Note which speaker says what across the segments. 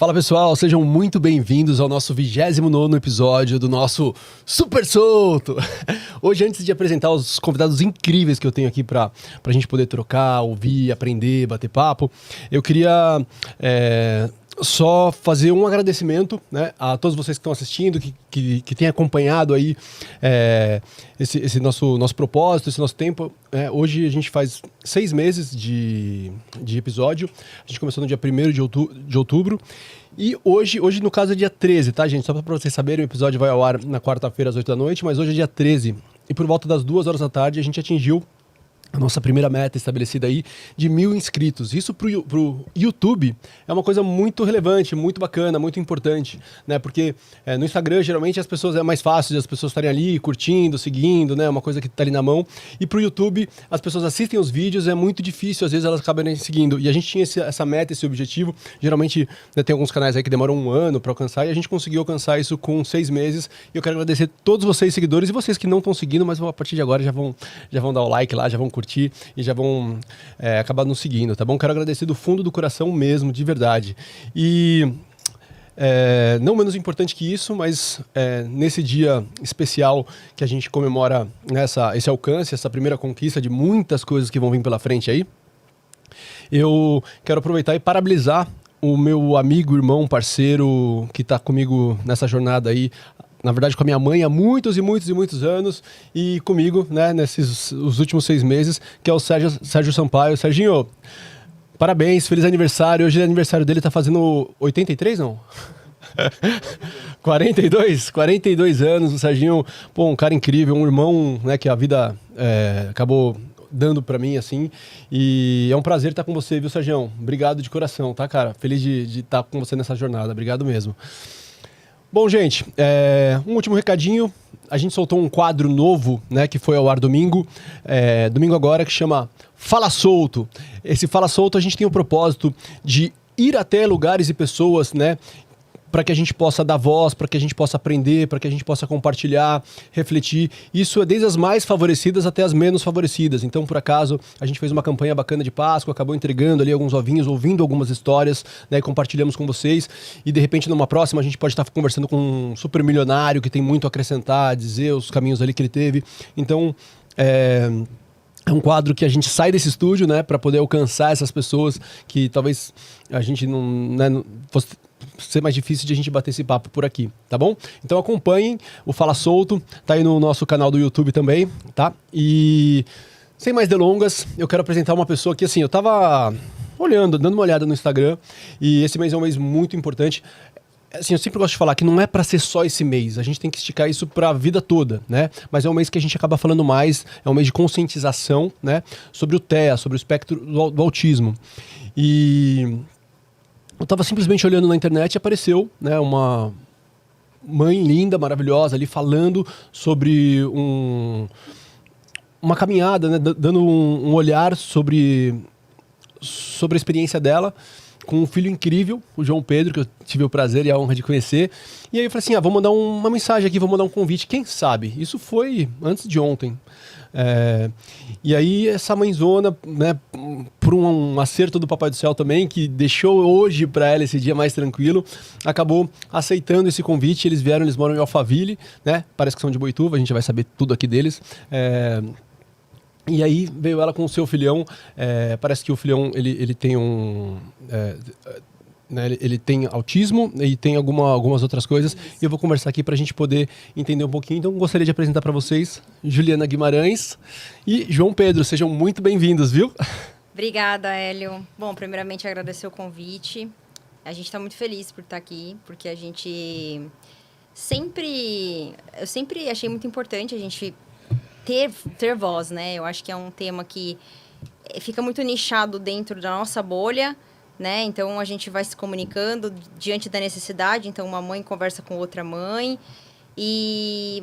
Speaker 1: Fala pessoal, sejam muito bem-vindos ao nosso 29º episódio do nosso Super Solto. Hoje, antes de apresentar os convidados incríveis que eu tenho aqui pra gente poder trocar, ouvir, aprender, bater papo, eu queria só fazer um agradecimento, né, a todos vocês que estão assistindo, que têm acompanhado aí esse nosso propósito, esse nosso tempo. Hoje a gente faz 6 meses de episódio. A gente começou no dia 1º de outubro. E hoje no caso é dia 13, tá, gente? Só para vocês saberem, o episódio vai ao ar na quarta-feira às 8 da noite, mas hoje é dia 13. E por volta das 2 horas da tarde a gente atingiu a nossa primeira meta estabelecida aí de 1.000 inscritos. Isso pro YouTube é uma coisa muito relevante, muito bacana, muito importante, né? Porque no Instagram, geralmente, as pessoas é mais fácil de as pessoas estarem ali curtindo, seguindo, né? Uma coisa que tá ali na mão. E pro YouTube, as pessoas assistem os vídeos, é muito difícil, às vezes elas acabam seguindo. E a gente tinha essa meta, esse objetivo. Geralmente, né, tem alguns canais aí que demoram 1 ano para alcançar, e a gente conseguiu alcançar isso com 6 meses. E eu quero agradecer todos vocês, seguidores, e vocês que não estão seguindo, mas a partir de agora já vão dar o like lá, já vão curtir e já vão acabar nos seguindo, tá bom? Quero agradecer do fundo do coração mesmo, de verdade. E não menos importante que isso, mas nesse dia especial que a gente comemora esse alcance, essa primeira conquista de muitas coisas que vão vir pela frente aí, eu quero aproveitar e parabenizar o meu amigo, irmão, parceiro que está comigo nessa jornada aí, na verdade com a minha mãe há muitos anos, e comigo, né, os últimos 6 meses, que é o Sérgio Sampaio. Serginho, parabéns, feliz aniversário. Hoje é aniversário dele, tá fazendo 83, não? 42 anos. O Serginho, pô, um cara incrível, um irmão, né, que a vida acabou dando pra mim, assim, e é um prazer estar com você, viu, Sergião? Obrigado de coração, tá, cara? Feliz de estar com você nessa jornada, obrigado mesmo. Bom, gente, um último recadinho. A gente soltou um quadro novo, né, que foi ao ar domingo agora, que chama Fala Solto. Esse Fala Solto a gente tem o propósito de ir até lugares e pessoas, né, para que a gente possa dar voz, para que a gente possa aprender, para que a gente possa compartilhar, refletir. Isso é desde as mais favorecidas até as menos favorecidas. Então, por acaso, a gente fez uma campanha bacana de Páscoa, acabou entregando ali alguns ovinhos, ouvindo algumas histórias, né, e compartilhamos com vocês. E, de repente, numa próxima, a gente pode estar conversando com um super milionário que tem muito a acrescentar, dizer os caminhos ali que ele teve. Então, é um quadro que a gente sai desse estúdio, né, para poder alcançar essas pessoas que talvez a gente não fosse ser mais difícil de a gente bater esse papo por aqui, tá bom? Então acompanhem o Fala Solto, tá aí no nosso canal do YouTube também, tá? E sem mais delongas, eu quero apresentar uma pessoa que, assim, eu tava dando uma olhada no Instagram, e esse mês é um mês muito importante. Assim, eu sempre gosto de falar que não é para ser só esse mês, a gente tem que esticar isso para a vida toda, né? Mas é um mês que a gente acaba falando mais, é um mês de conscientização, né, sobre o TEA, sobre o espectro do autismo. E eu estava simplesmente olhando na internet e apareceu, né, uma mãe linda, maravilhosa ali falando sobre uma caminhada, né, dando um olhar sobre a experiência dela com um filho incrível, o João Pedro, que eu tive o prazer e a honra de conhecer. E aí eu falei assim, vou mandar uma mensagem aqui, vou mandar um convite, quem sabe? Isso foi antes de ontem. E aí essa mãezona, né, por um acerto do Papai do Céu também, que deixou hoje para ela esse dia mais tranquilo, acabou aceitando esse convite. Eles moram em Alphaville, né? Parece que são de Boituva, a gente vai saber tudo aqui deles. E aí veio ela com o seu filhão. Parece que o filhão ele tem né, ele tem autismo e tem algumas outras coisas. E eu vou conversar aqui para a gente poder entender um pouquinho. Então, gostaria de apresentar para vocês Juliana Guimarães e João Pedro. Sejam muito bem-vindos, viu?
Speaker 2: Obrigada, Hélio. Bom, primeiramente agradecer o convite. A gente está muito feliz por estar aqui, porque a gente eu sempre achei muito importante a gente ter voz, né? Eu acho que é um tema que fica muito nichado dentro da nossa bolha, né? Então, a gente vai se comunicando diante da necessidade. Então, uma mãe conversa com outra mãe,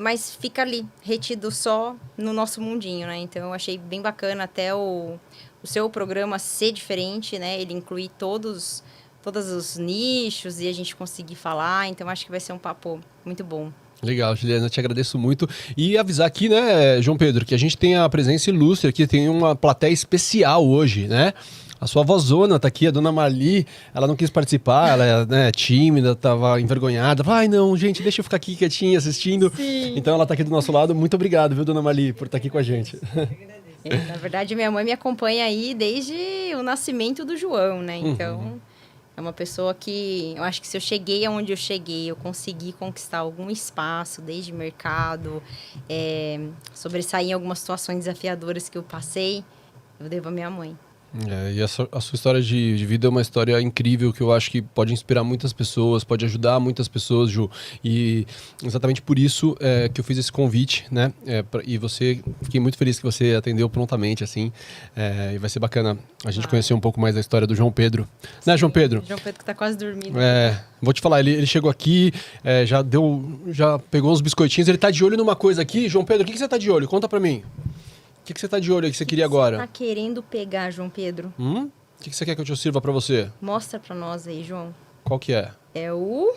Speaker 2: mas fica ali, retido só no nosso mundinho, né? Então, eu achei bem bacana até o seu programa ser diferente, né? Ele incluir todos os nichos e a gente conseguir falar. Então, acho que vai ser um papo muito bom.
Speaker 1: Legal, Juliana, te agradeço muito. E avisar aqui, né, João Pedro, que a gente tem a presença ilustre aqui, tem uma plateia especial hoje, né? A sua vozona tá aqui, a dona Marli, ela não quis participar, ela é, né, tímida, tava envergonhada. Ai, não, gente, deixa eu ficar aqui quietinha assistindo.
Speaker 2: Sim.
Speaker 1: Então ela tá aqui do nosso lado. Muito obrigado, viu, dona Marli, por estar aqui com a gente.
Speaker 2: Na verdade, minha mãe me acompanha aí desde o nascimento do João, né? Então, é uma pessoa que... Eu acho que se eu cheguei aonde eu cheguei, eu consegui conquistar algum espaço, desde mercado, sobressair em algumas situações desafiadoras que eu passei, eu devo à minha mãe.
Speaker 1: E a sua história de vida é uma história incrível que eu acho que pode inspirar muitas pessoas, pode ajudar muitas pessoas, Ju. E exatamente por isso que eu fiz esse convite, né? E fiquei muito feliz que você atendeu prontamente, assim. E vai ser bacana a gente conhecer um pouco mais da história do João Pedro. Né, João Pedro?
Speaker 2: João Pedro que tá quase dormindo.
Speaker 1: Vou te falar, ele chegou aqui, já pegou uns biscoitinhos, ele tá de olho numa coisa aqui. João Pedro, o que você tá de olho? Conta pra mim. O que você tá de olho aí que você queria agora?
Speaker 2: Você tá querendo pegar, João Pedro?
Speaker 1: O que você quer que eu te sirva pra você?
Speaker 2: Mostra pra nós aí, João.
Speaker 1: Qual que é?
Speaker 2: É o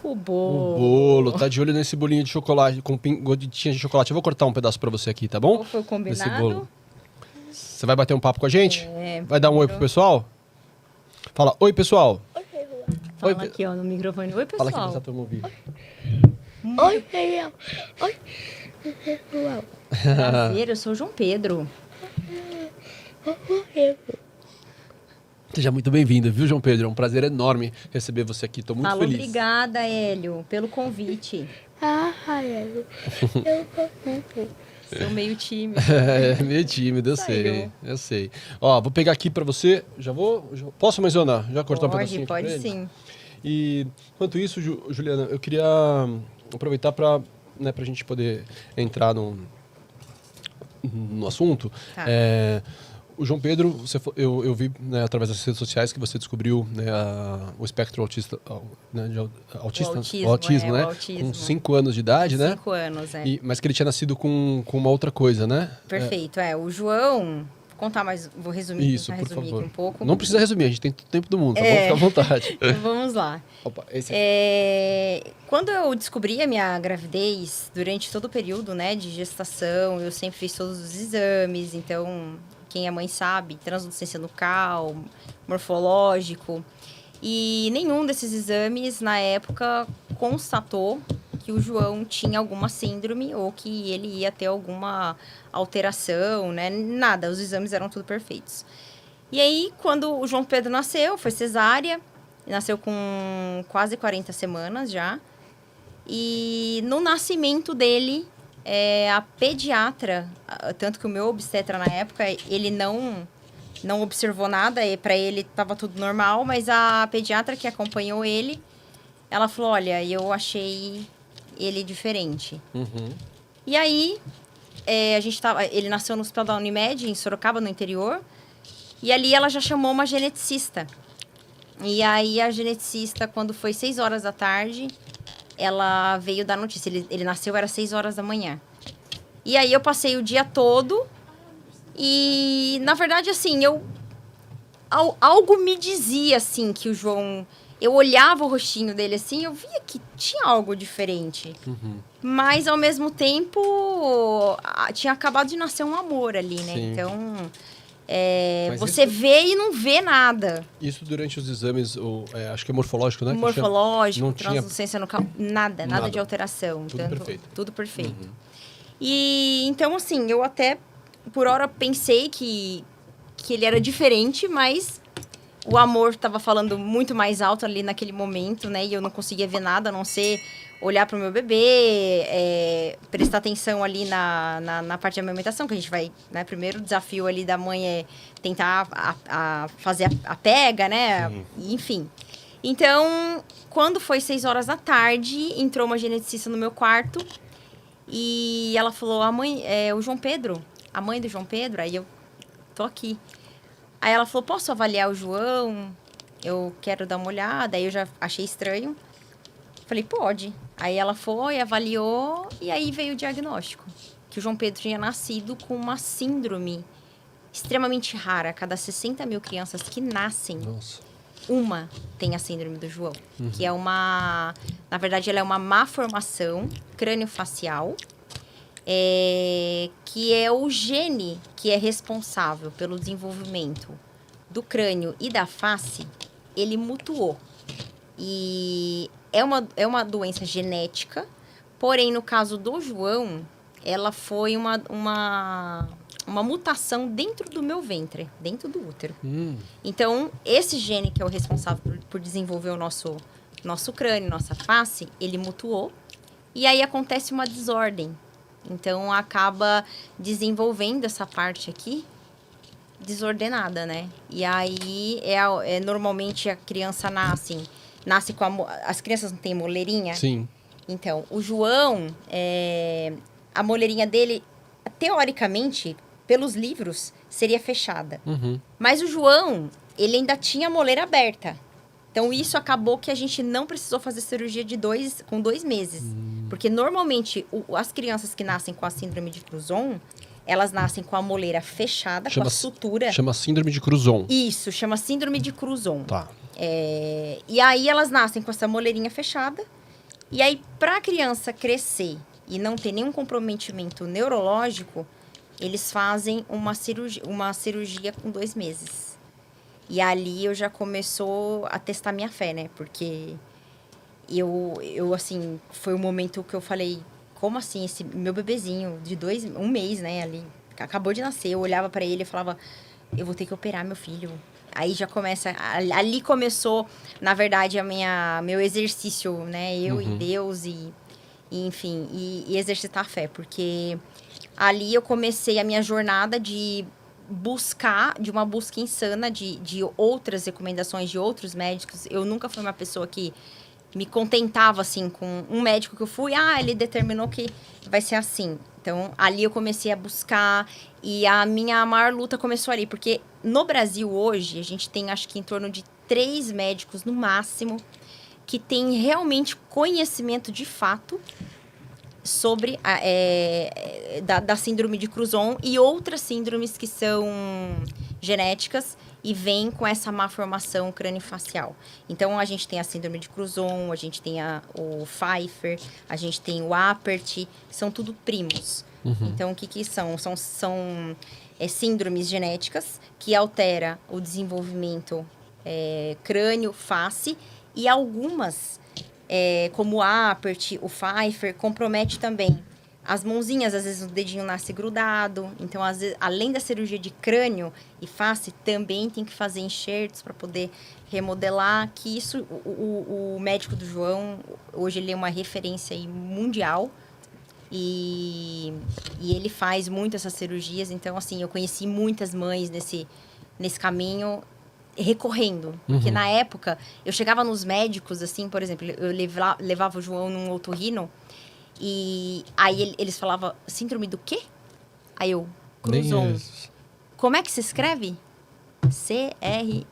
Speaker 2: bolo.
Speaker 1: O bolo. Tá de olho nesse bolinho de chocolate, com gotinha de chocolate. Eu vou cortar um pedaço pra você aqui, tá bom?
Speaker 2: Qual foi o combinado?
Speaker 1: Nesse bolo. Você vai bater um papo com a gente? Vai dar um oi pro
Speaker 2: eu...
Speaker 1: pessoal? Fala, oi, pessoal.
Speaker 2: Fala aqui, ó, no microfone. Oi, pessoal.
Speaker 1: Fala aqui pra todo mundo ouvir.
Speaker 3: Oi, pessoal. Oi, pessoal.
Speaker 2: Prazer, eu sou o João Pedro.
Speaker 1: Seja muito bem-vindo, viu, João Pedro? É um prazer enorme receber você aqui. Tô muito feliz.
Speaker 2: Obrigada, Hélio, pelo convite.
Speaker 3: Hélio. Eu tô muito.
Speaker 2: Sou meio tímido.
Speaker 1: Meio tímido, eu sei.
Speaker 2: Saiu.
Speaker 1: Eu sei. Ó, vou pegar aqui pra você. Posso mencionar? Já cortar um pedacinho aqui pra
Speaker 2: Pode
Speaker 1: ele?
Speaker 2: sim.
Speaker 1: E, enquanto isso, Juliana, eu queria aproveitar pra gente poder entrar no assunto.
Speaker 2: Tá.
Speaker 1: O João Pedro, eu vi, né, através das redes sociais que você descobriu, né, o espectro autista, né,
Speaker 2: O
Speaker 1: autismo, né?
Speaker 2: autismo.
Speaker 1: Com 5 anos de idade, né?
Speaker 2: 5 anos,
Speaker 1: Mas que ele tinha nascido com uma outra coisa, né?
Speaker 2: Perfeito, O João... Vou contar mais, vou resumir,
Speaker 1: Isso, por favor.
Speaker 2: aqui um pouco.
Speaker 1: Não precisa resumir, a gente tem todo o tempo do mundo, tá bom? Fica à vontade.
Speaker 2: Então, vamos lá.
Speaker 1: Opa, esse
Speaker 2: Quando eu descobri a minha gravidez, durante todo o período, né, de gestação, eu sempre fiz todos os exames, então, quem é mãe sabe, translucência nucal, morfológico, e nenhum desses exames, na época, constatou que o João tinha alguma síndrome ou que ele ia ter alguma alteração, né? Nada, os exames eram tudo perfeitos. E aí, quando o João Pedro nasceu, foi cesárea, nasceu com quase 40 semanas já. E no nascimento dele, a pediatra, tanto que o meu obstetra na época, ele não observou nada, e para ele estava tudo normal, mas a pediatra que acompanhou ele, ela falou, olha, eu achei ele diferente. E aí, ele nasceu no Hospital da Unimed, em Sorocaba, no interior, e ali ela já chamou uma geneticista. E aí, a geneticista, quando foi 6 horas da tarde, ela veio dar notícia. Ele nasceu, era 6 horas da manhã. E aí, eu passei o dia todo e, na verdade, assim, algo me dizia, assim, que o João... Eu olhava o rostinho dele, assim, eu via que tinha algo diferente. Mas, ao mesmo tempo, tinha acabado de nascer um amor ali, né?
Speaker 1: Sim.
Speaker 2: Então,
Speaker 1: Mas
Speaker 2: você vê e não vê nada.
Speaker 1: Isso durante os exames, acho que é morfológico, né?
Speaker 2: Morfológico,
Speaker 1: não tinha
Speaker 2: translucência nucal, nada de alteração.
Speaker 1: Tudo perfeito.
Speaker 2: Tudo perfeito. E, então, assim, eu até, por hora, pensei que ele era diferente, mas... O amor estava falando muito mais alto ali naquele momento, né? E eu não conseguia ver nada, a não ser olhar para o meu bebê, prestar atenção ali na parte de amamentação, que a gente vai... Né? Primeiro o desafio ali da mãe é tentar fazer a pega, né?
Speaker 1: Sim.
Speaker 2: Enfim. Então, quando foi 6 horas da tarde, entrou uma geneticista no meu quarto e ela falou, o João Pedro, a mãe do João Pedro, aí eu tô aqui. Aí ela falou, posso avaliar o João? Eu quero dar uma olhada. Aí eu já achei estranho. Falei, pode. Aí ela foi, avaliou e aí veio o diagnóstico. Que o João Pedro tinha nascido com uma síndrome extremamente rara. A cada 60 mil crianças que nascem,
Speaker 1: Nossa.
Speaker 2: uma tem a síndrome do João. Que é uma... Na verdade, ela é uma má formação crâniofacial. Que é o gene que é responsável pelo desenvolvimento do crânio e da face, ele mutuou. E é uma doença genética, porém, no caso do João, ela foi uma mutação dentro do meu ventre, dentro do útero. Então, esse gene que é o responsável por desenvolver o nosso crânio, nossa face, ele mutuou. E aí acontece uma desordem. Então, acaba desenvolvendo essa parte aqui desordenada, né? E aí, normalmente, a criança nasce com as crianças não têm moleirinha?
Speaker 1: Sim.
Speaker 2: Então, o João, a moleirinha dele, teoricamente, pelos livros, seria fechada. Mas o João, ele ainda tinha a moleira aberta. Então, isso acabou que a gente não precisou fazer cirurgia com 2 meses. Porque, normalmente, as crianças que nascem com a síndrome de Cruzon, elas nascem com a moleira fechada, com a sutura.
Speaker 1: Chama síndrome de Cruzon.
Speaker 2: Isso, chama síndrome de Cruzon.
Speaker 1: Tá.
Speaker 2: E aí, elas nascem com essa moleirinha fechada. E aí, para a criança crescer e não ter nenhum comprometimento neurológico, eles fazem uma cirurgia com 2 meses. E ali eu já começou a testar minha fé, né? Porque eu assim, foi o momento que eu falei, como assim, esse meu bebezinho de 1 mês, né, ali, acabou de nascer, eu olhava para ele e falava, eu vou ter que operar meu filho. Aí já começa, ali começou, na verdade, meu exercício, né, eu e Deus enfim, e exercitar a fé, porque ali eu comecei a minha jornada de uma busca insana de outras recomendações de outros médicos. Eu nunca fui uma pessoa que me contentava, assim, com um médico que eu fui, ele determinou que vai ser assim. Então, ali eu comecei a buscar e a minha maior luta começou ali, porque no Brasil hoje, a gente tem, acho que em torno de 3 médicos no máximo, que tem realmente conhecimento de fato sobre da síndrome de Cruzon e outras síndromes que são genéticas e vêm com essa má formação crâniofacial. Então, a gente tem a síndrome de Cruzon, a gente tem o Pfeiffer, a gente tem o Apert, são tudo primos. Então, o que são? São síndromes genéticas que altera o desenvolvimento crânio, face, e algumas como o Apert, o Pfeiffer, compromete também as mãozinhas, às vezes o dedinho nasce grudado. Então, às vezes, além da cirurgia de crânio e face, também tem que fazer enxertos para poder remodelar. Que isso, o médico do João, hoje ele é uma referência aí mundial. E ele faz muito essas cirurgias. Então, assim, eu conheci muitas mães nesse caminho recorrendo. Porque na época, eu chegava nos médicos, assim, por exemplo, eu levava o João num otorrino, e aí eles falavam, síndrome do quê? Aí eu, Cruzon. Como é que se escreve? C-R...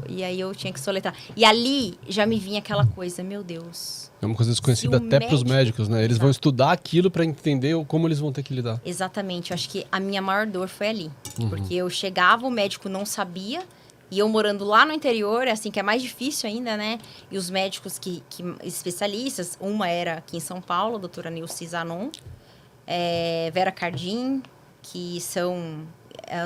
Speaker 2: E aí eu tinha que soletrar. E ali já me vinha aquela coisa, meu Deus.
Speaker 1: É uma coisa desconhecida até para os médicos, né? Eles vão estudar aquilo para entender como eles vão ter que lidar.
Speaker 2: Exatamente. Eu acho que a minha maior dor foi ali. Porque eu chegava, o médico não sabia. E eu morando lá no interior, assim, que é mais difícil ainda, né? E os médicos especialistas, uma era aqui em São Paulo, a doutora Nilce Zanon, Vera Cardim, que são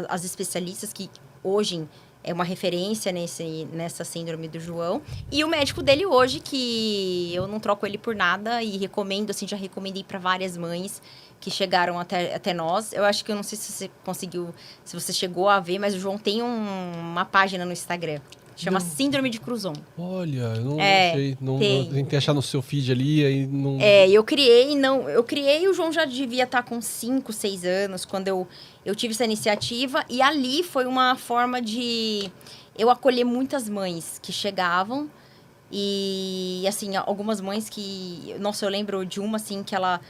Speaker 2: as especialistas que hoje é uma referência nessa síndrome do João. E o médico dele hoje, que eu não troco ele por nada e recomendo, assim, já recomendei para várias mães que chegaram até nós. Eu acho que eu não sei se você conseguiu, se você chegou a ver, mas o João tem uma página no Instagram. Chama Síndrome de Cruzon.
Speaker 1: Olha, eu não achei. Eu tentei achar no seu feed ali, aí não...
Speaker 2: Eu criei, o João já devia estar com 5, 6 anos, quando eu tive essa iniciativa. E ali foi uma forma de eu acolher muitas mães que chegavam. E, assim, algumas mães que... Nossa, eu lembro de uma, assim, que ela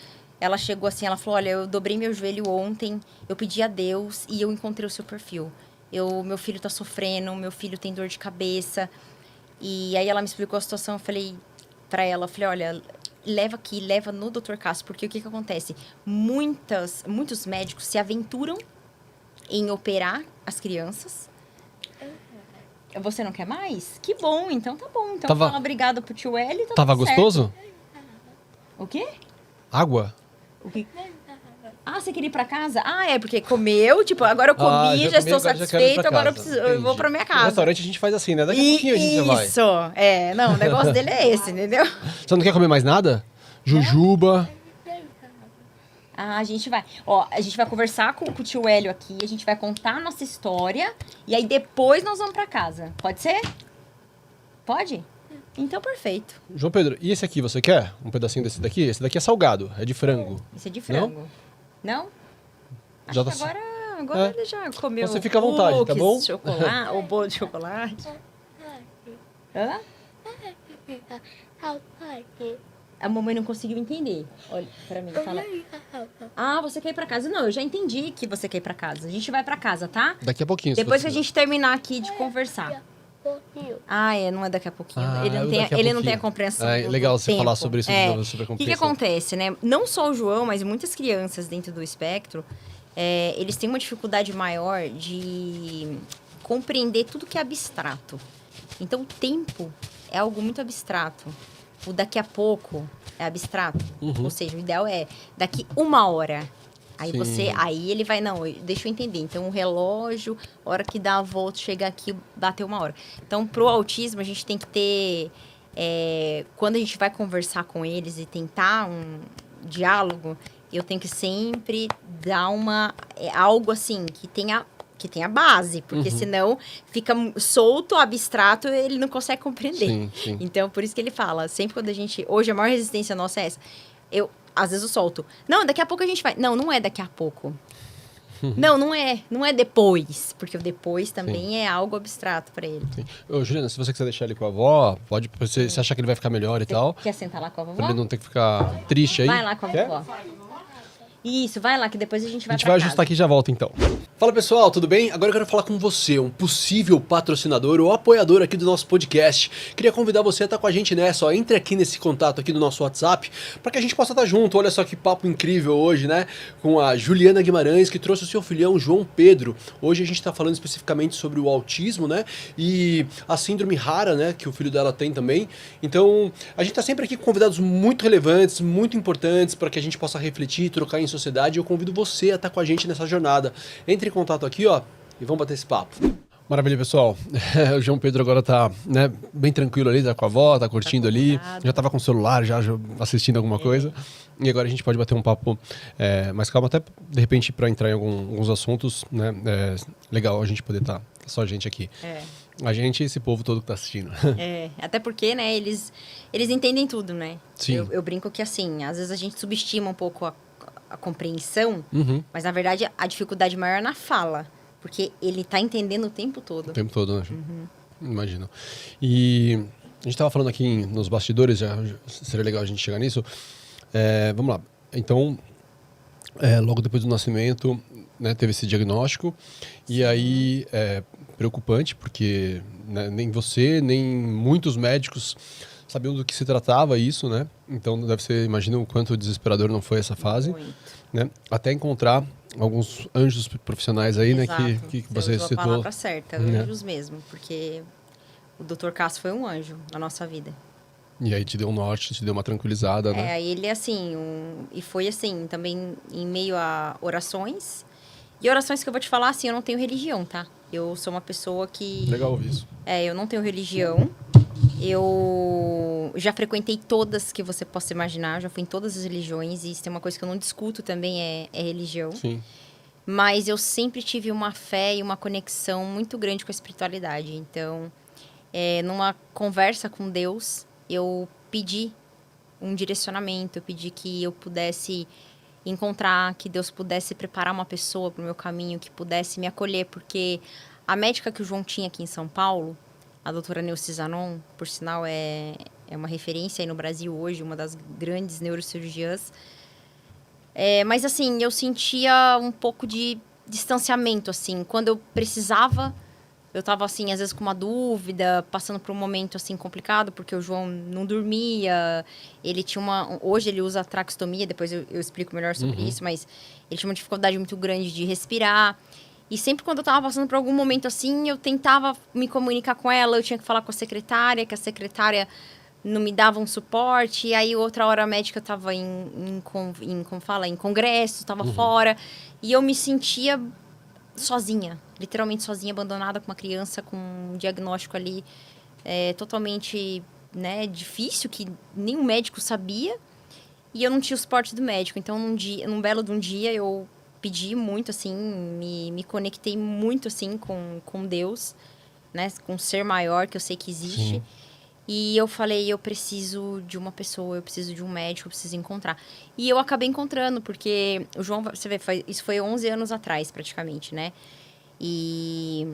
Speaker 2: chegou assim, ela falou, olha, eu dobrei meu joelho ontem, eu pedi a Deus e eu encontrei o seu perfil. Meu filho tá sofrendo, meu filho tem dor de cabeça. E aí ela me explicou a situação, eu falei pra ela, olha, leva no Dr. Cássio, porque o que acontece? Muitos médicos se aventuram em operar as crianças. Você não quer mais? Que bom, então tá bom. Então fala obrigada pro tio Eli, tá
Speaker 1: Tava
Speaker 2: tudo
Speaker 1: gostoso?
Speaker 2: certo. O quê?
Speaker 1: Água?
Speaker 2: O quê? Ah, você queria ir pra casa? Ah, é, porque comeu, tipo, agora eu comi, já estou
Speaker 1: agora já quero ir
Speaker 2: satisfeito,
Speaker 1: pra
Speaker 2: agora
Speaker 1: casa.
Speaker 2: eu vou pra minha
Speaker 1: No
Speaker 2: casa.
Speaker 1: restaurante a gente faz assim, né? Daqui a pouquinho a gente já vai.
Speaker 2: Isso, não, o negócio dele é esse, entendeu?
Speaker 1: Você não quer comer mais nada? Jujuba.
Speaker 2: Ah, a gente vai. Ó, a gente vai conversar com o tio Hélio aqui, a gente vai contar a nossa história e aí depois nós vamos pra casa. Pode ser? Pode? Então, perfeito.
Speaker 1: João Pedro, e esse aqui você quer? Um pedacinho desse daqui? Esse daqui é salgado, é de frango.
Speaker 2: Esse é de frango. Não?
Speaker 1: Já
Speaker 2: Acho que
Speaker 1: tá-
Speaker 2: agora
Speaker 1: É.
Speaker 2: ele já comeu
Speaker 1: Você fica à vontade, tá bom?
Speaker 2: chocolate, o bolo de chocolate. Hã? A mamãe não conseguiu entender. Olha pra mim, fala. Ah, você quer ir pra casa? Não, eu já entendi que você quer ir pra casa. A gente vai pra casa, tá?
Speaker 1: Daqui a pouquinho. se
Speaker 2: Depois
Speaker 1: você
Speaker 2: que a gente terminar aqui de conversar. Ah, não é daqui a pouquinho.
Speaker 1: Ah,
Speaker 2: ele
Speaker 1: é
Speaker 2: não,
Speaker 1: daqui a
Speaker 2: ele não tem a
Speaker 1: pouquinho.
Speaker 2: compreensão.
Speaker 1: É
Speaker 2: do
Speaker 1: legal você
Speaker 2: tempo.
Speaker 1: falar sobre isso de novo, sobre a
Speaker 2: O que
Speaker 1: compreensão.
Speaker 2: acontece, né? Não só o João, mas muitas crianças dentro do espectro, eles têm uma dificuldade maior de compreender tudo que é abstrato. Então, o tempo é algo muito abstrato. O daqui a pouco é abstrato. Ou seja, o ideal é daqui 1 hora. Aí
Speaker 1: Sim.
Speaker 2: aí ele vai, não, deixa eu entender. Então, o relógio, a hora que dá a volta, chega aqui, bateu 1 hora. Então, pro autismo, a gente tem que ter... quando a gente vai conversar com eles e tentar um diálogo, eu tenho que sempre dar algo assim, que tenha base. Porque senão fica solto, abstrato, ele não consegue compreender.
Speaker 1: Sim, sim.
Speaker 2: Então, por isso que ele fala, sempre quando a gente... Hoje, a maior resistência nossa é essa. Às vezes eu solto. Não, daqui a pouco a gente vai. Não é daqui a pouco. Não é. Não é depois. Porque o depois também é algo abstrato pra ele.
Speaker 1: Sim. Ô, Juliana, se você quiser deixar ele com a avó, pode. Você achar que ele vai ficar melhor e tal.
Speaker 2: Quer sentar lá com a vovó?
Speaker 1: Pra ele não ter que ficar triste aí.
Speaker 2: Vai lá com a
Speaker 1: Quer?
Speaker 2: vovó. Isso, vai lá que depois a gente vai
Speaker 1: A gente
Speaker 2: pra
Speaker 1: vai
Speaker 2: casa.
Speaker 1: ajustar aqui e já volta então. Fala pessoal, tudo bem? Agora eu quero falar com você, um possível patrocinador ou apoiador aqui do nosso podcast. Queria convidar você a estar com a gente nessa, ó. Entre aqui nesse contato aqui do nosso WhatsApp para que a gente possa estar junto. Olha só que papo incrível hoje, né? Com a Juliana Guimarães, que trouxe o seu filhão João Pedro. Hoje a gente está falando especificamente sobre o autismo, né? E a síndrome rara, né? Que o filho dela tem também. Então, a gente está sempre aqui com convidados muito relevantes, muito importantes para que a gente possa refletir, trocar em sociedade. Eu convido você a estar com a gente nessa jornada. Entre em contato aqui, ó, e vamos bater esse papo. Maravilha, pessoal. O João Pedro agora tá, né, bem tranquilo ali, tá com a avó, tá curtindo ali. Já tava com o celular, já assistindo alguma coisa. E agora a gente pode bater um papo mais calmo, até de repente para entrar em alguns assuntos, né? Legal a gente poder estar só a gente aqui. A gente e esse povo todo que tá assistindo.
Speaker 2: Até porque, né, eles entendem tudo, né?
Speaker 1: Sim.
Speaker 2: Eu brinco que, assim, às vezes a gente subestima um pouco a compreensão,
Speaker 1: Uhum.
Speaker 2: mas, na verdade, a dificuldade maior é na fala. Porque ele tá entendendo o tempo todo.
Speaker 1: O tempo todo, né? Imagino. E a gente tava falando aqui nos bastidores, já seria legal a gente chegar nisso. Vamos lá. Então, logo depois do nascimento, né, teve esse diagnóstico. E aí, preocupante, porque né, nem você, nem muitos médicos sabiam do que se tratava isso, né? Então, deve ser, imagina o quanto desesperador não foi essa fase.
Speaker 2: Muito.
Speaker 1: Né? Até encontrar alguns anjos profissionais aí,
Speaker 2: Exato.
Speaker 1: né? Que você
Speaker 2: usou
Speaker 1: citou.
Speaker 2: a palavra certa,
Speaker 1: Né?
Speaker 2: anjos mesmo. Porque o Dr. Cássio foi um anjo na nossa vida.
Speaker 1: E aí te deu um norte, te deu uma tranquilizada, né?
Speaker 2: Aí ele, assim, e foi assim, também em meio a orações. E orações que eu vou te falar, assim, eu não tenho religião, tá? Eu sou uma pessoa que...
Speaker 1: Legal ouvir isso.
Speaker 2: eu não tenho religião. Eu já frequentei todas que você possa imaginar, já fui em todas as religiões. E isso tem uma coisa que eu não discuto também, é religião.
Speaker 1: Sim.
Speaker 2: Mas eu sempre tive uma fé e uma conexão muito grande com a espiritualidade. Então, numa conversa com Deus, eu pedi um direcionamento, eu pedi que eu pudesse encontrar, que Deus pudesse preparar uma pessoa para o meu caminho, que pudesse me acolher, porque a médica que o João tinha aqui em São Paulo, a doutora Neuci Zanon, por sinal, é uma referência aí no Brasil hoje, uma das grandes neurocirurgiãs. Mas, assim, eu sentia um pouco de distanciamento, assim. Quando eu precisava, eu estava, assim, às vezes com uma dúvida, passando por um momento, assim, complicado, porque o João não dormia. Ele tinha hoje ele usa traqueostomia, depois eu explico melhor sobre isso, mas ele tinha uma dificuldade muito grande de respirar. E sempre quando eu estava passando por algum momento assim, eu tentava me comunicar com ela, eu tinha que falar com a secretária, que a secretária não me davam suporte. E aí, outra hora, a médica estava como fala, em congresso, estava fora. E eu me sentia sozinha, literalmente sozinha, abandonada com uma criança com um diagnóstico ali totalmente, né, difícil, que nenhum médico sabia. E eu não tinha o suporte do médico. Então, num belo de um dia, eu pedi muito, assim, me conectei muito, assim, com Deus, né? Com um ser maior que eu sei que existe.
Speaker 1: Sim.
Speaker 2: E eu falei, eu preciso de uma pessoa, eu preciso de um médico, eu preciso encontrar. E eu acabei encontrando, porque o João, você vê, isso foi 11 anos atrás, praticamente, né? E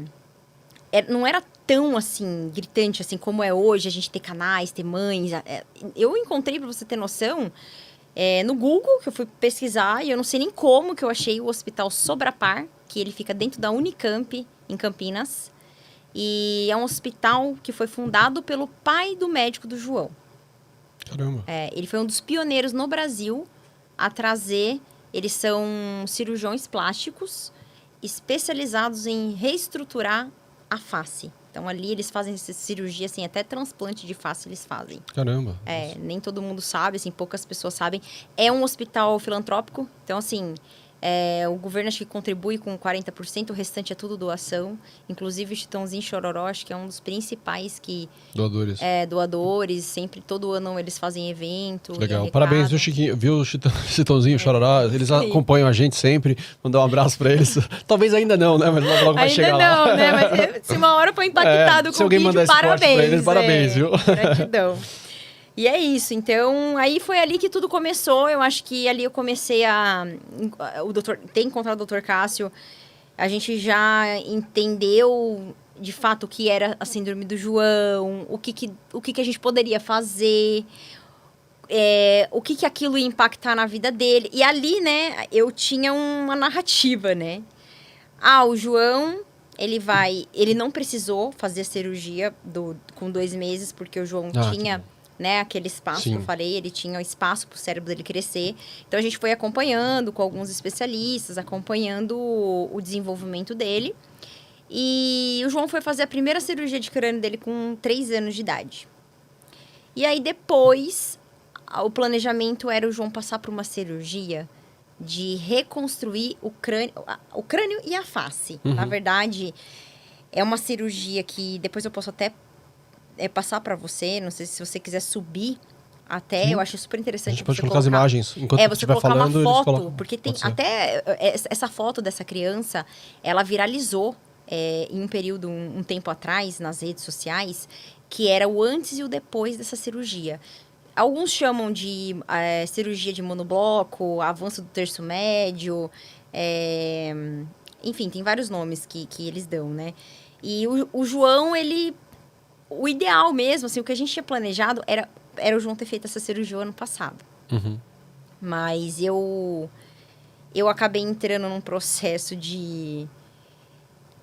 Speaker 2: não era tão, assim, gritante, assim, como é hoje, a gente ter canais, ter mães. Eu encontrei, pra você ter noção, no Google, que eu fui pesquisar, e eu não sei nem como que eu achei o Hospital Sobrapar, que ele fica dentro da Unicamp, em Campinas. E é um hospital que foi fundado pelo pai do médico do João.
Speaker 1: Caramba.
Speaker 2: Ele foi um dos pioneiros no Brasil a trazer... Eles são cirurgiões plásticos especializados em reestruturar a face. Então, ali eles fazem essa cirurgia, assim, até transplante de face eles fazem.
Speaker 1: Caramba.
Speaker 2: Nem todo mundo sabe, assim, poucas pessoas sabem. É um hospital filantrópico, então, assim... o governo acho que contribui com 40%, o restante é tudo doação. Inclusive o Chitãozinho Chororó, acho que é um dos principais
Speaker 1: Doadores.
Speaker 2: doadores. Sempre, todo ano eles fazem evento.
Speaker 1: Legal. Parabéns, viu, Chiquinho? Viu, Chitãozinho, Chororó? Eles acompanham a gente sempre. Mandar um abraço pra eles. Talvez ainda não, né? Mas logo vai chegar lá.
Speaker 2: Ainda não, né? Mas se uma hora foi impactado com o
Speaker 1: alguém
Speaker 2: vídeo,
Speaker 1: mandar esse
Speaker 2: parabéns.
Speaker 1: pra eles, parabéns, viu?
Speaker 2: Gratidão. E é isso, então, aí foi ali que tudo começou, eu acho que ali eu comecei ter encontrado o Dr. Cássio, a gente já entendeu, de fato, o que era a síndrome do João, o que a gente poderia fazer, o que aquilo ia impactar na vida dele, e ali, né, eu tinha uma narrativa, né, o João... Ele não precisou fazer a cirurgia com 2 meses, porque o João tinha... né, aquele espaço que eu falei, ele tinha espaço para o cérebro dele crescer. Então, a gente foi acompanhando com alguns especialistas, acompanhando o desenvolvimento dele. E o João foi fazer a primeira cirurgia de crânio dele com 3 anos de idade. E aí, depois, o planejamento era o João passar por uma cirurgia de reconstruir o crânio e a face. Na verdade, é uma cirurgia que depois eu posso até passar para você, não sei se você quiser subir até, eu acho super interessante.
Speaker 1: A gente pode colocar as imagens enquanto você estiver falando.
Speaker 2: Uma foto, porque tem até essa foto dessa criança, ela viralizou em um período, um tempo atrás, nas redes sociais, que era o antes e o depois dessa cirurgia. Alguns chamam de cirurgia de monobloco, avanço do terço médio, enfim, tem vários nomes que eles dão, né? E o João, o ideal mesmo, assim, o que a gente tinha planejado era o João ter feito essa cirurgia ano passado. Mas eu acabei entrando num processo de...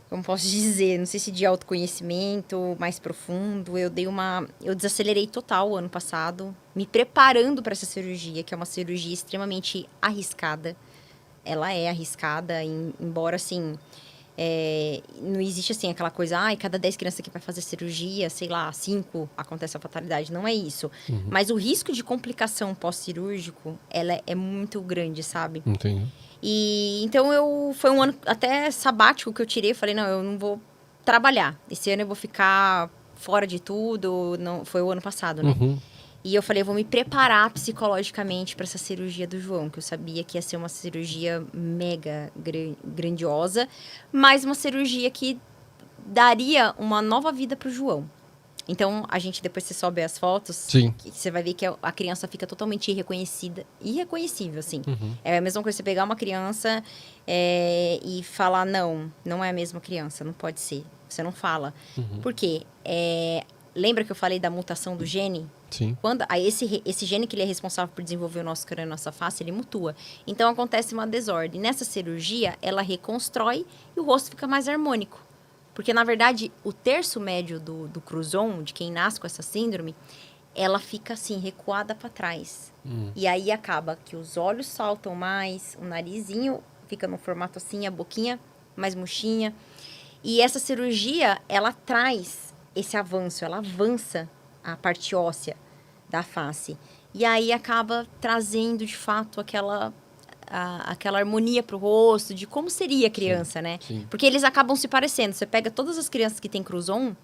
Speaker 2: Como posso dizer? Não sei se de autoconhecimento mais profundo. Eu desacelerei total o ano passado, me preparando para essa cirurgia, que é uma cirurgia extremamente arriscada. Ela é arriscada, embora, assim... não existe assim aquela coisa, cada 10 crianças que vai fazer cirurgia, sei lá, 5 acontece a fatalidade, não é isso. Mas o risco de complicação pós-cirúrgico, ela é muito grande, sabe?
Speaker 1: Entendi.
Speaker 2: E então foi um ano até sabático que eu tirei, eu falei, não, eu não vou trabalhar. Esse ano eu vou ficar fora de tudo, não, foi o ano passado, né? E eu falei, eu vou me preparar psicologicamente para essa cirurgia do João, que eu sabia que ia ser uma cirurgia mega grandiosa, mas uma cirurgia que daria uma nova vida para o João. Então, depois você sobe as fotos, você vai ver que a criança fica totalmente irreconhecível, assim. É a mesma coisa você pegar uma criança e falar, não é a mesma criança, não pode ser. Você não fala. Por quê? Lembra que eu falei da mutação do gene?
Speaker 1: Sim.
Speaker 2: Quando esse gene que ele é responsável por desenvolver o nosso crânio, a nossa face, ele mutua. Então, acontece uma desordem. Nessa cirurgia, ela reconstrói e o rosto fica mais harmônico. Porque, na verdade, o terço médio do cruzon, de quem nasce com essa síndrome, ela fica, assim, recuada para trás. E aí, acaba que os olhos saltam mais, o narizinho fica no formato assim, a boquinha mais murchinha. E essa cirurgia, ela traz esse avanço, ela avança a parte óssea. da face. E aí acaba trazendo, de fato, aquela harmonia pro rosto, de como seria a criança, né?
Speaker 1: Sim.
Speaker 2: Porque eles acabam se parecendo. Você pega todas as crianças que têm Cruzon,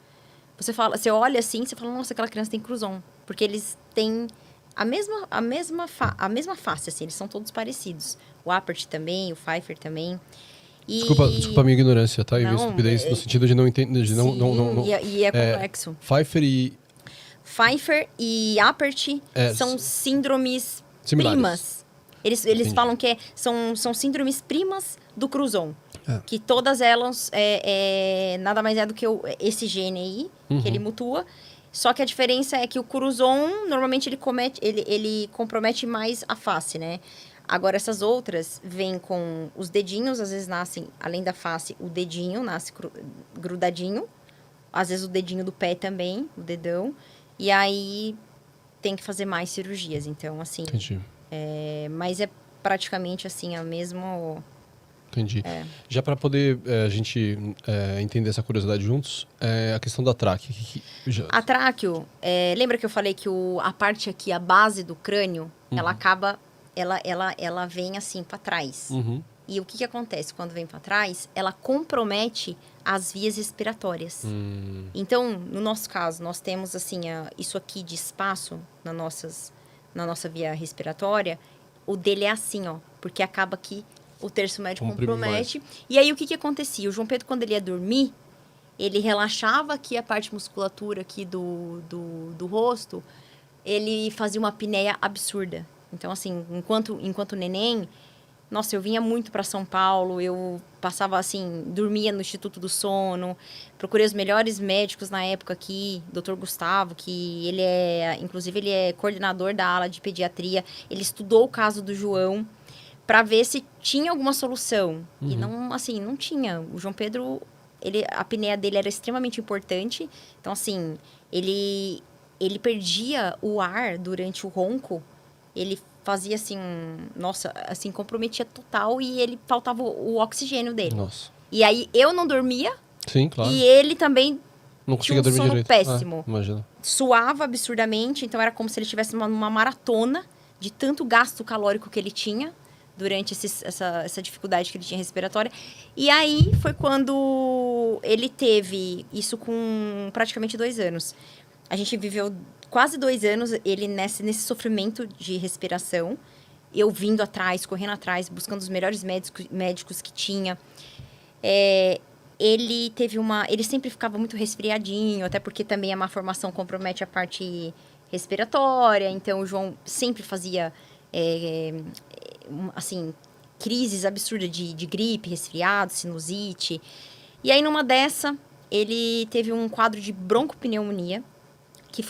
Speaker 2: você olha assim, você fala, nossa, aquela criança tem Cruzon. Porque eles têm a mesma face, assim, eles são todos parecidos. O Apert também, o Pfeiffer também. E...
Speaker 1: Desculpa a minha ignorância, tá? E minha
Speaker 2: Não,
Speaker 1: estupidez no sentido de não entender.
Speaker 2: E é complexo.
Speaker 1: Pfeiffer
Speaker 2: e Apert são síndromes
Speaker 1: similares.
Speaker 2: primas. Eles falam que são síndromes primas do Cruzon. Que todas elas nada mais é do que esse gene aí, que ele mutua. Só que a diferença é que o Cruzon, normalmente, ele compromete mais a face, né? Agora, essas outras vêm com os dedinhos, às vezes nascem, além da face, o dedinho nasce grudadinho. Às vezes o dedinho do pé também, o dedão. E aí tem que fazer mais cirurgias. Então, assim...
Speaker 1: Entendi.
Speaker 2: Mas é praticamente, assim, a mesma...
Speaker 1: Entendi. Já para poder a gente entender essa curiosidade juntos, a questão da tráquea.
Speaker 2: A tráqueo, lembra que eu falei que a parte aqui, a base do crânio, ela acaba... Ela vem assim para trás. E o que acontece quando vem para trás? Ela compromete as vias respiratórias. Então, no nosso caso, nós temos assim isso aqui de espaço na nossa via respiratória. O dele é assim, ó, porque acaba que o terço médio compromete. E aí o que acontecia? O João Pedro, quando ele ia dormir, ele relaxava aqui a parte musculatura aqui do rosto. Ele fazia uma apneia absurda. Então, assim, enquanto neném, nossa, eu vinha muito para São Paulo, eu passava, assim, dormia no Instituto do Sono, procurei os melhores médicos na época aqui, Dr. Gustavo, que inclusive, ele é coordenador da ala de pediatria, ele estudou o caso do João para ver se tinha alguma solução. E não, assim, não tinha. O João Pedro, a apneia dele era extremamente importante, então, assim, ele perdia o ar durante o ronco. Ele fazia assim, nossa, assim, comprometia total e ele faltava o oxigênio dele.
Speaker 1: Nossa.
Speaker 2: E aí eu não dormia.
Speaker 1: Sim, claro.
Speaker 2: E ele também
Speaker 1: não
Speaker 2: tinha
Speaker 1: conseguia dormir
Speaker 2: sono
Speaker 1: direito.
Speaker 2: péssimo.
Speaker 1: Imagina.
Speaker 2: Suava absurdamente, então era como se ele estivesse numa maratona de tanto gasto calórico que ele tinha durante essa dificuldade que ele tinha respiratória. E aí foi quando ele teve isso com praticamente 2 anos. A gente viveu quase 2 anos, ele nesse sofrimento de respiração, eu vindo atrás, correndo atrás, buscando os melhores médicos que tinha. Ele sempre ficava muito resfriadinho, até porque também a má formação compromete a parte respiratória, então o João sempre fazia, assim, crises absurdas de gripe, resfriado, sinusite. E aí, numa dessa, ele teve um quadro de broncopneumonia, que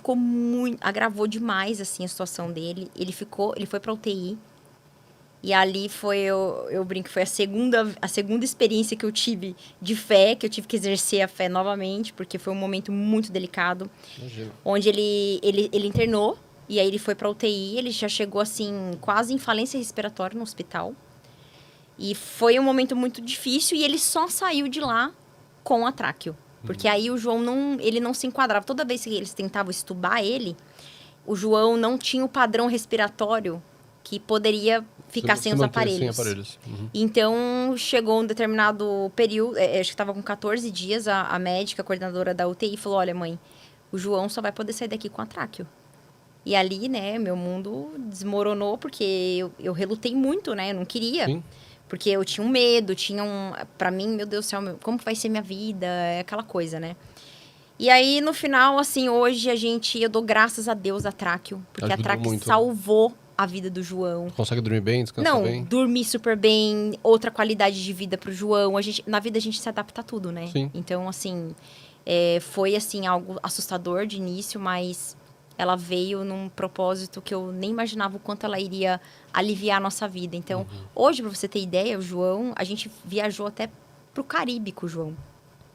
Speaker 2: agravou demais, assim, a situação dele. Ele foi pra UTI. E ali eu brinco, foi a segunda experiência que eu tive de fé, que eu tive que exercer a fé novamente, porque foi um momento muito delicado.
Speaker 1: Imagina.
Speaker 2: Onde ele internou, e aí ele foi pra UTI, ele já chegou, assim, quase em falência respiratória no hospital. E foi um momento muito difícil, e ele só saiu de lá com a tráqueo. Porque aí o João não se enquadrava. Toda vez que eles tentavam extubar ele, o João não tinha o padrão respiratório que poderia ficar sem os aparelhos.
Speaker 1: Sem aparelhos.
Speaker 2: Então, chegou um determinado período, acho que estava com 14 dias, a médica, a coordenadora da UTI, falou, olha, mãe, o João só vai poder sair daqui com a tráqueo. E ali, né, meu mundo desmoronou, porque eu relutei muito, né, eu não queria.
Speaker 1: Sim.
Speaker 2: Porque eu tinha um medo, pra mim, meu Deus do céu, como vai ser minha vida? É aquela coisa, né? E aí, no final, assim, hoje eu dou graças a Deus a tráqueo. Porque
Speaker 1: Ajudou
Speaker 2: a tráqueo
Speaker 1: muito.
Speaker 2: Salvou a vida do João.
Speaker 1: Consegue dormir bem, descansar bem?
Speaker 2: Não, dormir super bem, outra qualidade de vida pro João. Na vida a gente se adapta a tudo, né?
Speaker 1: Sim.
Speaker 2: Então, assim, foi, assim, algo assustador de início, mas ela veio num propósito que eu nem imaginava o quanto ela iria aliviar a nossa vida. Então, hoje, pra você ter ideia, o João, a gente viajou até pro Caribe com o João.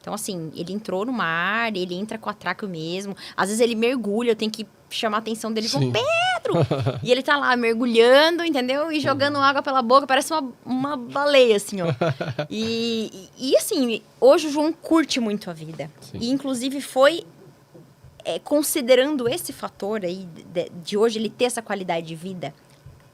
Speaker 2: Então, assim, ele entrou no mar, ele entra com a tráqueo mesmo. Às vezes ele mergulha, eu tenho que chamar a atenção dele. João Pedro! E ele tá lá mergulhando, entendeu? E jogando água pela boca, parece uma baleia, assim, ó. E assim, hoje o João curte muito a vida.
Speaker 1: Sim.
Speaker 2: E, inclusive, foi considerando esse fator aí, de hoje ele ter essa qualidade de vida,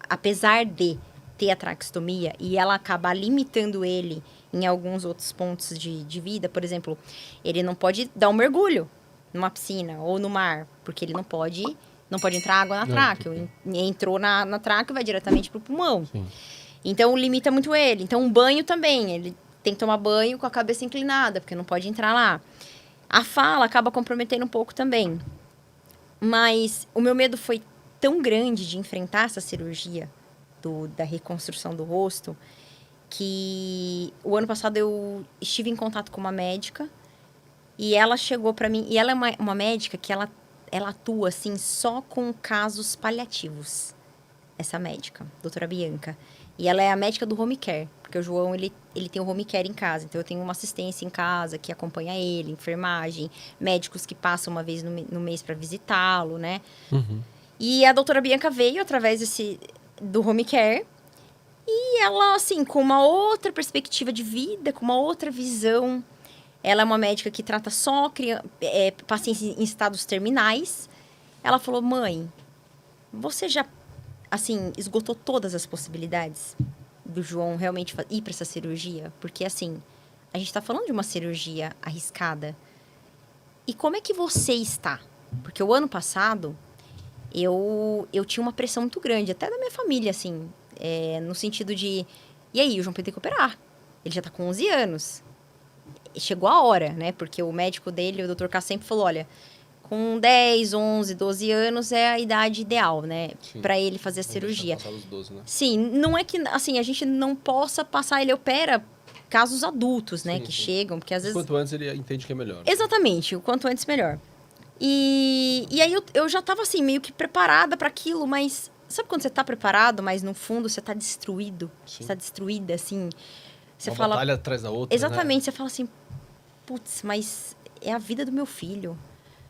Speaker 2: apesar de ter a traqueostomia, e ela acabar limitando ele em alguns outros pontos de vida, por exemplo, ele não pode dar um mergulho numa piscina ou no mar, porque ele não pode entrar água na tráqueo. Entrou na tráqueo, vai diretamente pro pulmão.
Speaker 1: Sim.
Speaker 2: Então, limita muito ele. Então, um banho também, ele tem que tomar banho com a cabeça inclinada, porque não pode entrar lá. A fala acaba comprometendo um pouco também. Mas o meu medo foi tão grande de enfrentar essa cirurgia da reconstrução do rosto, que o ano passado eu estive em contato com uma médica e ela chegou para mim, e ela é uma médica que ela atua assim só com casos paliativos, essa médica, doutora Bianca. E ela é a médica do home care, porque o João, ele tem o home care em casa. Então, eu tenho uma assistência em casa que acompanha ele, enfermagem, médicos que passam uma vez no mês para visitá-lo, né?
Speaker 1: Uhum.
Speaker 2: E a doutora Bianca veio através do home care. E ela, assim, com uma outra perspectiva de vida, com uma outra visão. Ela é uma médica que trata só pacientes em estados terminais. Ela falou, mãe, você já, assim, esgotou todas as possibilidades do João realmente ir para essa cirurgia? Porque, assim, a gente tá falando de uma cirurgia arriscada. E como é que você está? Porque o ano passado, eu tinha uma pressão muito grande, até da minha família, assim, no sentido de, e aí, o João Pedro tem que operar. Ele já tá com 11 anos. Chegou a hora, né? Porque o médico dele, o Dr. K, sempre falou, olha, com 10, 11, 12 anos é a idade ideal, né? Para ele fazer a cirurgia.
Speaker 1: Passar os 12, né?
Speaker 2: Sim, não é que, assim, a gente não possa passar, ele opera casos adultos, né?
Speaker 1: Sim,
Speaker 2: que
Speaker 1: sim.
Speaker 2: chegam, porque às vezes...
Speaker 1: Quanto antes ele entende que é melhor.
Speaker 2: Exatamente, o quanto antes melhor. E aí eu já tava, assim, meio que preparada para aquilo, mas... Sabe quando você tá preparado, mas no fundo você tá destruído?
Speaker 1: Sim.
Speaker 2: Você tá destruída, assim... Você
Speaker 1: Uma
Speaker 2: fala...
Speaker 1: batalha atrás da outra,
Speaker 2: Exatamente,
Speaker 1: né?
Speaker 2: você fala assim... Putz, mas é a vida do meu filho.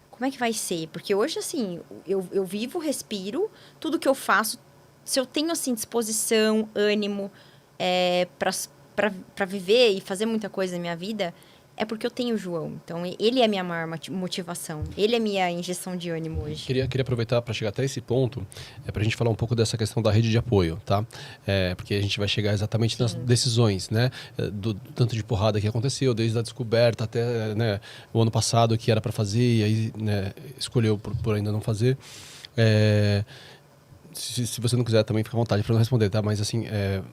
Speaker 2: Como é que vai ser? Porque hoje, assim, eu vivo, respiro, tudo que eu faço, se eu tenho, assim, disposição, ânimo para viver e fazer muita coisa na minha vida, é porque eu tenho o João. Então, ele é a minha maior motivação. Ele é a minha injeção de ânimo hoje.
Speaker 1: Queria aproveitar para chegar até esse ponto, para a gente falar um pouco dessa questão da rede de apoio, tá? Porque a gente vai chegar exatamente nas decisões, né? Do tanto de porrada que aconteceu, desde a descoberta até, né, o ano passado que era para fazer e aí, né, escolheu por ainda não fazer. Se você não quiser também fica à vontade para não responder, tá? Mas assim,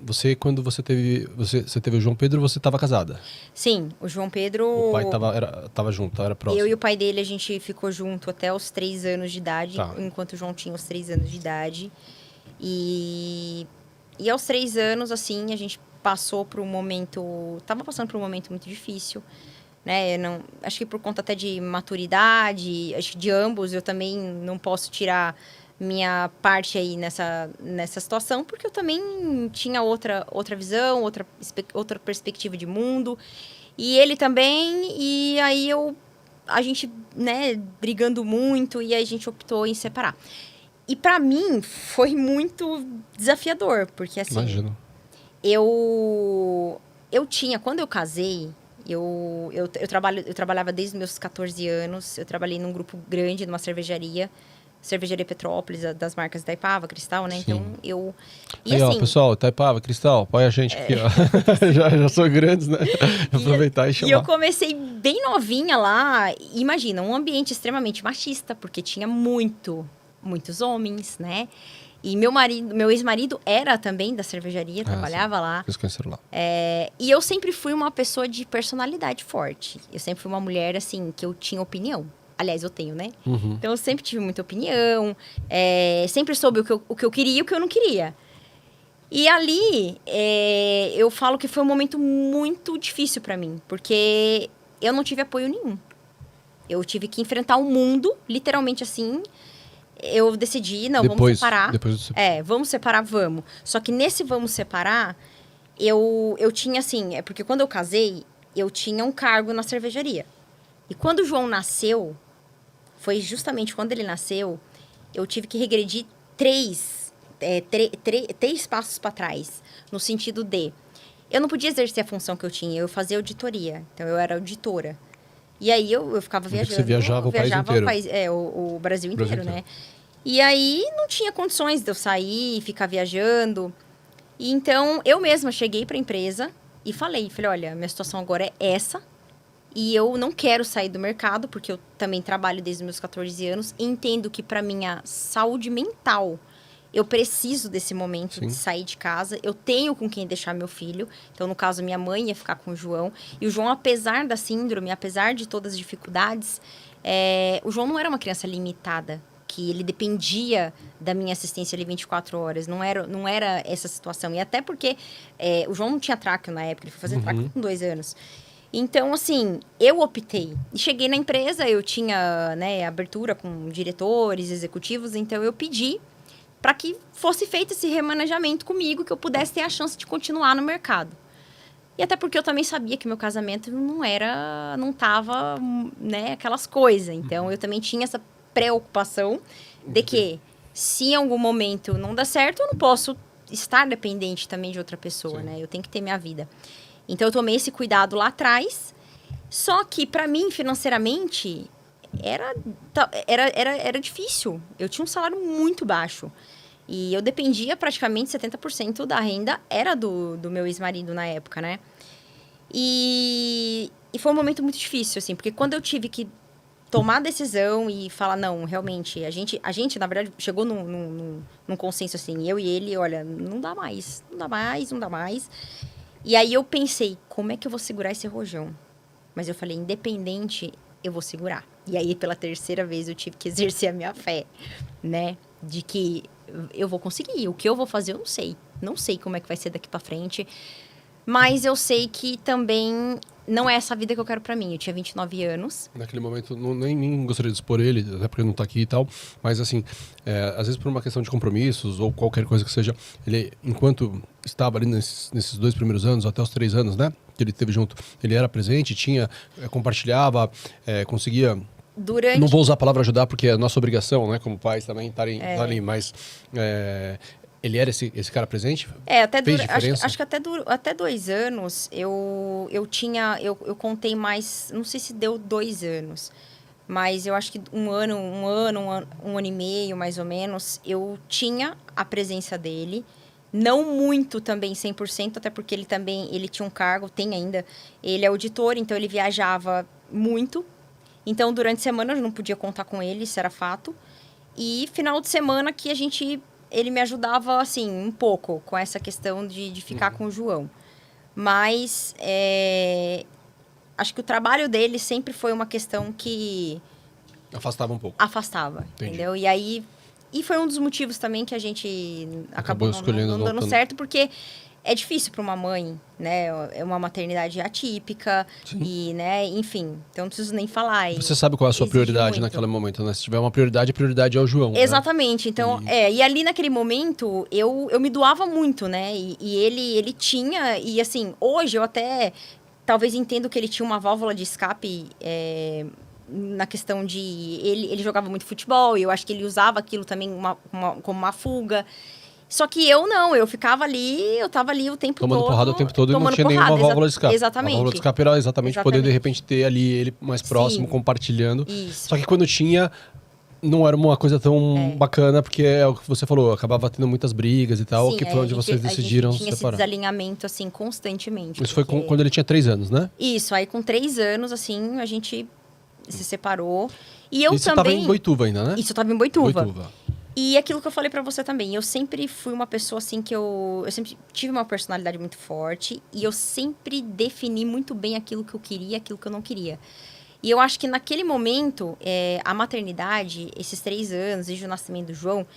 Speaker 1: você quando você teve o João Pedro, você estava casada?
Speaker 2: Sim, o João Pedro...
Speaker 1: O pai tava junto, era próximo.
Speaker 2: Eu e o pai dele, a gente ficou junto até os 3 anos de idade,
Speaker 1: Tá.
Speaker 2: enquanto o João tinha os 3 anos de idade. E aos 3 anos, assim, a gente passou por um momento... Tava passando por um momento muito difícil, né? Acho que por conta até de maturidade, acho que de ambos, eu também não posso tirar minha parte aí nessa situação, porque eu também tinha outra visão, outra perspectiva de mundo. E ele também, e aí a gente, né, brigando muito, e aí a gente optou em separar. E pra mim foi muito desafiador, porque assim...
Speaker 1: Imagino.
Speaker 2: Eu tinha, quando eu casei, eu trabalhava desde os meus 14 anos, eu trabalhei num grupo grande, numa cervejaria Petrópolis, das marcas Itaipava, Cristal, né?
Speaker 1: Sim.
Speaker 2: Então, E
Speaker 1: aí,
Speaker 2: assim...
Speaker 1: ó, pessoal, Itaipava, Cristal, apoia a gente aqui, ó. já sou grandes, né? Aproveitar e chamar.
Speaker 2: E eu comecei bem novinha lá. Imagina, um ambiente extremamente machista, porque tinha muitos homens, né? E meu ex-marido era também da cervejaria, trabalhava lá.
Speaker 1: Eles conheceram lá.
Speaker 2: E eu sempre fui uma pessoa de personalidade forte. Eu sempre fui uma mulher, assim, que eu tinha opinião. Aliás, eu tenho, né?
Speaker 1: Uhum.
Speaker 2: Então, eu sempre tive muita opinião. Sempre soube o que eu queria e o que eu não queria. E ali, eu falo que foi um momento muito difícil para mim. Porque eu não tive apoio nenhum. Eu tive que enfrentar o mundo, literalmente assim. Eu decidi, não, vamos separar. Vamos separar, vamos. Só que nesse vamos separar, eu tinha assim... Porque quando eu casei, eu tinha um cargo na cervejaria. E quando o João nasceu... Foi justamente quando ele nasceu, eu tive que regredir 3 passos para trás. No sentido de... Eu não podia exercer a função que eu tinha, eu fazia auditoria. Então, eu era auditora. E aí eu ficava
Speaker 1: Eu vi que
Speaker 2: viajando.
Speaker 1: você viajava o país inteiro.
Speaker 2: O Brasil inteiro,
Speaker 1: Brasil
Speaker 2: né? E aí não tinha condições de eu sair, ficar viajando. E então eu mesma cheguei para a empresa e falei, olha, minha situação agora é essa. E eu não quero sair do mercado, porque eu também trabalho desde os meus 14 anos. E entendo que para minha saúde mental, eu preciso desse momento
Speaker 1: Sim.
Speaker 2: de sair de casa. Eu tenho com quem deixar meu filho. Então, no caso, minha mãe ia ficar com o João. E o João, apesar da síndrome, apesar de todas as dificuldades, o João não era uma criança limitada, que ele dependia da minha assistência ali 24 horas. Não era essa situação. E até porque o João não tinha tráqueo na época, ele foi fazer tráqueo com 2 anos. Então, assim, eu optei. E cheguei na empresa, eu tinha, né, abertura com diretores, executivos, então eu pedi para que fosse feito esse remanejamento comigo, que eu pudesse ter a chance de continuar no mercado. E até porque eu também sabia que meu casamento não tava, né, aquelas coisas. Então, eu também tinha essa preocupação de que, se em algum momento não dá certo, eu não posso estar dependente também de outra pessoa, né? Eu tenho que ter minha vida. Então, eu tomei esse cuidado lá atrás. Só que, para mim, financeiramente, era difícil. Eu tinha um salário muito baixo. E eu dependia praticamente 70% da renda era do meu ex-marido na época, né? E foi um momento muito difícil, assim. Porque quando eu tive que tomar a decisão e falar, não, realmente, a gente na verdade, chegou num consenso, assim, eu e ele, olha, não dá mais. E aí eu pensei, como é que eu vou segurar esse rojão? Mas eu falei, independente, eu vou segurar. E aí, pela terceira vez, eu tive que exercer a minha fé, né? De que eu vou conseguir. O que eu vou fazer, eu não sei. Não sei como é que vai ser daqui pra frente. Mas eu sei que também não é essa vida que eu quero pra mim. Eu tinha 29 anos.
Speaker 1: Naquele momento, nem gostaria de expor ele, até porque ele não tá aqui e tal. Mas, assim, às vezes por uma questão de compromissos ou qualquer coisa que seja, ele, enquanto estava ali nesses 2 primeiros anos, até os 3 anos, né? Que ele teve junto, ele era presente, compartilhava, conseguia... Não vou usar a palavra ajudar, porque é a nossa obrigação, né? Como pais também, estarem ali, mas... ele era esse cara presente? Fez diferença?
Speaker 2: Acho que até 2 anos eu contei mais, não sei se deu 2 anos, mas eu acho que um ano e meio, mais ou menos, eu tinha a presença dele. Não muito também 100%, até porque ele tinha um cargo, tem ainda, ele é auditor, então ele viajava muito. Então, durante a semana eu não podia contar com ele, isso era fato. E final de semana que ele me ajudava, assim, um pouco com essa questão de ficar com o João. Mas acho que o trabalho dele sempre foi uma questão que...
Speaker 1: Afastava um pouco.
Speaker 2: Afastava, entendeu? E aí... E foi um dos motivos também que a gente acabou não dando certo, porque é difícil para uma mãe, né? É uma maternidade atípica. Sim. E, né, enfim, então não preciso nem falar.
Speaker 1: Você sabe qual é a sua prioridade naquele momento, né? Se tiver uma prioridade, a prioridade é o João.
Speaker 2: Exatamente. Né? Então, e ali naquele momento, eu me doava muito, né? E ele tinha, e assim, hoje eu até talvez entendo que ele tinha uma válvula de escape... na questão de... Ele jogava muito futebol, e eu acho que ele usava aquilo também como uma fuga. Só que eu não, eu tava ali o tempo todo...
Speaker 1: Tomando porrada o tempo todo e não tinha nenhuma válvula de escape.
Speaker 2: Exatamente.
Speaker 1: A válvula de escape era exatamente poder, de repente, ter ali ele mais próximo, compartilhando.
Speaker 2: Isso.
Speaker 1: Só que quando tinha, não era uma coisa tão bacana, porque é o que você falou, acabava tendo muitas brigas e tal, que foi onde vocês decidiram se separar.
Speaker 2: Tinha esse desalinhamento, assim, constantemente.
Speaker 1: Isso foi quando ele tinha 3 anos, né?
Speaker 2: Isso, aí com 3 anos, assim, a gente... se separou. E eu
Speaker 1: Isso
Speaker 2: também...
Speaker 1: tava em Boituva ainda, né?
Speaker 2: Isso, eu tava em Boituva. E aquilo que eu falei pra você também, eu sempre fui uma pessoa assim que eu sempre tive uma personalidade muito forte e eu sempre defini muito bem aquilo que eu queria e aquilo que eu não queria. E eu acho que naquele momento, a maternidade, esses 3 anos, desde o nascimento do João,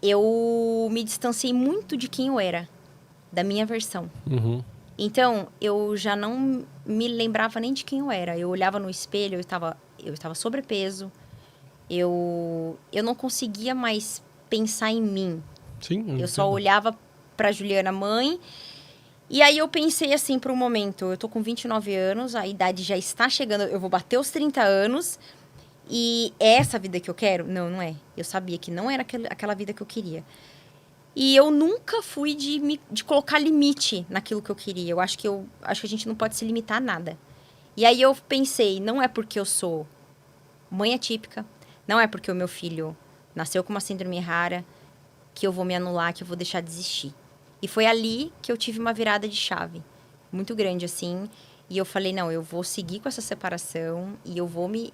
Speaker 2: eu me distanciei muito de quem eu era, da minha versão.
Speaker 1: Uhum.
Speaker 2: Então, eu já não me lembrava nem de quem eu era. Eu olhava no espelho, eu estava sobrepeso. Eu não conseguia mais pensar em mim.
Speaker 1: Sim.
Speaker 2: Eu só olhava pra Juliana, mãe. E aí eu pensei assim, por um momento, eu tô com 29 anos, a idade já está chegando, eu vou bater os 30 anos. E é essa a vida que eu quero? Não, não é. Eu sabia que não era aquela vida que eu queria. E eu nunca fui de colocar limite naquilo que eu queria. Eu acho que a gente não pode se limitar a nada. E aí eu pensei, não é porque eu sou mãe atípica, não é porque o meu filho nasceu com uma síndrome rara que eu vou me anular, que eu vou deixar de existir. E foi ali que eu tive uma virada de chave muito grande, assim. E eu falei, não, eu vou seguir com essa separação e eu vou me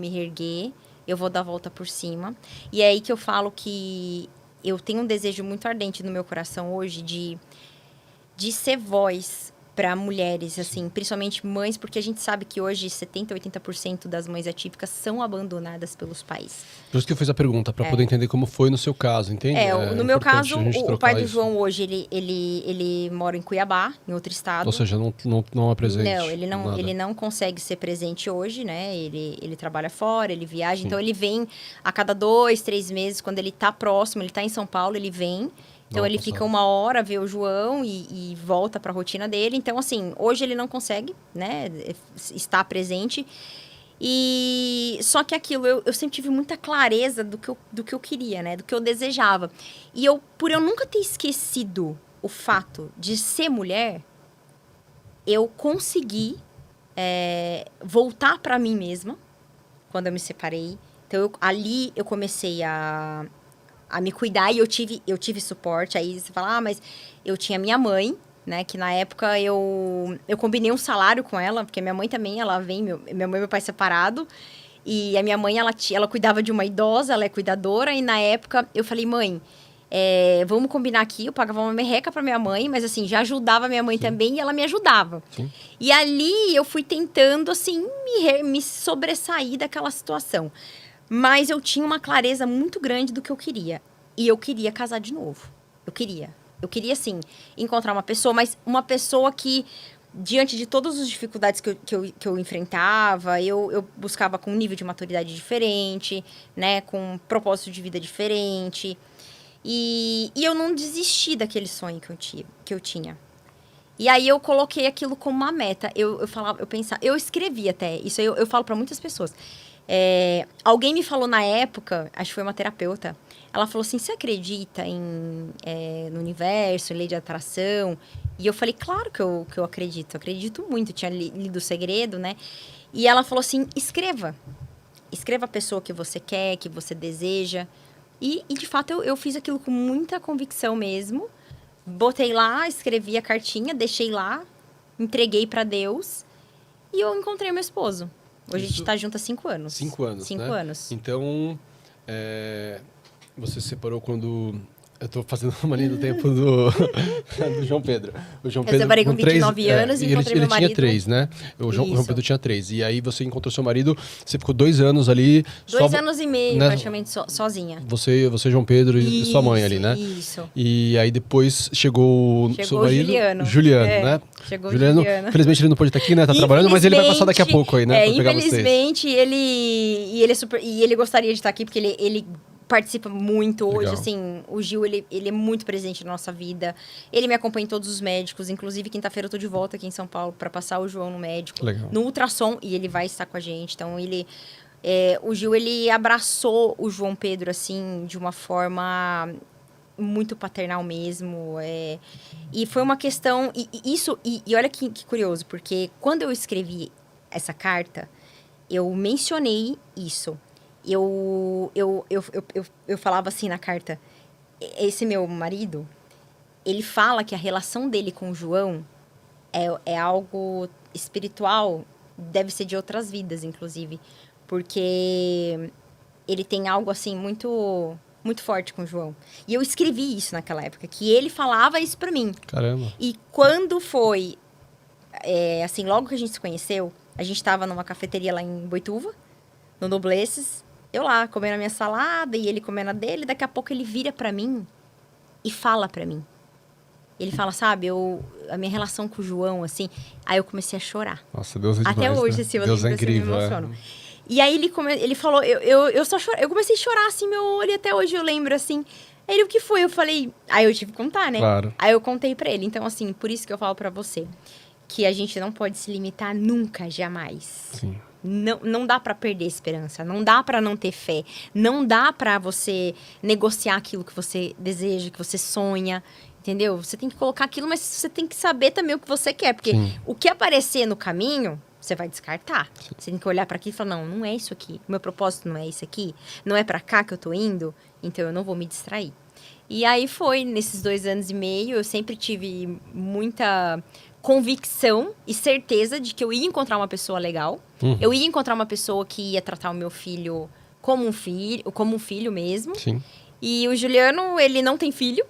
Speaker 2: reerguer, eu vou dar a volta por cima. E é aí que eu falo que eu tenho um desejo muito ardente no meu coração hoje de ser voz para mulheres, assim, principalmente mães, porque a gente sabe que hoje 70%, 80% das mães atípicas são abandonadas pelos pais.
Speaker 1: Por isso que eu fiz a pergunta, para poder entender como foi no seu caso, entende?
Speaker 2: No meu
Speaker 1: importante
Speaker 2: caso,
Speaker 1: a gente
Speaker 2: o
Speaker 1: trocar
Speaker 2: pai do
Speaker 1: isso.
Speaker 2: João hoje, ele mora em Cuiabá, em outro estado.
Speaker 1: Ou seja, não é presente.
Speaker 2: Não,
Speaker 1: nada.
Speaker 2: ele não consegue ser presente hoje, né? Ele trabalha fora, ele viaja.
Speaker 1: Sim.
Speaker 2: Então, ele vem a cada 2, 3 meses. Quando ele tá próximo, ele tá em São Paulo, ele vem. Então, ele fica uma hora, vê o João e volta pra rotina dele. Então, assim, hoje ele não consegue, né? Estar presente. E só que aquilo, eu sempre tive muita clareza do que eu queria, né? Do que eu desejava. E por eu nunca ter esquecido o fato de ser mulher, eu consegui voltar para mim mesma quando eu me separei. Então, ali eu comecei a me cuidar e eu tive suporte. Aí você fala, mas eu tinha minha mãe, né? Que na época eu combinei um salário com ela, porque minha mãe também, ela vem, minha mãe e meu pai separado. E a minha mãe, ela cuidava de uma idosa, ela é cuidadora. E na época eu falei, mãe, vamos combinar aqui. Eu pagava uma merreca pra minha mãe, mas assim, já ajudava a minha mãe também e ela me ajudava.
Speaker 1: Sim.
Speaker 2: E ali eu fui tentando, assim, me sobressair daquela situação. Mas eu tinha uma clareza muito grande do que eu queria. E eu queria casar de novo. Eu queria, assim, encontrar uma pessoa, mas uma pessoa que, diante de todas as dificuldades que eu enfrentava, eu buscava com um nível de maturidade diferente, né? Com um propósito de vida diferente. E eu não desisti daquele sonho que eu tinha. E aí eu coloquei aquilo como uma meta. Eu pensava, eu escrevi até, isso aí eu falo para muitas pessoas. Alguém me falou na época, acho que foi uma terapeuta, ela falou assim, você acredita no universo, em lei de atração? E eu falei, claro que eu acredito muito, eu tinha lido O Segredo, né? E ela falou assim, escreva a pessoa que você quer, que você deseja. E de fato, eu fiz aquilo com muita convicção mesmo, botei lá, escrevi a cartinha, deixei lá, entreguei para Deus e eu encontrei meu esposo. Hoje a gente tá junto há 5 anos.
Speaker 1: 5 anos,
Speaker 2: 5
Speaker 1: né?
Speaker 2: anos.
Speaker 1: Então, você se separou quando... Eu tô fazendo uma linha do tempo do João Pedro. O João Pedro,
Speaker 2: eu separei com 29 anos e encontrei meu marido.
Speaker 1: Ele tinha 3, né? O João Pedro tinha 3. E aí você encontrou seu marido, você ficou 2 anos ali...
Speaker 2: 2 anos e meio,
Speaker 1: né?
Speaker 2: praticamente, sozinha.
Speaker 1: Você, João Pedro e sua mãe ali, né?
Speaker 2: Isso.
Speaker 1: E aí depois chegou o seu marido...
Speaker 2: Juliano.
Speaker 1: Né?
Speaker 2: Chegou o
Speaker 1: Juliano. Infelizmente ele não pode estar aqui, né? Tá trabalhando, mas ele vai passar daqui a pouco aí, né? Pra pegar vocês.
Speaker 2: Infelizmente, ele gostaria de estar aqui, porque ele participa muito hoje,
Speaker 1: Legal.
Speaker 2: assim, o Gil, ele é muito presente na nossa vida, ele me acompanha em todos os médicos, inclusive quinta-feira eu tô de volta aqui em São Paulo para passar o João no médico,
Speaker 1: Legal.
Speaker 2: no ultrassom, e ele vai estar com a gente, então o Gil, ele abraçou o João Pedro, assim, de uma forma muito paternal mesmo, e foi uma questão, e olha que curioso, porque quando eu escrevi essa carta, eu mencionei isso. Eu falava assim na carta, esse meu marido, ele fala que a relação dele com o João é algo espiritual, deve ser de outras vidas, inclusive, porque ele tem algo assim muito, muito forte com o João. E eu escrevi isso naquela época, que ele falava isso pra mim.
Speaker 1: Caramba.
Speaker 2: E quando foi, assim, logo que a gente se conheceu, a gente tava numa cafeteria lá em Boituva, no Nobleces, eu lá, comendo a minha salada e ele comendo a dele, daqui a pouco ele vira pra mim e fala pra mim. Ele fala, sabe, a minha relação com o João, assim, aí eu comecei a chorar.
Speaker 1: Nossa, Deus é demais,
Speaker 2: até hoje,
Speaker 1: né?
Speaker 2: assim, eu
Speaker 1: Deus é
Speaker 2: me
Speaker 1: incrível,
Speaker 2: emociono. E aí ele falou, eu só chorei, eu comecei a chorar, assim, meu olho, e até hoje eu lembro, assim. Aí ele, o que foi? Eu falei, aí eu tive que contar, né?
Speaker 1: Claro.
Speaker 2: Aí eu contei pra ele, então, assim, por isso que eu falo pra você, que a gente não pode se limitar nunca, jamais.
Speaker 1: Sim.
Speaker 2: Não dá pra perder a esperança, não dá pra não ter fé, não dá pra você negociar aquilo que você deseja, que você sonha, entendeu? Você tem que colocar aquilo, mas você tem que saber também o que você quer, porque
Speaker 1: Sim.
Speaker 2: o que aparecer no caminho, você vai descartar. Você tem que olhar para aqui e falar, não é isso aqui. O meu propósito não é isso aqui. Não é para cá que eu tô indo. Então, eu não vou me distrair. E aí foi, nesses 2 anos e meio, eu sempre tive muita convicção e certeza de que eu ia encontrar uma pessoa legal. Eu ia encontrar uma pessoa que ia tratar o meu filho como um filho mesmo.
Speaker 1: Sim.
Speaker 2: E o Juliano, ele não tem filho,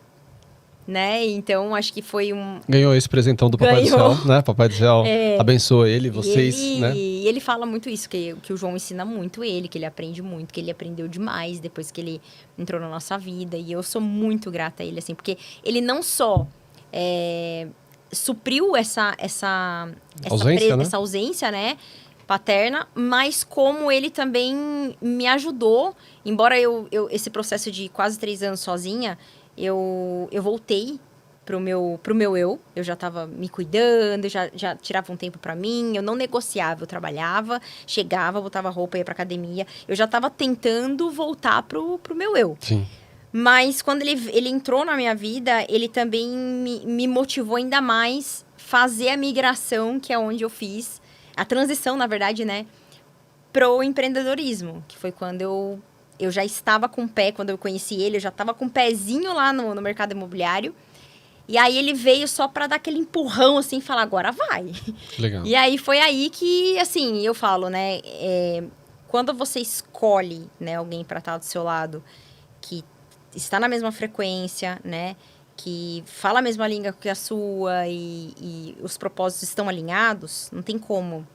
Speaker 2: né? Então, acho que foi
Speaker 1: Ganhou esse presentão do Papai do Céu, né? Papai do Céu abençoa ele, vocês, né?
Speaker 2: E ele fala muito isso, que o João ensina muito ele, que ele aprende muito, que ele aprendeu demais depois que ele entrou na nossa vida. E eu sou muito grata a ele, assim, porque ele não só supriu essa ausência, né? Paterna, mas como ele também me ajudou, embora esse processo de quase 3 anos sozinha, eu voltei pro meu eu já tava me cuidando, já tirava um tempo pra mim, eu não negociava, eu trabalhava, chegava, botava roupa, ia pra academia, eu já tava tentando voltar pro meu eu.
Speaker 1: Sim.
Speaker 2: Mas quando ele entrou na minha vida, ele também me motivou ainda mais fazer a migração, que é onde eu fiz a transição, na verdade, né, pro empreendedorismo, que foi quando eu já estava com o pé, quando eu conheci ele, eu já estava com o pezinho lá no mercado imobiliário. E aí ele veio só para dar aquele empurrão, assim, e falar, agora vai.
Speaker 1: Legal.
Speaker 2: E aí foi aí que, assim, eu falo, né, quando você escolhe, né, alguém para estar do seu lado, que está na mesma frequência, né, que fala a mesma língua que a sua e os propósitos estão alinhados, não tem como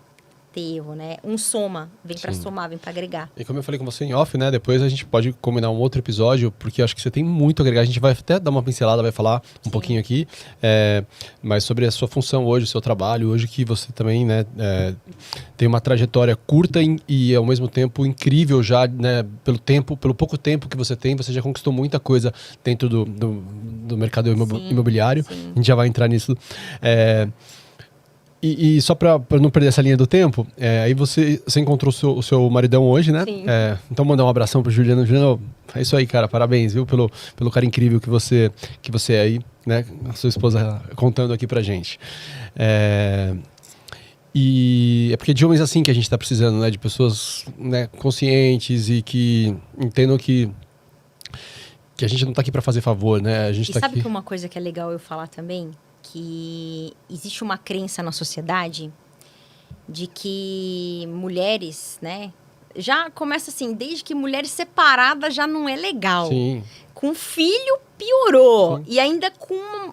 Speaker 2: ter erro, né? Um soma, vem para somar, vem para agregar.
Speaker 1: E como eu falei com você em off, né? Depois a gente pode combinar um outro episódio, porque eu acho que você tem muito a agregar. A gente vai até dar uma pincelada, vai falar um pouquinho aqui, mas sobre a sua função hoje, o seu trabalho, hoje que você também, né, tem uma trajetória curta e ao mesmo tempo incrível já, né? Pelo pouco tempo que você já conquistou muita coisa dentro do mercado imobiliário.
Speaker 2: Sim.
Speaker 1: A gente já vai entrar nisso. E só pra não perder essa linha do tempo, aí você encontrou o seu maridão hoje, né?
Speaker 2: Sim.
Speaker 1: Então mandar um abração pro Juliano. Juliano, é isso aí, cara. Parabéns, viu? Pelo cara incrível que você é aí, né? A sua esposa contando aqui pra gente. E é porque de homens assim que a gente tá precisando, né? De pessoas, né, conscientes e que entendam que a gente não tá aqui pra fazer favor, né? A gente
Speaker 2: E
Speaker 1: tá
Speaker 2: sabe
Speaker 1: aqui...
Speaker 2: que uma coisa que é legal eu falar também? Que existe uma crença na sociedade de que mulheres, né? Já começa assim, desde que mulheres separadas já não é legal.
Speaker 1: Sim.
Speaker 2: Com filho, piorou.
Speaker 1: Sim.
Speaker 2: E ainda com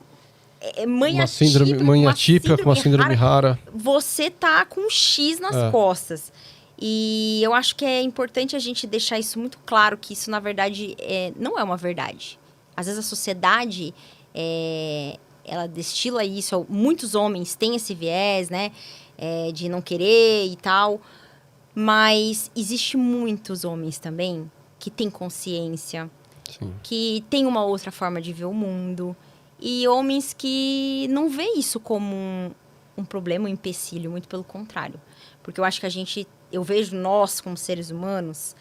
Speaker 2: mãe
Speaker 1: Uma atípica, com uma síndrome rara.
Speaker 2: Você tá com um X nas costas. E eu acho que é importante a gente deixar isso muito claro, que isso, na verdade, não é uma verdade. Às vezes a sociedade... ela destila isso, muitos homens têm esse viés, né, de não querer e tal, mas existe muitos homens também que têm consciência,
Speaker 1: Sim.
Speaker 2: que têm uma outra forma de ver o mundo, e homens que não vê isso como um problema, um empecilho, muito pelo contrário, porque eu acho que eu vejo nós como seres humanos,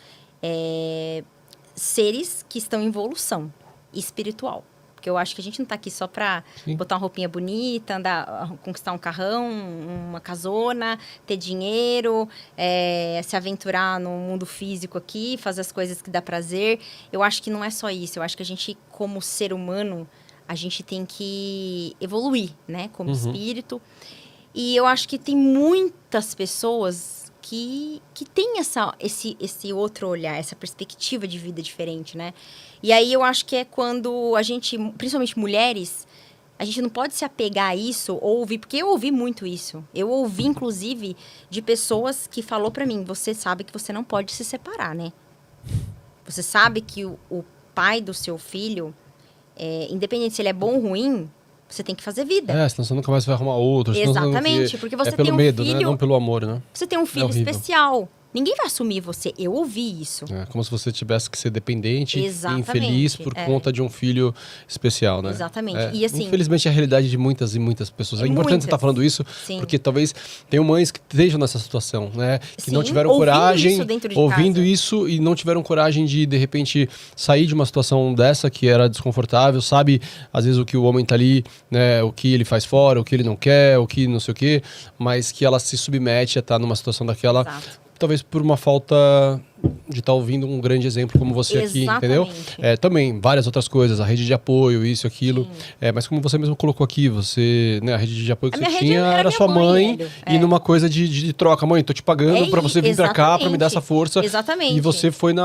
Speaker 2: seres que estão em evolução espiritual. Porque eu acho que a gente não tá aqui só pra botar uma roupinha bonita, conquistar um carrão, uma casona, ter dinheiro, se aventurar no mundo físico aqui, fazer as coisas que dá prazer. Eu acho que não é só isso. Eu acho que a gente, como ser humano, a gente tem que evoluir, né? Como espírito. E eu acho que tem muitas pessoas que têm esse outro olhar, essa perspectiva de vida diferente, né? E aí eu acho que é quando a gente, principalmente mulheres, a gente não pode se apegar a isso ou ouvir, porque eu ouvi muito isso. Eu ouvi, inclusive, de pessoas que falou pra mim, você sabe que você não pode se separar, né? Você sabe que o pai do seu filho, independente se ele é bom ou ruim, você tem que fazer vida.
Speaker 1: Senão você nunca mais vai arrumar outro.
Speaker 2: Exatamente, porque você
Speaker 1: pelo
Speaker 2: tem um
Speaker 1: medo,
Speaker 2: filho...
Speaker 1: né? Não pelo amor, né?
Speaker 2: Você tem um filho
Speaker 1: horrível.
Speaker 2: especial. Ninguém vai assumir você. Eu ouvi isso.
Speaker 1: É como se você tivesse que ser dependente e
Speaker 2: Exatamente,
Speaker 1: infeliz por conta de um filho especial, né?
Speaker 2: Exatamente. E assim,
Speaker 1: infelizmente é a realidade de muitas e muitas pessoas. É importante você estar falando isso,
Speaker 2: Sim.
Speaker 1: porque talvez tenham mães que estejam nessa situação, né? Que não
Speaker 2: Sim,
Speaker 1: tiveram
Speaker 2: ouvindo
Speaker 1: coragem,
Speaker 2: isso dentro de
Speaker 1: ouvindo
Speaker 2: casa.
Speaker 1: isso e não tiveram coragem de repente, sair de uma situação dessa que era desconfortável, sabe? Às vezes o que o homem tá ali, né? O que ele faz fora, o que ele não quer, o que não sei o quê, mas que ela se submete a estar numa situação daquela.
Speaker 2: Exato.
Speaker 1: Talvez por uma falta de estar ouvindo um grande exemplo como você aqui, entendeu? Também várias outras coisas, a rede de apoio, isso, aquilo. Mas como você mesmo colocou aqui, você, né, a rede de apoio que você tinha era sua mãe e numa coisa de troca. Mãe, tô te pagando pra você vir pra cá, pra me dar essa força.
Speaker 2: Exatamente.
Speaker 1: E você foi no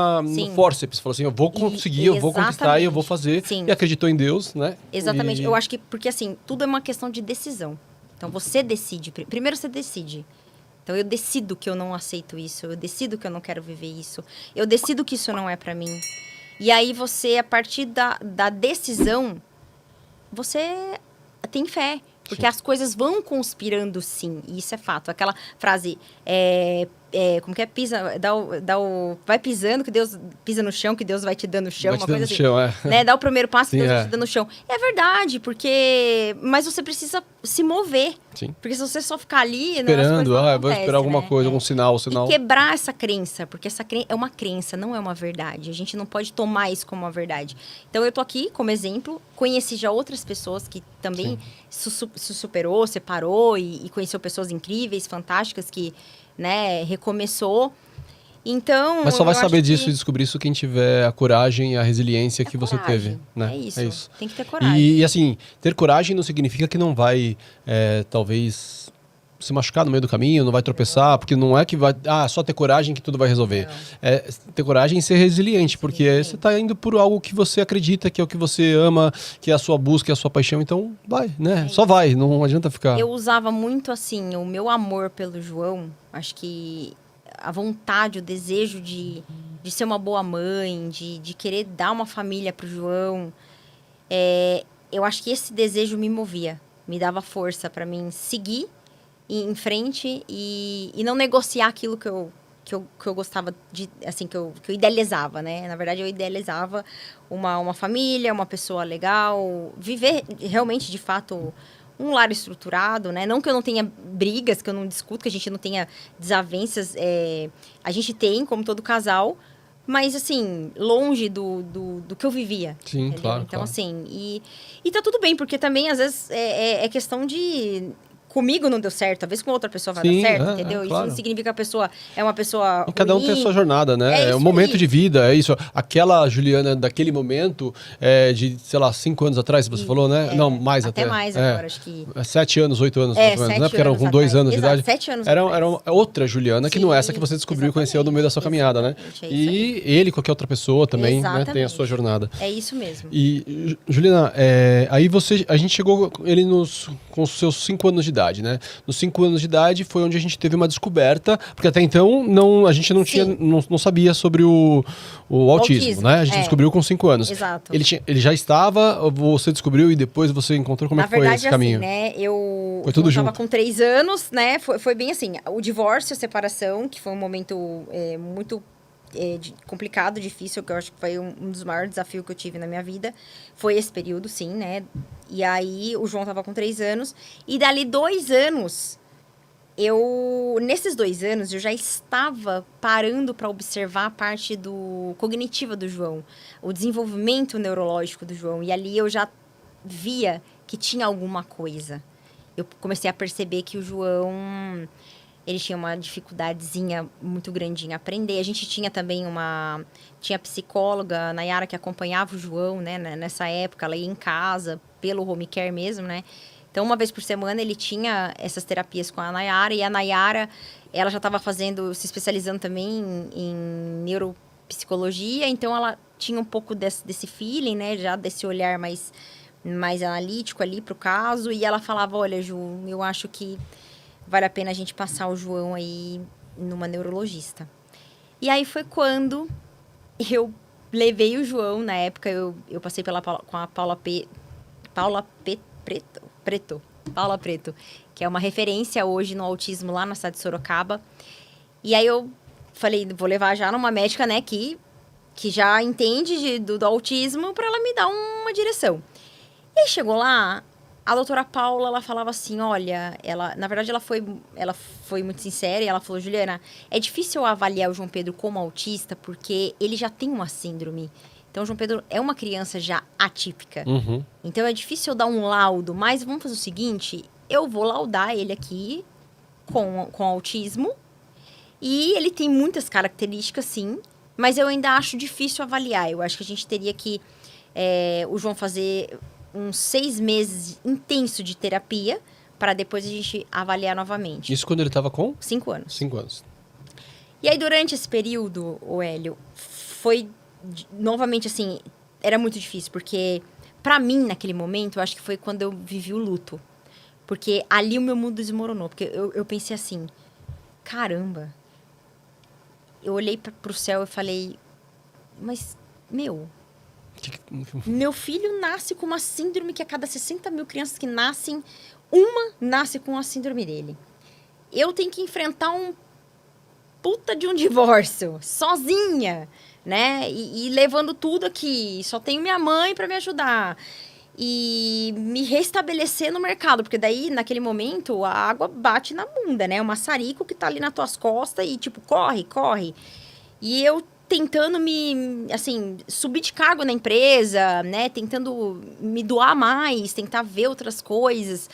Speaker 1: forceps, falou assim, eu vou conseguir, eu vou conquistar e eu vou fazer.
Speaker 2: Sim.
Speaker 1: E acreditou em Deus, né?
Speaker 2: Exatamente. Eu acho que, porque assim, tudo é uma questão de decisão. Então você decide. Primeiro você decide. Então, eu decido que eu não aceito isso. Eu decido que eu não quero viver isso. Eu decido que isso não é pra mim. E aí, você, a partir da decisão, você tem fé. Porque as coisas vão conspirando, sim. E isso é fato. Aquela frase, como que é? Vai pisando, que Deus pisa no chão, que Deus vai te dando no chão.
Speaker 1: Vai te
Speaker 2: uma
Speaker 1: dando
Speaker 2: coisa
Speaker 1: no chão,
Speaker 2: assim. Né? Dá o primeiro passo,
Speaker 1: Sim,
Speaker 2: Deus vai te dando no chão. É verdade, porque... Mas você precisa se mover.
Speaker 1: Sim.
Speaker 2: Porque se você só ficar ali...
Speaker 1: Esperando,
Speaker 2: não
Speaker 1: vou esperar alguma coisa, algum sinal.
Speaker 2: E quebrar essa crença, porque essa é uma crença, não é uma verdade. A gente não pode tomar isso como uma verdade. Então, eu tô aqui como exemplo, conheci já outras pessoas que também se superou, separou e conheceu pessoas incríveis, fantásticas, que, né, recomeçou. Então,
Speaker 1: mas só vai saber disso e descobrir isso quem tiver a coragem e a resiliência que você teve, né?
Speaker 2: É isso. Tem que ter coragem.
Speaker 1: E assim, ter coragem não significa que não vai, talvez, se machucar no meio do caminho, não vai tropeçar, porque não é que vai, só ter coragem que tudo vai resolver.
Speaker 2: Não.
Speaker 1: É ter coragem e ser resiliente, porque você está indo por algo que você acredita, que é o que você ama, que é a sua busca, é a sua paixão, então vai, né? Só vai, não adianta ficar...
Speaker 2: Eu usava muito, assim, o meu amor pelo João, acho que a vontade, o desejo de ser uma boa mãe, de querer dar uma família pro João, eu acho que esse desejo me movia, me dava força para mim seguir em frente e não negociar aquilo que eu gostava de, assim, que eu idealizava, né? Na verdade, eu idealizava uma família, uma pessoa legal, viver realmente, de fato, um lar estruturado, né? Não que eu não tenha brigas, que eu não discuto, que a gente não tenha desavenças. A gente tem, como todo casal, mas, assim, longe do que eu vivia.
Speaker 1: Sim,
Speaker 2: entendeu?
Speaker 1: claro.
Speaker 2: Então,
Speaker 1: claro.
Speaker 2: assim, e tá tudo bem, porque também, às vezes, é questão de... Comigo não deu certo, talvez com outra pessoa vai dar certo, entendeu? Isso
Speaker 1: claro.
Speaker 2: não significa que a pessoa é uma pessoa ruim.
Speaker 1: Cada um tem a sua jornada, né? É um momento de vida, é isso. Aquela Juliana daquele momento, de, sei lá, 5 anos atrás, você falou, né? Não, mais até.
Speaker 2: Mais agora, acho que...
Speaker 1: 7 anos, 8 anos, mais ou menos, né? Porque eram com 2 anos de idade.
Speaker 2: 7 anos
Speaker 1: era outra Juliana, que não é essa que você descobriu e conheceu no meio da sua caminhada, né?
Speaker 2: E
Speaker 1: ele, qualquer outra pessoa também, né? Tem a sua jornada.
Speaker 2: É isso mesmo.
Speaker 1: E, Juliana, aí a gente chegou ele com os seus 5 anos de idade, né? Nos 5 anos de idade foi onde a gente teve uma descoberta, porque até então a gente não sabia sobre o autismo, né? A gente descobriu com 5 anos.
Speaker 2: Exato.
Speaker 1: Ele já estava, você descobriu e depois você encontrou, como é que foi esse caminho?
Speaker 2: Na verdade, assim, né?
Speaker 1: Foi tudo junto.
Speaker 2: Eu estava com 3 anos, né? Foi bem assim, o divórcio, a separação, que foi um momento muito complicado, difícil, que eu acho que foi um dos maiores desafios que eu tive na minha vida. Foi esse período, sim, né? E aí, o João tava com 3 anos. E dali 2 anos, nesses 2 anos, eu já estava parando para observar a parte cognitiva do João. O desenvolvimento neurológico do João. E ali eu já via que tinha alguma coisa. Eu comecei a perceber que o João... Ele tinha uma dificuldadezinha muito grande em aprender. A gente tinha também tinha psicóloga, a Nayara, que acompanhava o João, né? Nessa época, ela ia em casa, pelo home care mesmo, né? Então, uma vez por semana, ele tinha essas terapias com a Nayara. E a Nayara, ela já estava se especializando também em neuropsicologia. Então, ela tinha um pouco desse feeling, né? Já desse olhar mais analítico ali para o caso. E ela falava, olha, Ju, eu acho que vale a pena a gente passar o João aí numa neurologista. E aí foi quando eu levei o João, na época eu passei com a Paula Preto, que é uma referência hoje no autismo lá na cidade de Sorocaba. E aí eu falei, vou levar já numa médica, né, que já entende do autismo para ela me dar uma direção. E aí chegou lá, a doutora Paula, ela falava assim, olha, na verdade ela foi muito sincera e ela falou, Juliana, é difícil eu avaliar o João Pedro como autista porque ele já tem uma síndrome. Então, o João Pedro é uma criança já atípica.
Speaker 1: Uhum.
Speaker 2: Então, é difícil eu dar um laudo, mas vamos fazer o seguinte, eu vou laudar ele aqui com autismo e ele tem muitas características, sim, mas eu ainda acho difícil avaliar. Eu acho que a gente teria que, o João fazer uns 6 meses intenso de terapia para depois a gente avaliar novamente.
Speaker 1: Isso quando ele tava com?
Speaker 2: 5 anos.
Speaker 1: 5 anos.
Speaker 2: E aí, durante esse período, o Hélio, foi, novamente, assim, era muito difícil, porque, pra mim, naquele momento, eu acho que foi quando eu vivi o luto. Porque ali o meu mundo desmoronou, porque eu pensei assim, caramba, eu olhei pro céu e falei, mas, meu filho nasce com uma síndrome que a cada 60 mil crianças que nascem, uma nasce com a síndrome dele. Eu tenho que enfrentar um puta de um divórcio, sozinha, né? E levando tudo aqui. Só tenho minha mãe para me ajudar. E me restabelecer no mercado. Porque daí, naquele momento, a água bate na bunda, né? O maçarico que tá ali nas tuas costas e, tipo, corre, corre. E eu tentando subir de cargo na empresa, né? Tentando me doar mais, tentar ver outras coisas.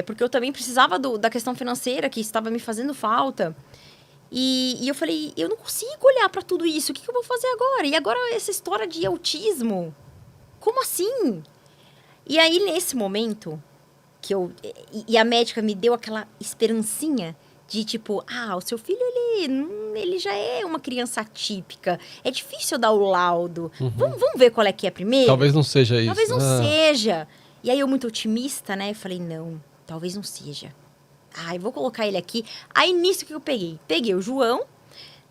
Speaker 2: Porque eu também precisava da questão financeira, que estava me fazendo falta. E eu falei, eu não consigo olhar para tudo isso, o que eu vou fazer agora? E agora essa história de autismo, como assim? E aí, nesse momento, e a médica me deu aquela esperancinha de tipo, o seu filho, ele já é uma criança atípica, é difícil eu dar o laudo, vamos ver qual é que é primeiro?
Speaker 1: Talvez não seja isso.
Speaker 2: Talvez não seja. E aí, eu muito otimista, né, eu falei, não, talvez não seja. Eu vou colocar ele aqui. Aí, nisso que eu peguei? Peguei o João,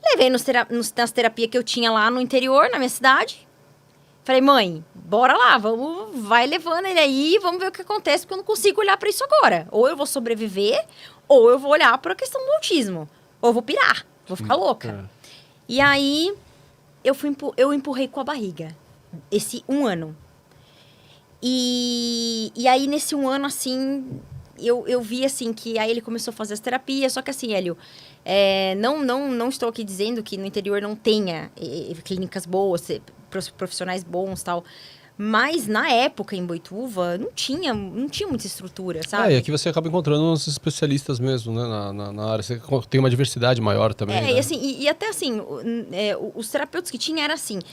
Speaker 2: levei nas terapias que eu tinha lá no interior, na minha cidade. Falei, mãe, bora lá, vai levando ele aí, vamos ver o que acontece, porque eu não consigo olhar pra isso agora. Ou eu vou sobreviver, ou eu vou olhar pra questão do autismo. Ou eu vou pirar, vou ficar louca. E aí, eu empurrei com a barriga. Esse 1 ano. E aí, nesse 1 ano, assim... Eu vi, assim, que aí ele começou a fazer as terapias, só que assim, Hélio, não estou aqui dizendo que no interior não tenha clínicas boas, profissionais bons e tal, mas na época, em Boituva, não tinha muita estrutura, sabe?
Speaker 1: E aqui você acaba encontrando uns especialistas mesmo, né, na área, você tem uma diversidade maior também, né?
Speaker 2: E assim, e até assim, os terapeutas que tinha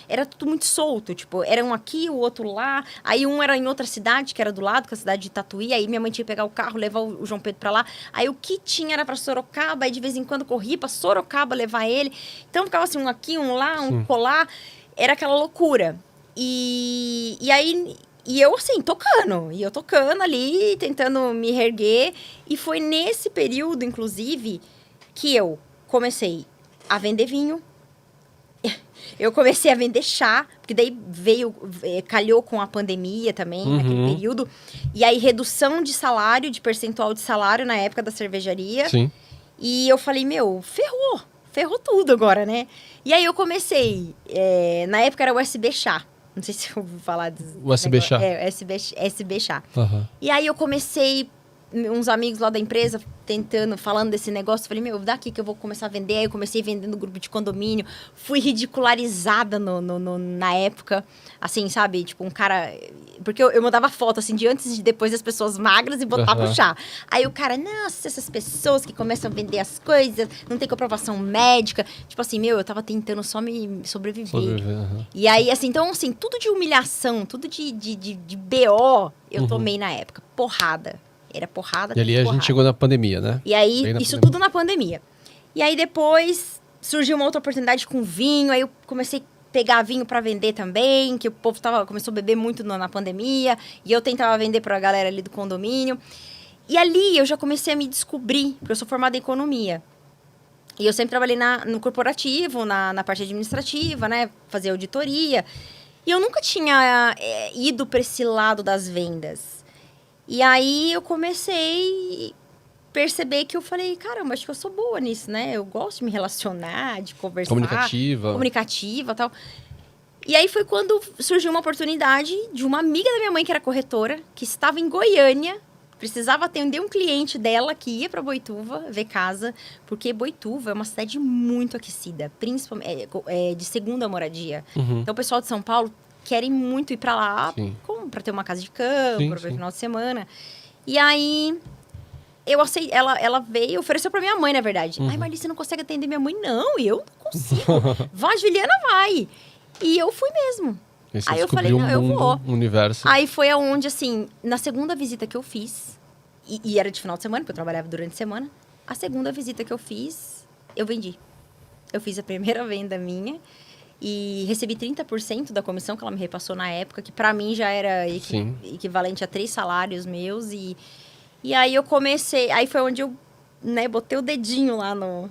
Speaker 2: era tudo muito solto, tipo, era um aqui, o outro lá, aí um era em outra cidade, que era do lado, que é a cidade de Tatuí, aí minha mãe tinha que pegar o carro, levar o João Pedro pra lá, aí o que tinha era pra Sorocaba, aí de vez em quando corria pra Sorocaba levar ele, então ficava assim, um aqui, um lá, um colar, era aquela loucura. E aí... E eu, assim, tocando ali, tentando me reerguer. E foi nesse período, inclusive, que eu comecei a vender vinho. Eu comecei a vender chá, porque daí calhou com a pandemia também, naquele período. E aí, redução de salário, de percentual de salário na época da cervejaria.
Speaker 1: Sim.
Speaker 2: E eu falei, ferrou tudo agora, né? E aí, eu comecei, na época era o SB Chá. Não sei se eu ouvi falar disso.
Speaker 1: O SB Chá.
Speaker 2: SB Chá. E aí eu comecei, uns amigos lá da empresa falando desse negócio. Falei, daqui que eu vou começar a vender. Aí eu comecei vendendo grupo de condomínio. Fui ridicularizada na época. Assim, sabe? Tipo, um cara... Porque eu mandava foto, assim, de antes e de depois das pessoas magras e botava o chá. Aí o cara, nossa, essas pessoas que começam a vender as coisas, não tem comprovação médica. Tipo assim, eu tava tentando só me sobreviver. E aí, assim, então, assim, tudo de humilhação, tudo de BO, eu tomei na época. Porrada. Era porrada.
Speaker 1: E ali a gente chegou na pandemia, né?
Speaker 2: E aí, isso tudo na pandemia. E aí, depois, surgiu uma outra oportunidade com vinho, aí eu comecei a pegar vinho para vender também, que o povo começou a beber muito na pandemia, e eu tentava vender para a galera ali do condomínio. E ali eu já comecei a me descobrir, porque eu sou formada em economia. E eu sempre trabalhei no corporativo, na parte administrativa, né? Fazia auditoria. E eu nunca tinha ido para esse lado das vendas. E aí eu comecei perceber que eu falei, caramba, acho que eu sou boa nisso, né? Eu gosto de me relacionar, de conversar. Comunicativa e tal. E aí foi quando surgiu uma oportunidade de uma amiga da minha mãe, que era corretora, que estava em Goiânia, precisava atender um cliente dela que ia para Boituva ver casa, porque Boituva é uma cidade muito aquecida, principalmente de segunda moradia. Então o pessoal de São Paulo querem muito ir para lá para ter uma casa de campo, para ver final de semana. E aí eu aceitei, ela veio, ofereceu para minha mãe, na verdade. Ai, Marli, você não consegue atender minha mãe? Não, eu não consigo. Vá, Juliana, vai. E eu fui mesmo. Aí eu falei, não, eu vou.
Speaker 1: Universo.
Speaker 2: Aí foi aonde, assim, na segunda visita que eu fiz, e era de final de semana, porque eu trabalhava durante a semana, a segunda visita que eu fiz, eu vendi. Eu fiz a primeira venda minha e recebi 30% da comissão que ela me repassou na época, que pra mim já era equivalente a 3 salários meus. E aí eu comecei, aí foi onde eu, né, botei o dedinho lá no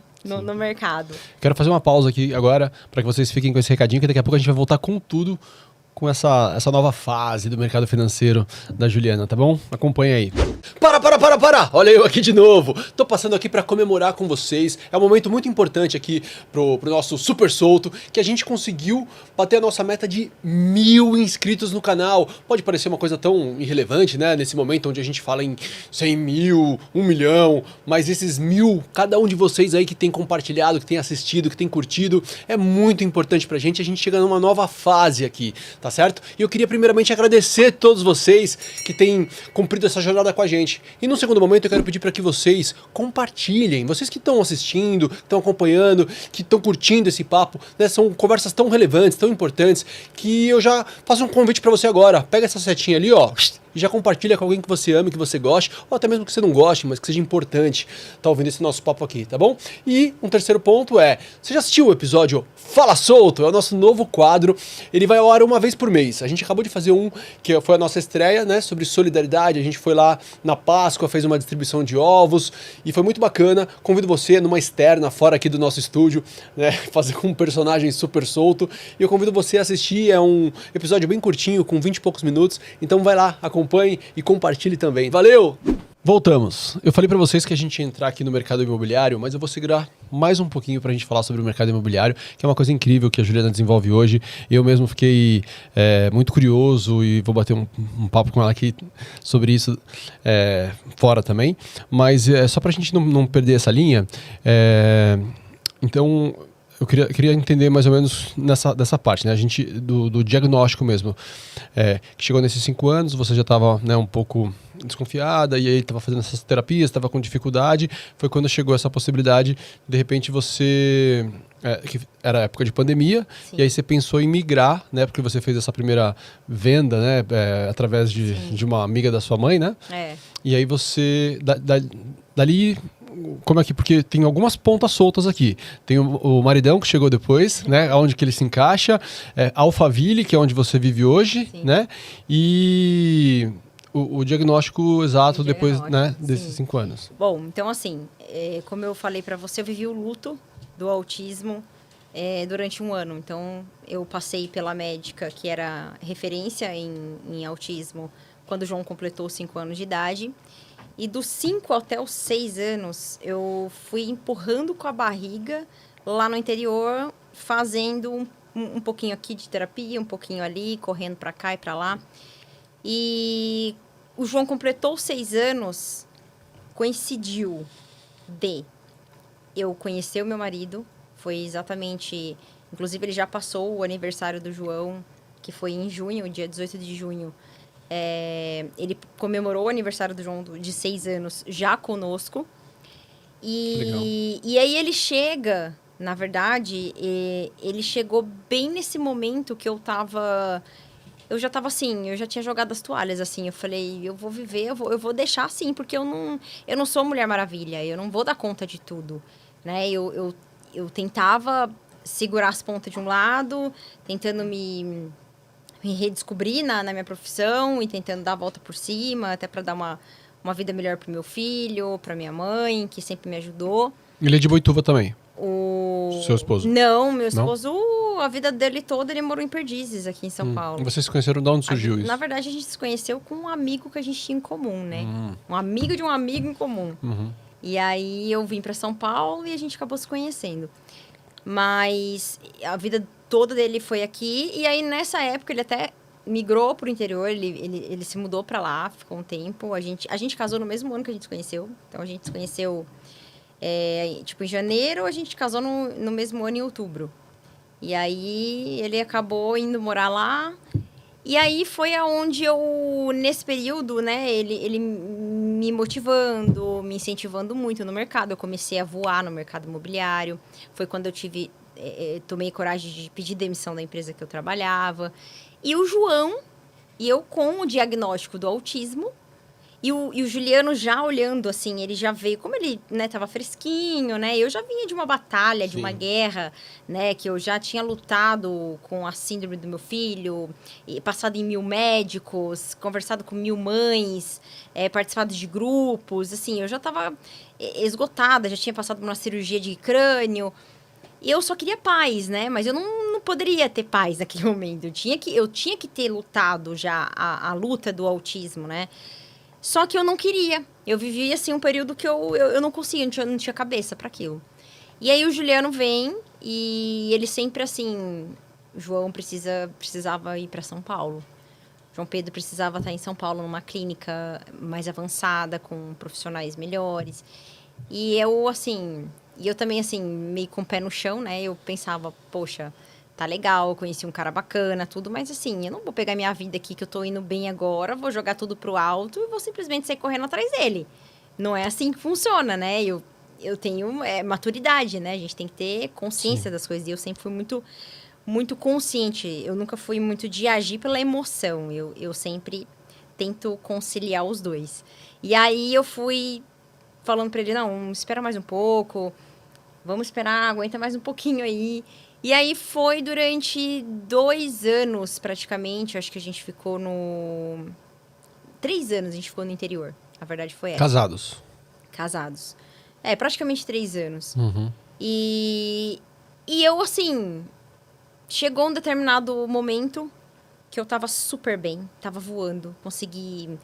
Speaker 2: mercado.
Speaker 1: Quero fazer uma pausa aqui agora para que vocês fiquem com esse recadinho, que daqui a pouco a gente vai voltar com tudo, com essa nova fase do mercado financeiro da Juliana, tá bom? Acompanha aí. Para! Olha eu aqui de novo. Tô passando aqui para comemorar com vocês. É um momento muito importante aqui pro nosso Super Solto, que a gente conseguiu bater a nossa meta de 1000 inscritos no canal. Pode parecer uma coisa tão irrelevante, né? Nesse momento onde a gente fala em 100 mil, 1 milhão, mas esses 1000, cada um de vocês aí que tem compartilhado, que tem assistido, que tem curtido, é muito importante pra gente. A gente chega numa nova fase aqui, tá certo? E eu queria primeiramente agradecer todos vocês que têm cumprido essa jornada com a gente. E no segundo momento eu quero pedir para que vocês compartilhem, vocês que estão assistindo, que estão acompanhando, que estão curtindo esse papo, né? São conversas tão relevantes, tão importantes, que eu já faço um convite para você agora. Pega essa setinha ali, ó, e já compartilha com alguém que você ame, que você goste, ou até mesmo que você não goste, mas que seja importante tá ouvindo esse nosso papo aqui, tá bom? E um terceiro ponto é, você já assistiu o episódio Fala Solto? É o nosso novo quadro, ele vai ao ar uma vez por mês. A gente acabou de fazer um, que foi a nossa estreia, né, sobre solidariedade. A gente foi lá na Páscoa, fez uma distribuição de ovos, e foi muito bacana. Convido você numa externa, fora aqui do nosso estúdio, né, fazer com um personagem super solto, e eu convido você a assistir. É um episódio bem curtinho, com 20 e poucos minutos, então vai lá, acompanhe e compartilhe também. Valeu! Voltamos. Eu falei pra vocês que a gente ia entrar aqui no mercado imobiliário, mas eu vou segurar mais um pouquinho pra gente falar sobre o mercado imobiliário, que é uma coisa incrível que a Juliana desenvolve hoje. Eu mesmo fiquei muito curioso e vou bater um papo com ela aqui sobre isso fora também. Mas só pra gente não perder essa linha, então eu queria entender mais ou menos dessa parte, né? A gente, do diagnóstico mesmo. Que chegou nesses 5 anos, você já estava, né, um pouco desconfiada, e aí estava fazendo essas terapias, estava com dificuldade. Foi quando chegou essa possibilidade, de repente você... que era época de pandemia, sim, e aí você pensou em migrar, né? Porque você fez essa primeira venda, né? Através de uma amiga da sua mãe, né? E aí você... Dali... Como é que... Porque tem algumas pontas soltas aqui. Tem o maridão que chegou depois, né? Onde que ele se encaixa. Alphaville, que é onde você vive hoje, sim, né? E o diagnóstico exato depois, né, desses 5 anos.
Speaker 2: Bom, então assim, como eu falei pra você, eu vivi o luto do autismo durante 1 ano. Então, eu passei pela médica que era referência em autismo quando o João completou 5 anos de idade. E dos 5 até os 6 anos, eu fui empurrando com a barriga lá no interior, fazendo um pouquinho aqui de terapia, um pouquinho ali, correndo para cá e para lá. E o João completou 6 anos, coincidiu de eu conhecer o meu marido, foi exatamente... Inclusive, ele já passou o aniversário do João, que foi em junho, dia 18 de junho. Ele comemorou o aniversário do João de 6 anos já conosco. E aí ele chega, na verdade, ele chegou bem nesse momento que eu já tava assim, eu já tinha jogado as toalhas, assim. Eu falei, eu vou viver, eu vou deixar assim, porque eu não sou Mulher Maravilha, eu não vou dar conta de tudo, né? Eu tentava segurar as pontas de um lado, tentando me redescobrir na minha profissão e tentando dar a volta por cima, até para dar uma vida melhor pro meu filho, pra minha mãe, que sempre me ajudou.
Speaker 1: Ele é de Boituva também? Seu esposo?
Speaker 2: Não, meu esposo, a vida dele toda, ele morou em Perdizes, aqui em São Paulo.
Speaker 1: E vocês se conheceram de onde surgiu isso?
Speaker 2: Na verdade, a gente se conheceu com um amigo que a gente tinha em comum, né? Um amigo de um amigo em comum. E aí eu vim para São Paulo e a gente acabou se conhecendo. Mas a vida toda dele foi aqui. E aí, nessa época, ele até migrou pro interior. Ele se mudou para lá, ficou um tempo. A gente casou no mesmo ano que a gente se conheceu. Então, a gente se conheceu, tipo, em janeiro. A gente casou no mesmo ano, em outubro. E aí, ele acabou indo morar lá. E aí, foi aonde eu, nesse período, né? Ele me motivando, me incentivando muito no mercado. Eu comecei a voar no mercado imobiliário. Foi quando eu tomei coragem de pedir demissão da empresa que eu trabalhava. E o João, e eu com o diagnóstico do autismo, e o Juliano já olhando, assim, ele já veio, como ele, né, tava fresquinho, né, eu já vinha de uma batalha, de uma guerra, né, que eu já tinha lutado com a síndrome do meu filho, e passado em 1000 médicos, conversado com 1000 mães, participado de grupos, assim, eu já tava esgotada, já tinha passado por uma cirurgia de crânio, e eu só queria paz, né, mas eu não poderia ter paz naquele momento, eu tinha que ter lutado já a luta do autismo, né. Só que eu não queria. Eu vivia, assim, um período que eu não conseguia, não tinha cabeça para aquilo. E aí o Juliano vem e ele sempre, assim... João precisava ir para São Paulo. João Pedro precisava estar em São Paulo, numa clínica mais avançada, com profissionais melhores. E eu, assim... E eu também, assim, meio com o pé no chão, né? Eu pensava, poxa... Tá legal, eu conheci um cara bacana, tudo, mas assim, eu não vou pegar minha vida aqui, que eu tô indo bem agora, vou jogar tudo pro alto e vou simplesmente sair correndo atrás dele. Não é assim que funciona, né? Eu tenho maturidade, né? A gente tem que ter consciência das coisas. E eu sempre fui muito, muito consciente. Eu nunca fui muito de agir pela emoção. Eu sempre tento conciliar os dois. E aí eu fui falando pra ele, não, espera mais um pouco, vamos esperar, aguenta mais um pouquinho aí. E aí foi durante 2 anos, praticamente, acho que a gente ficou 3 anos a gente ficou no interior. A verdade foi essa. Casados. Praticamente 3 anos.
Speaker 1: Uhum.
Speaker 2: E eu, assim, chegou um determinado momento que eu tava super bem, tava voando, consegui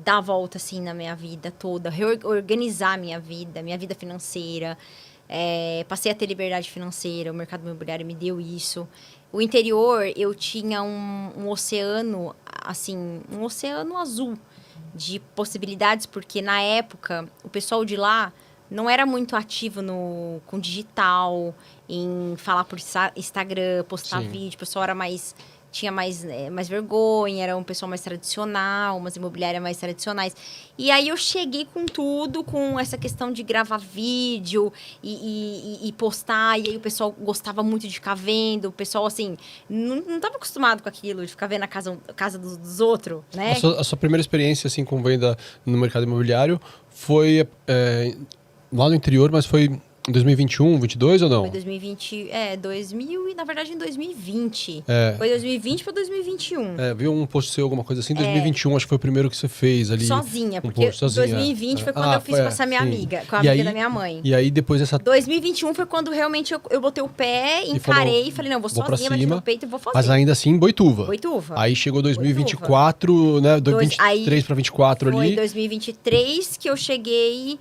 Speaker 2: dar a volta, assim, na minha vida toda, reorganizar minha vida financeira. Passei a ter liberdade financeira, o mercado imobiliário me deu isso. O interior, eu tinha um oceano, assim, um oceano azul de possibilidades, porque na época, o pessoal de lá não era muito ativo com digital, em falar por Instagram, postar vídeo, o pessoal tinha mais vergonha, era um pessoal mais tradicional, umas imobiliárias mais tradicionais. E aí eu cheguei com tudo, com essa questão de gravar vídeo e postar, e aí o pessoal gostava muito de ficar vendo, o pessoal, assim, não estava acostumado com aquilo, de ficar vendo a casa dos outros, né?
Speaker 1: A sua primeira experiência, assim, com venda no mercado imobiliário foi lá no interior, mas foi... Em 2021, 2022 ou não?
Speaker 2: Foi 2020, na verdade em 2020.
Speaker 1: É.
Speaker 2: Foi 2020 para 2021.
Speaker 1: Viu um post seu, alguma coisa assim? 2021, acho que foi o primeiro que você fez ali.
Speaker 2: Sozinha, porque
Speaker 1: sozinha.
Speaker 2: 2020 foi quando eu fiz com essa minha amiga, com a
Speaker 1: E
Speaker 2: amiga
Speaker 1: aí,
Speaker 2: da minha mãe.
Speaker 1: E aí depois essa...
Speaker 2: 2021 foi quando realmente eu botei o pé, encarei e falei, não, vou sozinha, bati no peito e vou fazer.
Speaker 1: Mas ainda assim, em Boituva.
Speaker 2: Boituva.
Speaker 1: Aí chegou 2024, né? 23 para 24 ali.
Speaker 2: Foi em 2023 que eu cheguei...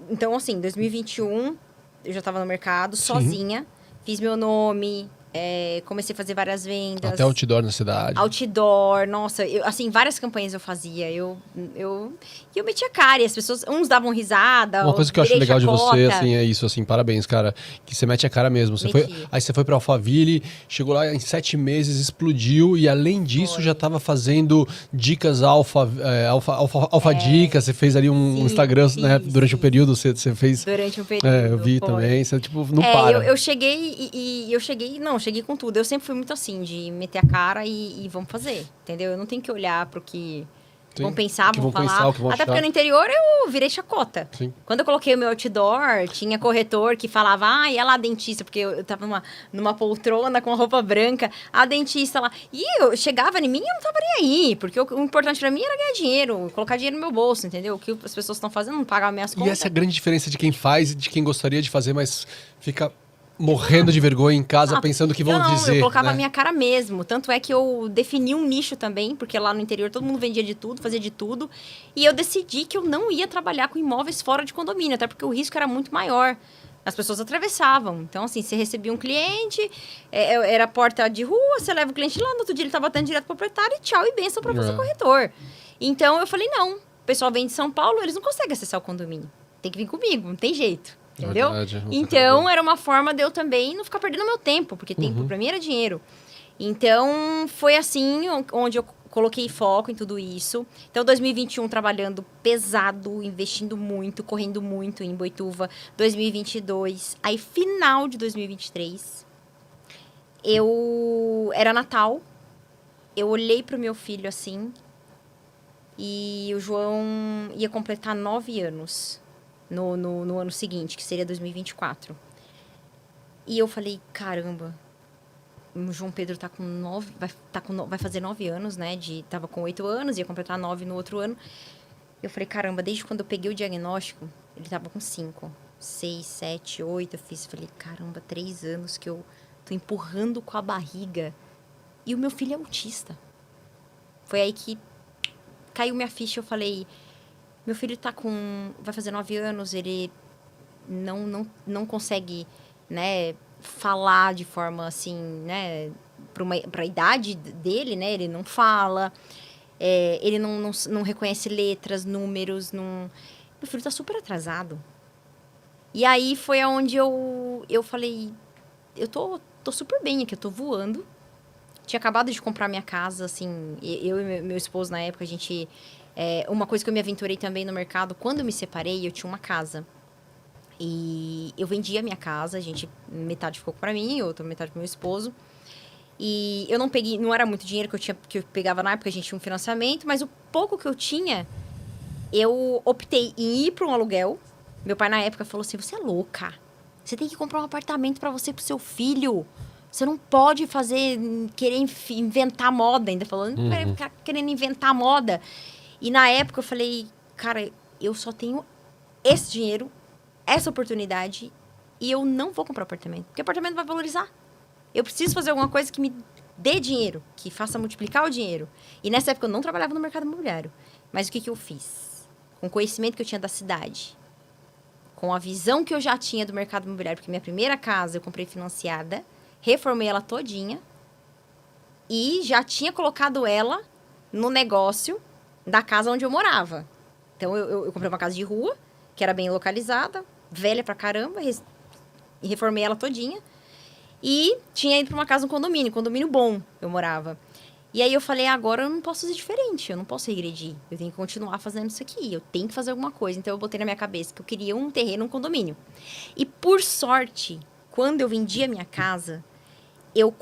Speaker 2: Então, assim, 2021, eu já estava no mercado, sozinha. Fiz meu nome, comecei a fazer várias vendas.
Speaker 1: Até outdoor na cidade.
Speaker 2: Outdoor, nossa, assim, várias campanhas eu fazia. Eu metia a cara e as pessoas, uns davam risada.
Speaker 1: Uma coisa que eu acho legal de você, assim, é isso, assim, parabéns, cara. Que você mete a cara mesmo. Aí você foi pra Alphaville, chegou lá em 7 meses, explodiu e além disso já tava fazendo dicas alfa dicas. Você fez ali um Instagram, né? Durante um período, você fez.
Speaker 2: Durante um período.
Speaker 1: Eu vi também. Você, tipo, não para.
Speaker 2: Eu cheguei cheguei com tudo. Eu sempre fui muito assim, de meter a cara e vamos fazer, entendeu? Eu não tenho que olhar pro que vão pensar, vão falar. Até porque no interior eu virei chacota.
Speaker 1: Sim.
Speaker 2: Quando eu coloquei o meu outdoor, tinha corretor que falava, e ela a dentista, porque eu tava numa poltrona com a roupa branca, a dentista lá. E eu chegava em mim e eu não tava nem aí, porque o importante pra mim era ganhar dinheiro, colocar dinheiro no meu bolso, entendeu? O que as pessoas estão fazendo, não pagar minhas contas.
Speaker 1: E essa é a grande diferença de quem faz e de quem gostaria de fazer, mas fica morrendo de vergonha em casa, pensando o que vão
Speaker 2: não,
Speaker 1: dizer.
Speaker 2: Eu colocava
Speaker 1: né?
Speaker 2: a minha cara mesmo. Tanto é que eu defini um nicho também, porque lá no interior todo mundo vendia de tudo, fazia de tudo. E eu decidi que eu não ia trabalhar com imóveis fora de condomínio, até porque o risco era muito maior. As pessoas atravessavam. Então, assim, você recebia um cliente, era porta de rua, você leva o cliente lá, no outro dia ele tá batendo direto pro proprietário e tchau, e benção para você, corretor. Então, eu falei, não, o pessoal vem de São Paulo, eles não conseguem acessar o condomínio. Tem que vir comigo, não tem jeito. Entendeu?
Speaker 1: Verdade,
Speaker 2: Então, era uma forma de eu também não ficar perdendo meu tempo, porque tempo pra mim era dinheiro. Então, foi assim onde eu coloquei foco em tudo isso. Então, 2021 trabalhando pesado, investindo muito, correndo muito em Boituva. 2022, aí final de 2023, era Natal, eu olhei pro meu filho assim, e o João ia completar 9 anos no ano seguinte, que seria 2024. E eu falei, caramba, o João Pedro tá com 9, vai fazer 9 anos, né? Tava com 8 anos, ia completar 9 no outro ano. Eu falei, caramba, desde quando eu peguei o diagnóstico, ele tava com 5, 6, 7, 8. Falei, caramba, 3 anos que eu tô empurrando com a barriga. E o meu filho é autista. Foi aí que caiu minha ficha, eu falei, meu filho vai fazer 9 anos, ele não consegue, né, falar de forma assim, né, pra idade dele, né, ele não fala, ele não reconhece letras, números, meu filho tá super atrasado. E aí foi aonde eu falei, eu tô super bem aqui, eu tô voando. Tinha acabado de comprar minha casa, assim, eu e meu esposo na época, a gente... uma coisa que eu me aventurei também no mercado, quando eu me separei, eu tinha uma casa. E eu vendi a minha casa, metade ficou pra mim, outra metade pro meu esposo. E eu não peguei, não era muito dinheiro que eu pegava na época, a gente tinha um financiamento, mas o pouco que eu tinha, eu optei em ir para um aluguel. Meu pai na época falou assim, você é louca, você tem que comprar um apartamento pra você e pro seu filho. Você não pode querer inventar moda, ainda falando, ficar querendo inventar moda. E na época eu falei, cara, eu só tenho esse dinheiro, essa oportunidade, e eu não vou comprar apartamento, porque apartamento vai valorizar. Eu preciso fazer alguma coisa que me dê dinheiro, que faça multiplicar o dinheiro. E nessa época eu não trabalhava no mercado imobiliário. Mas o que eu fiz? Com o conhecimento que eu tinha da cidade, com a visão que eu já tinha do mercado imobiliário, porque minha primeira casa eu comprei financiada, reformei ela todinha e já tinha colocado ela no negócio da casa onde eu morava. Então, eu comprei uma casa de rua, que era bem localizada, velha pra caramba, e reformei ela todinha. E tinha ido pra uma casa, um condomínio bom, eu morava. E aí eu falei, agora eu não posso fazer diferente, eu não posso regredir, eu tenho que continuar fazendo isso aqui, eu tenho que fazer alguma coisa. Então, eu botei na minha cabeça que eu queria um terreno, um condomínio. E, por sorte, quando eu vendi a minha casa, eu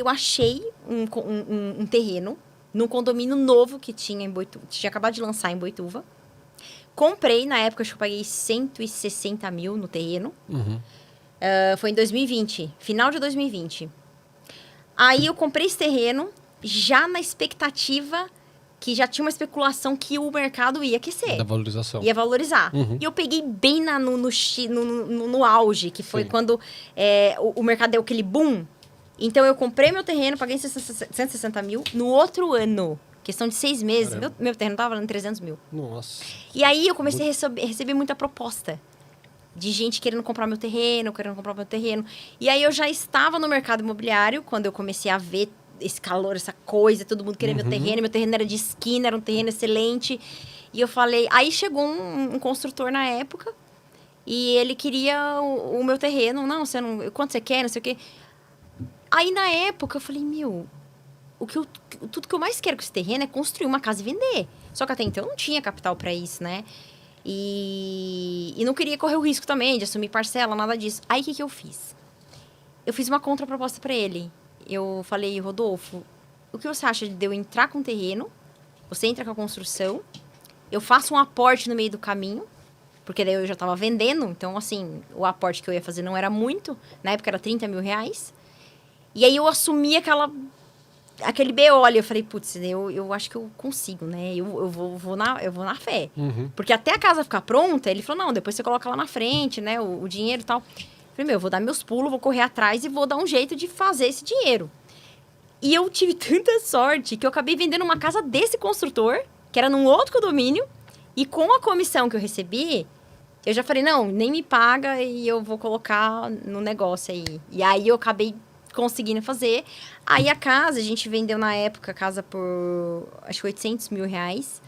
Speaker 2: achei um terreno num condomínio novo que tinha em Boituva, tinha acabado de lançar em Boituva. Comprei, na época, acho que eu paguei 160 mil no terreno. Foi em 2020, final de 2020. Aí eu comprei esse terreno, já na expectativa que já tinha uma especulação que o mercado ia aquecer.
Speaker 1: Da valorização.
Speaker 2: Ia valorizar. E eu peguei bem no auge, que foi quando o mercado deu aquele boom. Então, eu comprei meu terreno, paguei 160 mil. No outro ano, questão de 6 meses, meu terreno estava valendo 300 mil.
Speaker 1: Nossa.
Speaker 2: E aí, eu comecei a receber muita proposta de gente querendo comprar meu terreno, E aí, eu já estava no mercado imobiliário, quando eu comecei a ver esse calor, essa coisa, todo mundo queria meu terreno era de esquina, era um terreno excelente. E eu falei... Aí, chegou um construtor na época, e ele queria o meu terreno. Não, quanto você quer, não sei o quê. Aí, na época, eu falei, tudo que eu mais quero com esse terreno é construir uma casa e vender. Só que até então eu não tinha capital para isso, né? E não queria correr o risco também de assumir parcela, nada disso. Aí, o que eu fiz? Eu fiz uma contraproposta para ele. Eu falei, Rodolfo, o que você acha de eu entrar com o terreno? Você entra com a construção. Eu faço um aporte no meio do caminho. Porque daí eu já estava vendendo. Então, assim, o aporte que eu ia fazer não era muito. Na época era 30 mil reais. E aí eu assumi aquele BO ali. Eu falei, putz, eu acho que eu consigo, né? Eu vou na fé. Porque até a casa ficar pronta, ele falou, não, depois você coloca lá na frente, né? O dinheiro e tal. Falei, eu vou dar meus pulos, vou correr atrás e vou dar um jeito de fazer esse dinheiro. E eu tive tanta sorte que eu acabei vendendo uma casa desse construtor, que era num outro condomínio, e com a comissão que eu recebi, eu já falei, não, nem me paga e eu vou colocar no negócio aí. E aí eu acabei conseguindo fazer. Aí a casa, a gente vendeu na época a casa por, acho que 800 mil reais.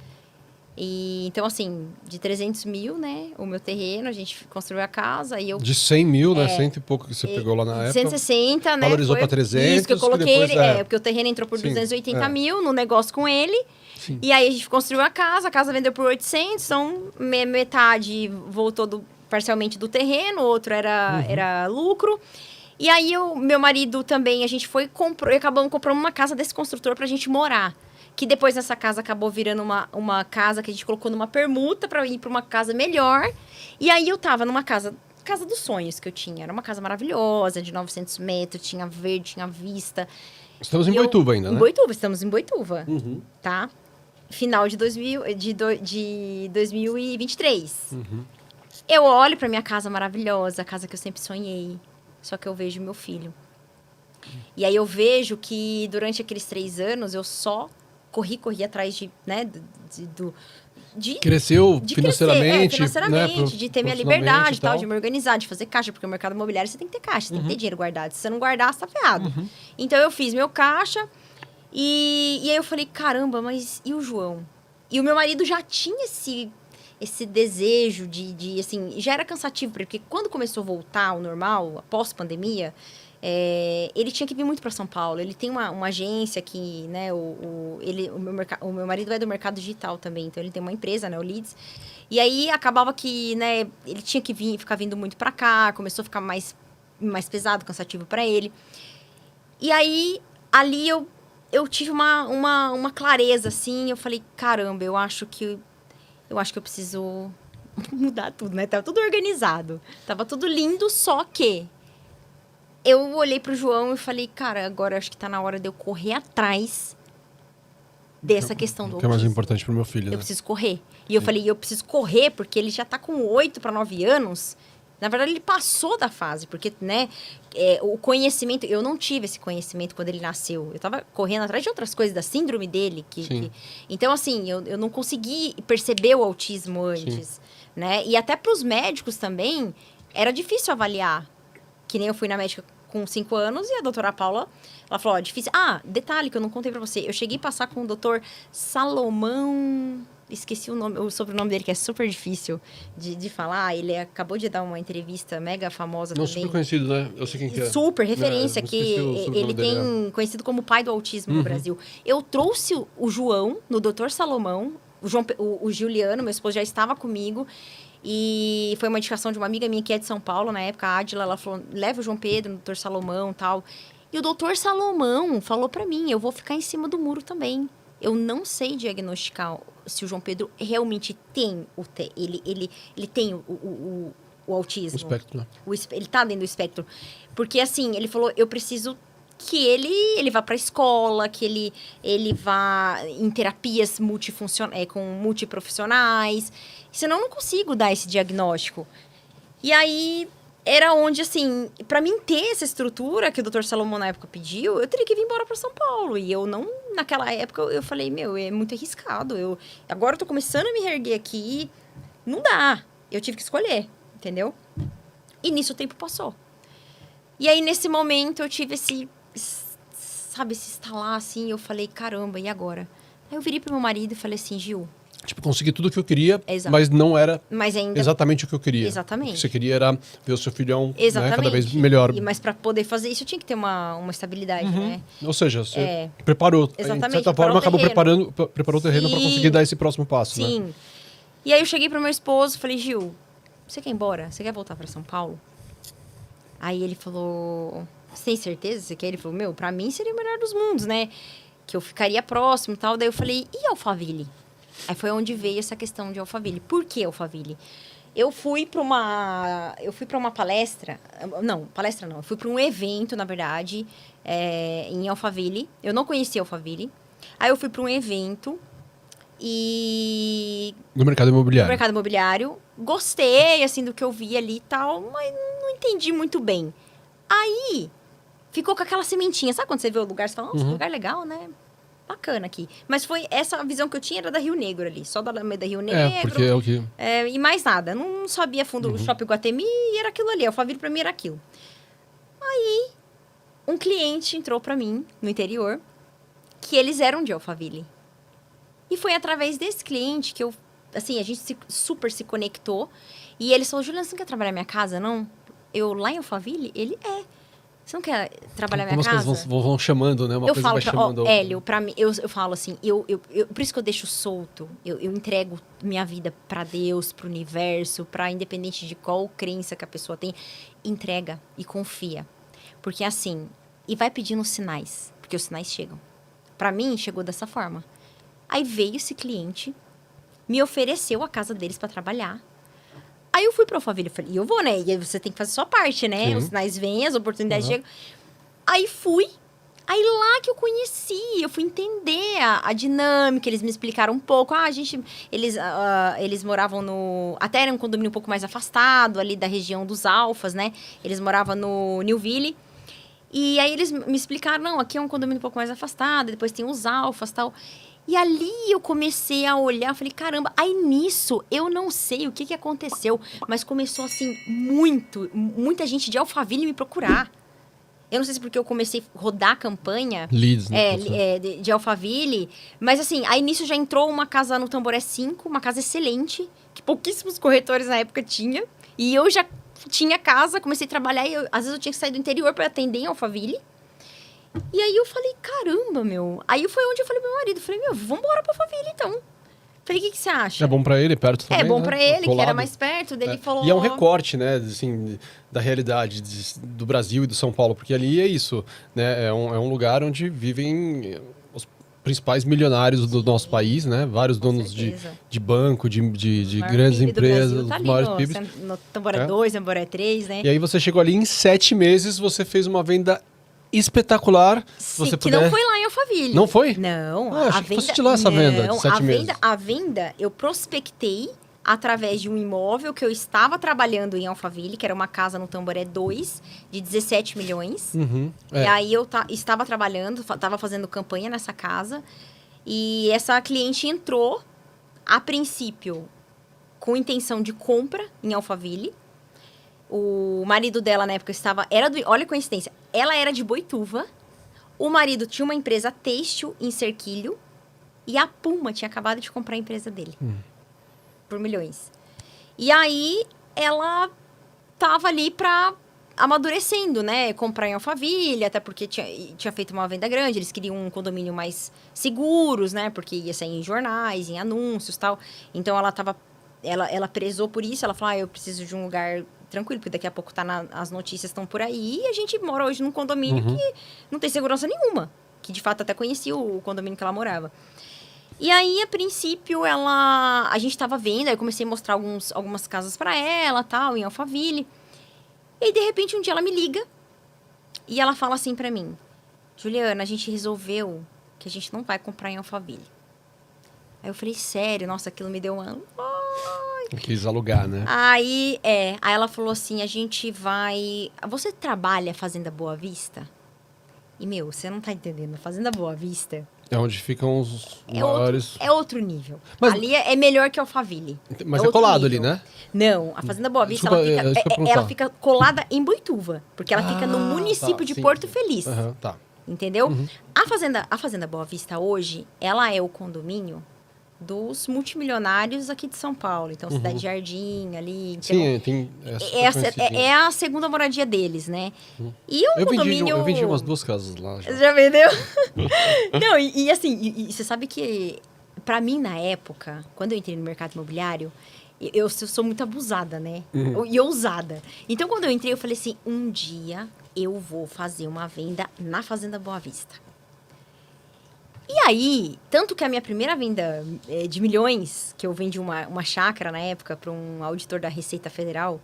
Speaker 2: E, então, assim, de 300 mil, né, o meu terreno, a gente construiu a casa e eu...
Speaker 1: De 100 mil, né? Cento e pouco que você pegou lá na época.
Speaker 2: 160, né?
Speaker 1: Valorizou
Speaker 2: foi
Speaker 1: pra 300,
Speaker 2: isso que eu coloquei,
Speaker 1: que depois,
Speaker 2: porque o terreno entrou por
Speaker 1: Sim,
Speaker 2: 280 mil no negócio com ele.
Speaker 1: Sim.
Speaker 2: E aí a gente construiu a casa vendeu por 800, então metade voltou parcialmente do terreno, outro era lucro. E aí meu marido também, a gente foi comprou e acabamos comprando uma casa desse construtor pra gente morar. Que depois essa casa acabou virando uma casa que a gente colocou numa permuta pra ir pra uma casa melhor. E aí eu tava numa casa dos sonhos que eu tinha. Era uma casa maravilhosa, de 900 metros, tinha verde, tinha vista.
Speaker 1: Estamos em Boituva ainda, né?
Speaker 2: Em Boituva, estamos em Boituva,
Speaker 1: Uhum.
Speaker 2: tá? Final de 2023.
Speaker 1: Uhum.
Speaker 2: Eu olho pra minha casa maravilhosa, a casa que eu sempre sonhei. Só que eu vejo meu filho. E aí eu vejo que durante aqueles 3 anos eu só corri atrás de, né,
Speaker 1: Cresceu
Speaker 2: de
Speaker 1: financeiramente,
Speaker 2: crescer, financeiramente,
Speaker 1: né,
Speaker 2: de ter minha
Speaker 1: profissionalmente
Speaker 2: liberdade
Speaker 1: e
Speaker 2: e tal,
Speaker 1: tal.
Speaker 2: de me organizar, de fazer caixa, porque o mercado imobiliário você tem que ter caixa, você tem que ter dinheiro guardado. Se você não guardar, você tá ferrado. Então eu fiz meu caixa e aí eu falei, caramba, mas e o João? E o meu marido já tinha esse desejo de assim, já era cansativo, porque quando começou a voltar ao normal, após pandemia, ele tinha que vir muito para São Paulo. Ele tem uma agência que, né, o meu marido é do mercado digital também, então ele tem uma empresa, né, o Leads. E aí acabava que, né, ele tinha que ficar vindo muito para cá, começou a ficar mais pesado, cansativo para ele. E aí, ali eu tive uma clareza, assim, eu falei, caramba, eu acho que eu preciso mudar tudo, né? Tava tudo organizado, tava tudo lindo, só que eu olhei pro João e falei, cara, agora acho que tá na hora de eu correr atrás dessa questão do
Speaker 1: Que é mais
Speaker 2: autismo.
Speaker 1: importante pro meu filho,
Speaker 2: Eu
Speaker 1: né?
Speaker 2: preciso correr. E eu falei, eu preciso correr porque ele já tá com 8 para 9 anos. Na verdade, ele passou da fase, porque, né, o conhecimento... Eu não tive esse conhecimento quando ele nasceu. Eu tava correndo atrás de outras coisas, da síndrome dele. Então, assim, eu não consegui perceber o autismo antes, né? E até pros médicos também, era difícil avaliar. Que nem eu fui na médica com 5 anos e a doutora Paula, ela falou, difícil... Ah, detalhe que eu não contei pra você. Eu cheguei a passar com o doutor Salomão... Esqueci o sobrenome dele, que é super difícil de falar. Ele acabou de dar uma entrevista mega famosa
Speaker 1: Não,
Speaker 2: também.
Speaker 1: super conhecido, né? Eu sei quem que é.
Speaker 2: Super referência, que ele
Speaker 1: dele,
Speaker 2: tem conhecido como o pai do autismo no Brasil. Eu trouxe o João no Dr. Salomão. O Juliano, meu esposo, já estava comigo. E foi uma indicação de uma amiga minha que é de São Paulo, na época, a Adila. Ela falou, leva o João Pedro no Dr. Salomão e tal. E o Dr. Salomão falou pra mim, eu vou ficar em cima do muro também. Eu não sei diagnosticar se o João Pedro realmente tem ele tem o autismo.
Speaker 1: O espectro, né?
Speaker 2: Ele tá dentro do espectro. Porque, assim, ele falou, eu preciso que ele vá pra escola, que ele vá em terapias com multiprofissionais. Senão eu não consigo dar esse diagnóstico. E aí... Era onde, assim, para mim ter essa estrutura que o Dr. Salomão na época pediu, eu teria que vir embora para São Paulo. E eu não, naquela época, eu falei, é muito arriscado. Agora eu tô começando a me reerguer aqui, não dá. Eu tive que escolher, entendeu? E nisso o tempo passou. E aí, nesse momento, eu tive esse estalar, assim, eu falei, caramba, e agora? Aí eu virei pro meu marido e falei assim, Gil...
Speaker 1: Tipo, consegui tudo o que eu queria,
Speaker 2: Exato.
Speaker 1: mas não era
Speaker 2: ainda...
Speaker 1: exatamente o que eu queria.
Speaker 2: Exatamente.
Speaker 1: O que você queria era ver o seu filhão, né,
Speaker 2: Exatamente.
Speaker 1: cada vez melhor.
Speaker 2: Mas para poder fazer isso, eu tinha que ter uma estabilidade, né?
Speaker 1: Ou seja, você preparou.
Speaker 2: Exatamente,
Speaker 1: De certa forma, acabou preparou o terreno para conseguir dar esse próximo passo, né?
Speaker 2: Sim. E aí eu cheguei pro meu esposo e falei, Gil, você quer ir embora? Você quer voltar para São Paulo? Aí ele falou, você tem certeza? Você quer? Ele falou, para mim seria o melhor dos mundos, né? Que eu ficaria próximo e tal. Daí eu falei, e Alphaville? Aí foi onde veio essa questão de Alphaville. Por que Alphaville? Eu fui para uma palestra... Não, palestra não. Eu fui para um evento, na verdade, em Alphaville. Eu não conhecia Alphaville. Aí eu fui para um evento e...
Speaker 1: No mercado imobiliário.
Speaker 2: No mercado imobiliário. gostei, assim, do que eu vi ali e tal, mas não entendi muito bem. Aí, ficou com aquela sementinha. Sabe quando você vê o lugar, você fala, nossa, lugar legal, né? Bacana aqui. Mas foi essa visão que eu tinha, era da Rio Negro ali. Só da Alameda Rio Negro.
Speaker 1: porque é o que...
Speaker 2: E mais nada. Não sabia fundo do Shopping Guatemi e era aquilo ali. Alphaville pra mim era aquilo. Aí, um cliente entrou pra mim, no interior, que eles eram de Alphaville. E foi através desse cliente que eu... Assim, a gente super se conectou. E ele falou, Juliana, você não quer trabalhar na minha casa, não? Eu, lá em Alphaville? Ele, Você não quer trabalhar na minha casa?
Speaker 1: Como as coisas vão chamando, né? Uma
Speaker 2: eu
Speaker 1: coisa
Speaker 2: falo
Speaker 1: vai chamando...
Speaker 2: Hélio, pra mim, eu falo assim, por isso que eu deixo solto. Eu entrego minha vida pra Deus, pro universo, pra independente de qual crença que a pessoa tem, entrega e confia. Porque assim, e vai pedindo sinais, porque os sinais chegam. Pra mim, chegou dessa forma. Aí veio esse cliente, me ofereceu a casa deles pra trabalhar. Aí eu fui pra Alphaville, eu falei, e eu vou, né? E aí você tem que fazer a sua parte, né?
Speaker 1: Sim.
Speaker 2: Os sinais vêm, as oportunidades chegam. Aí fui. Aí lá que eu conheci, eu fui entender a dinâmica, eles me explicaram um pouco. Eles moravam no... Até era um condomínio um pouco mais afastado, ali da região dos Alfas, né? Eles moravam no Newville. E aí eles me explicaram, não, aqui é um condomínio um pouco mais afastado, depois tem os Alfas e tal... E ali eu comecei a olhar, falei, caramba, aí nisso eu não sei o que aconteceu, mas começou assim, muita gente de Alphaville me procurar. Eu não sei se porque eu comecei a rodar a campanha
Speaker 1: Leads, né?
Speaker 2: de Alphaville, mas assim, aí nisso já entrou uma casa no Tamboré 5, uma casa excelente, que pouquíssimos corretores na época tinha, e eu já tinha casa, comecei a trabalhar, e às vezes eu tinha que sair do interior para atender em Alphaville. E aí eu falei, caramba, meu. Aí foi onde eu falei pro meu marido, falei, meu, vambora pra Alphaville, então. Falei, o que você acha?
Speaker 1: É bom pra ele, perto também,
Speaker 2: É bom
Speaker 1: né?
Speaker 2: pra ele,
Speaker 1: Colado.
Speaker 2: que era mais perto, dele falou...
Speaker 1: E é um recorte, né, assim, da realidade do Brasil e do São Paulo, porque ali é isso, né, é um lugar onde vivem os principais milionários do nosso país, né, vários donos de banco, de grandes empresas,
Speaker 2: tá
Speaker 1: os maiores PIBs.
Speaker 2: No Tamboré 2, Tamboré 3, né?
Speaker 1: E aí você chegou ali em 7 meses, você fez uma venda espetacular.
Speaker 2: Sim, que não foi lá em Alphaville.
Speaker 1: Não foi?
Speaker 2: Não.
Speaker 1: Achei que fosse de lá essa venda, de 7 meses.
Speaker 2: A venda, eu prospectei através de um imóvel que eu estava trabalhando em Alphaville, que era uma casa no Tamboré 2, de 17 milhões. E aí eu estava trabalhando, estava fazendo campanha nessa casa. E essa cliente entrou, a princípio, com intenção de compra em Alphaville. O marido dela, na época, olha a coincidência. Ela era de Boituva. O marido tinha uma empresa têxtil em Cerquilho. E a Puma tinha acabado de comprar a empresa dele. Por milhões. E aí, ela tava ali amadurecendo, né? Comprar em Alphaville, até porque tinha feito uma venda grande. Eles queriam um condomínio mais seguros, né? Porque ia sair em jornais, em anúncios e tal. Então, ela prezou por isso. Ela falou, eu preciso de um lugar tranquilo, porque daqui a pouco as notícias estão por aí. E a gente mora hoje num condomínio que não tem segurança nenhuma. Que, de fato, até conhecia o condomínio que ela morava. E aí, a princípio, a gente estava vendo. Aí eu comecei a mostrar algumas casas para ela, tal, em Alphaville. E aí, de repente, um dia ela me liga. E ela fala assim para mim, Juliana, a gente resolveu que a gente não vai comprar em Alphaville. Aí eu falei, sério? Nossa, aquilo me deu uma...
Speaker 1: Quis alugar, né?
Speaker 2: Aí ela falou assim, a gente vai... Você trabalha Fazenda Boa Vista? E, meu, você não tá entendendo. Fazenda Boa Vista...
Speaker 1: É onde ficam os maiores...
Speaker 2: É outro nível.
Speaker 1: Mas...
Speaker 2: Ali é melhor que Alphaville.
Speaker 1: Mas é colado
Speaker 2: nível.
Speaker 1: ali, né?
Speaker 2: Não, a Fazenda Boa Vista,
Speaker 1: Desculpa,
Speaker 2: ela fica colada em Boituva. Porque ela fica no município de Porto Feliz.
Speaker 1: Tá.
Speaker 2: Entendeu? A Fazenda Boa Vista hoje, ela é o condomínio dos multimilionários aqui de São Paulo. Então, Cidade Jardim, ali... Então,
Speaker 1: sim, tem...
Speaker 2: É a segunda moradia deles, né? E o condomínio...
Speaker 1: Eu vendi umas 2 casas lá.
Speaker 2: Já vendeu? Não, e assim, você sabe que... Pra mim, na época, quando eu entrei no mercado imobiliário, eu sou muito abusada, né? E ousada. Então, quando eu entrei, eu falei assim, um dia eu vou fazer uma venda na Fazenda Boa Vista. E aí, tanto que a minha primeira venda de milhões, que eu vendi uma chácara na época para um auditor da Receita Federal,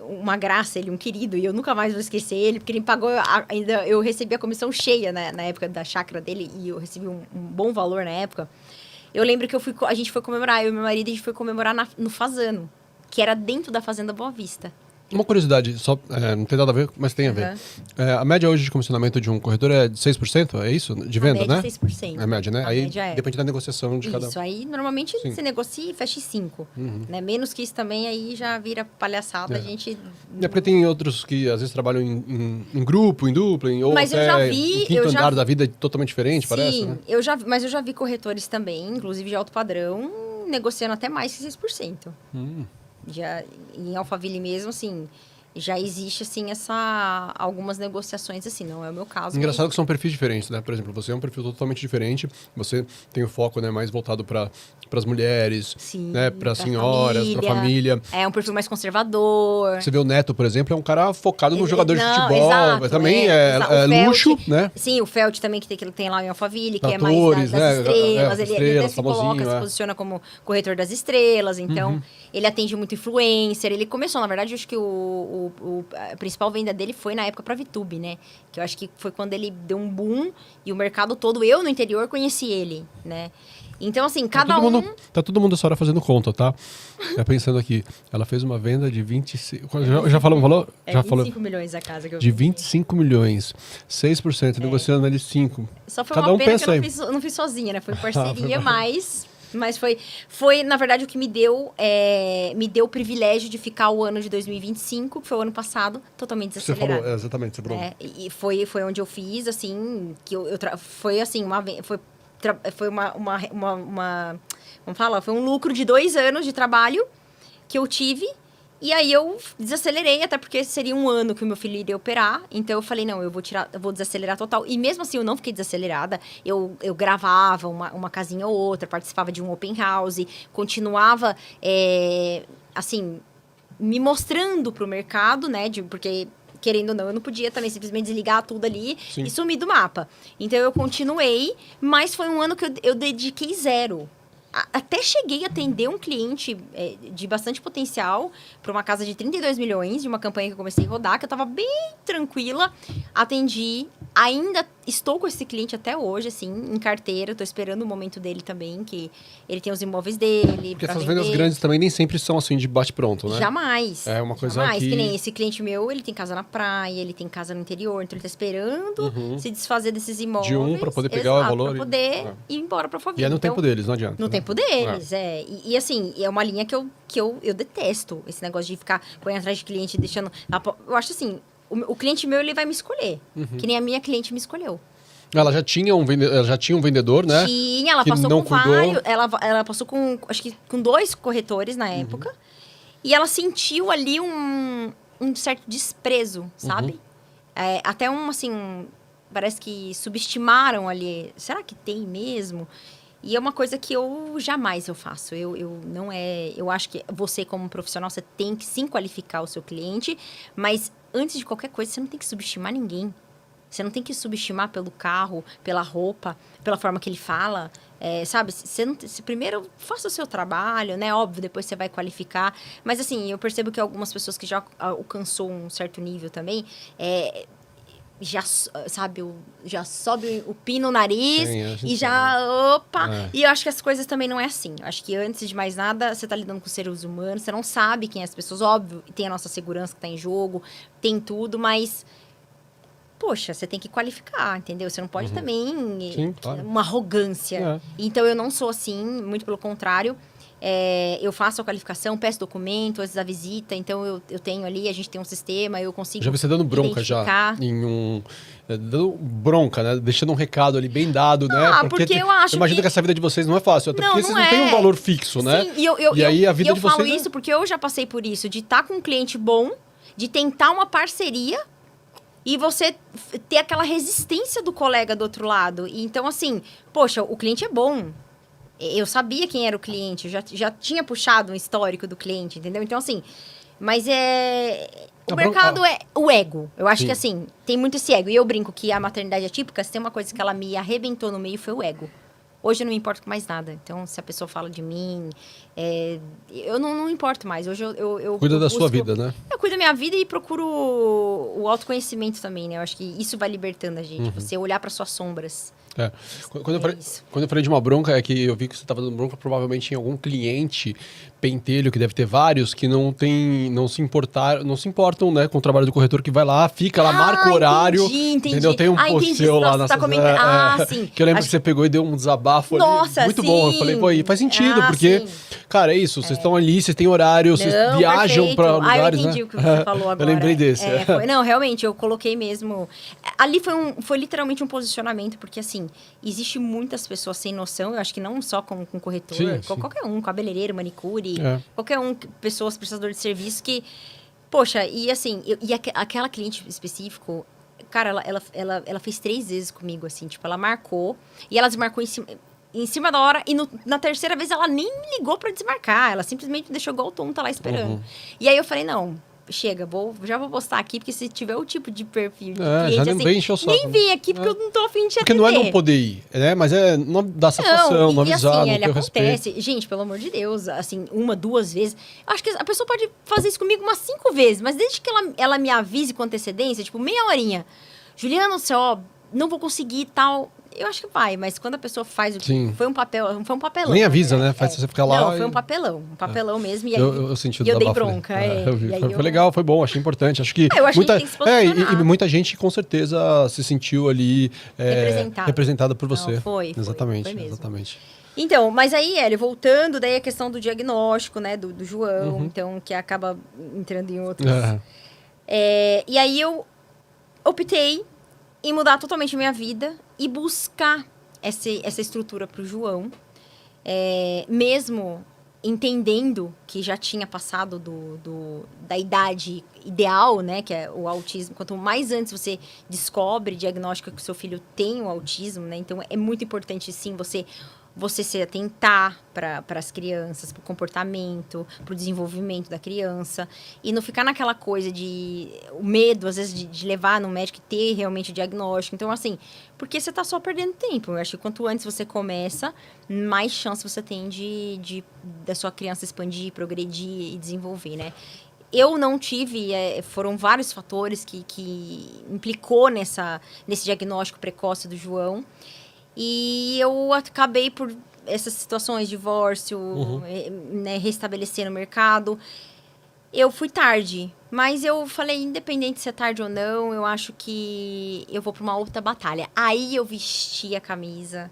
Speaker 2: uma graça, ele um querido, e eu nunca mais vou esquecer ele, porque ele me pagou, ainda eu recebi a comissão cheia na época da chácara dele, e eu recebi um bom valor na época. Eu lembro que a gente foi comemorar, eu e meu marido, a gente foi comemorar no Fazano, que era dentro da Fazenda Boa Vista.
Speaker 1: Uma curiosidade, só, não tem nada a ver, mas tem a ver. A média hoje de comissionamento de um corretor é de 6%, é isso? De venda,
Speaker 2: a média
Speaker 1: né?
Speaker 2: É 6%.
Speaker 1: É a média, né?
Speaker 2: A
Speaker 1: Aí
Speaker 2: média
Speaker 1: depende da negociação de cada um.
Speaker 2: Isso, aí normalmente
Speaker 1: Sim.
Speaker 2: você negocia e fecha em 5. Né? Menos que isso também, aí já vira palhaçada, a gente...
Speaker 1: É porque tem outros que às vezes trabalham em grupo, em dupla, ou
Speaker 2: Mas eu
Speaker 1: até
Speaker 2: já vi-
Speaker 1: o quinto
Speaker 2: eu já
Speaker 1: andar
Speaker 2: vi-
Speaker 1: da vida é totalmente diferente, parece, né?
Speaker 2: mas eu já vi corretores também, inclusive de alto padrão, negociando até mais que 6%. Já, em Alphaville mesmo, assim, já existe, assim, algumas negociações, assim, não é o meu caso.
Speaker 1: Engraçado que são perfis diferentes, né? Por exemplo, você é um perfil totalmente diferente, você tem o foco, né, mais voltado para as mulheres,
Speaker 2: Sim,
Speaker 1: né, para senhoras, para família.
Speaker 2: É um perfil mais conservador.
Speaker 1: Você vê o Neto, por exemplo, é um cara focado no jogador de
Speaker 2: Não,
Speaker 1: futebol,
Speaker 2: exato,
Speaker 1: mas também
Speaker 2: exato.
Speaker 1: é
Speaker 2: O Felt,
Speaker 1: luxo, né?
Speaker 2: Sim, o Felt também, que tem lá em Alphaville, que é
Speaker 1: Atores,
Speaker 2: mais das
Speaker 1: né?
Speaker 2: estrelas. Ele
Speaker 1: Estrelas,
Speaker 2: até se coloca,
Speaker 1: famosinho,
Speaker 2: se posiciona como corretor das estrelas. Então, ele atende muito influencer. Ele começou, na verdade, eu acho que a principal venda dele foi na época pra VTube, né? Que eu acho que foi quando ele deu um boom e o mercado todo, eu no interior, conheci ele, né? Então, assim, cada um...
Speaker 1: Tá todo mundo essa hora fazendo conta, tá? Pensando aqui, ela fez uma venda de 25... Já falamos o valor?
Speaker 2: É
Speaker 1: Já
Speaker 2: 25 milhões a casa que eu
Speaker 1: de
Speaker 2: vendi.
Speaker 1: 25 milhões, 6%, negociando ali 5%.
Speaker 2: Só foi
Speaker 1: Cada
Speaker 2: uma
Speaker 1: um
Speaker 2: pena
Speaker 1: pensa
Speaker 2: que eu
Speaker 1: aí.
Speaker 2: não fiz sozinha, né? Foi parceria, mas foi, na verdade, o que me deu o privilégio de ficar o ano de 2025, que foi o ano passado, totalmente
Speaker 1: Você
Speaker 2: desacelerado.
Speaker 1: falou, exatamente, você falou.
Speaker 2: E foi onde eu fiz, assim, que foi assim, como fala? Foi um lucro de 2 anos de trabalho que eu tive. E aí eu desacelerei, até porque seria um ano que o meu filho iria operar. Então eu falei, não, eu vou desacelerar total. E mesmo assim eu não fiquei desacelerada. Eu gravava uma casinha ou outra, participava de um open house, continuava, assim, me mostrando pro mercado, né? Porque, querendo ou não, eu não podia também simplesmente desligar tudo ali
Speaker 1: Sim.
Speaker 2: e sumir do mapa. Então eu continuei, mas foi um ano que eu dediquei 0. Até cheguei a atender um cliente de bastante potencial para uma casa de 32 milhões, de uma campanha que eu comecei a rodar, que eu estava bem tranquila. Atendi, ainda estou com esse cliente até hoje, assim, em carteira. Estou esperando o momento dele também, que ele tem os imóveis dele.
Speaker 1: Porque essas vendas grandes também nem sempre são assim de bate-pronto, né?
Speaker 2: Jamais.
Speaker 1: É uma coisa
Speaker 2: Jamais.
Speaker 1: que...
Speaker 2: Que nem esse cliente meu, ele tem casa na praia, ele tem casa no interior, então ele está esperando se desfazer desses imóveis.
Speaker 1: De um para poder pegar o valor.
Speaker 2: Para poder ir embora para a família.
Speaker 1: E é no tempo deles, não adianta.
Speaker 2: No tempo deles, E assim, é uma linha que eu detesto. Esse negócio de ficar correndo atrás de cliente, deixando... Eu acho assim, o cliente meu, ele vai me escolher. Que nem a minha cliente me escolheu.
Speaker 1: Ela já tinha um vendedor, né?
Speaker 2: Tinha, ela
Speaker 1: que
Speaker 2: passou
Speaker 1: não
Speaker 2: com
Speaker 1: cuidou.
Speaker 2: vários... Ela passou com, acho que com 2 corretores na época. E ela sentiu ali um certo desprezo, sabe? Até assim... Parece que subestimaram ali. Será que tem mesmo? E é uma coisa que eu jamais faço. Eu acho que você, como profissional, você tem que sim qualificar o seu cliente, mas antes de qualquer coisa, você não tem que subestimar ninguém. Você não tem que subestimar pelo carro, pela roupa, pela forma que ele fala. Sabe? Você primeiro faça o seu trabalho, né? Óbvio, depois você vai qualificar. Mas assim, eu percebo que algumas pessoas que já alcançou um certo nível também... já sobe o pino no nariz.
Speaker 1: Sim,
Speaker 2: e já, opa! E eu acho que as coisas também não é assim. Eu acho que antes de mais nada, você tá lidando com seres humanos, você não sabe quem é as pessoas. Óbvio, tem a nossa segurança que tá em jogo, tem tudo, mas... Poxa, você tem que qualificar, entendeu? Você não pode também...
Speaker 1: Sim, claro.
Speaker 2: Uma arrogância. Então, eu não sou assim, muito pelo contrário. Eu faço a qualificação, peço documento antes da visita, então eu tenho ali, a gente tem um sistema, eu consigo
Speaker 1: Já vi você dando bronca já, dando bronca, né? Deixando um recado ali bem dado, né?
Speaker 2: Porque eu acho
Speaker 1: imagino que essa vida de vocês não é fácil, até porque vocês não têm um valor fixo, né?
Speaker 2: Sim,
Speaker 1: e aí a vida de vocês...
Speaker 2: Eu falo isso porque eu já passei por isso, de estar com um cliente bom, de tentar uma parceria e você ter aquela resistência do colega do outro lado. E então, assim, poxa, o cliente é bom. Eu sabia quem era o cliente, eu já tinha puxado um histórico do cliente, entendeu? Então, assim, mas o mercado é o ego. Eu acho que, assim, tem muito esse ego. E eu brinco que a maternidade atípica, se tem uma coisa que ela me arrebentou no meio, foi o ego. Hoje eu não me importo com mais nada. Então, se a pessoa fala de mim, eu não importo mais. Hoje eu
Speaker 1: Cuida da sua vida, né?
Speaker 2: Eu cuido da minha vida e procuro o autoconhecimento também, né? Eu acho que isso vai libertando a gente. Você olhar para suas sombras.
Speaker 1: Quando eu falei de uma bronca, é que eu vi que você estava dando bronca provavelmente em algum cliente pentelho, que deve ter vários, que não se importam, né, com o trabalho do corretor, que vai lá, fica lá, marca o horário.
Speaker 2: Entendi.
Speaker 1: Entendeu? Tem um post seu lá na
Speaker 2: sim.
Speaker 1: que eu lembro que você pegou e deu um desabafo
Speaker 2: Nossa,
Speaker 1: ali. Muito
Speaker 2: sim.
Speaker 1: bom. Eu falei, pô, e faz sentido, porque, cara, é isso, vocês estão ali, vocês têm horário, vocês viajam para lugares,
Speaker 2: eu entendi
Speaker 1: né?
Speaker 2: o que você falou agora.
Speaker 1: Eu lembrei desse.
Speaker 2: Não, realmente, eu coloquei mesmo. Ali foi literalmente um posicionamento, porque assim, existe muitas pessoas sem noção, eu acho que não só com corretor, qualquer um, cabeleireiro, manicure, qualquer um, pessoas prestador de serviço que, poxa, e assim, aquela cliente específico, cara, ela fez 3 vezes comigo, assim, tipo, ela marcou, e ela desmarcou em cima da hora, e na terceira vez ela nem me ligou pra desmarcar, ela simplesmente deixou igual tonta lá esperando. E aí eu falei, não, chega, já vou postar aqui, porque se tiver o tipo de perfil de cliente,
Speaker 1: já nem
Speaker 2: assim,
Speaker 1: vem encher o saco.
Speaker 2: nem vem aqui, porque eu não tô afim de te
Speaker 1: porque
Speaker 2: atender.
Speaker 1: não é não poder ir, né? Mas é não dar satisfação, não avisar,
Speaker 2: assim,
Speaker 1: não ter o respeito.
Speaker 2: acontece. Gente, pelo amor de Deus, assim, 1, 2 vezes. Eu acho que a pessoa pode fazer isso comigo umas 5 vezes, mas desde que ela me avise com antecedência, tipo, meia horinha. Juliana, ó, não vou conseguir tal. Eu acho que vai, mas quando a pessoa faz o que foi um papelão.
Speaker 1: Nem avisa, né? Faz você ficar lá.
Speaker 2: Não, foi um papelão mesmo. E aí
Speaker 1: eu senti o
Speaker 2: eu dei
Speaker 1: desabafo
Speaker 2: bronca.
Speaker 1: eu vi. Foi legal, foi bom, achei importante. Acho que
Speaker 2: eu acho que a gente tem que se posicionar.
Speaker 1: E muita gente com certeza se sentiu ali representada por você.
Speaker 2: Não, foi
Speaker 1: exatamente,
Speaker 2: mesmo.
Speaker 1: exatamente.
Speaker 2: Então, mas aí, Hélio, voltando, daí a questão do diagnóstico, né, do João, então, que acaba entrando em outros. E aí eu optei em mudar totalmente a minha vida e buscar essa estrutura para o João, mesmo entendendo que já tinha passado da idade ideal, né, que é o autismo. Quanto mais antes você descobre, diagnostica que o seu filho tem o autismo, né, então é muito importante, sim, você se atentar para as crianças, para o comportamento, para o desenvolvimento da criança. E não ficar naquela coisa o medo, às vezes, de levar no médico e ter realmente o diagnóstico. Então, assim, porque você está só perdendo tempo. Eu acho que quanto antes você começa, mais chance você tem da sua criança expandir, progredir e desenvolver, né? Eu não tive, foram vários fatores que implicou nesse diagnóstico precoce do João. E eu acabei por essas situações, divórcio, né, restabelecer no mercado. Eu fui tarde, mas eu falei, independente se é tarde ou não, eu acho que eu vou para uma outra batalha. Aí eu vesti a camisa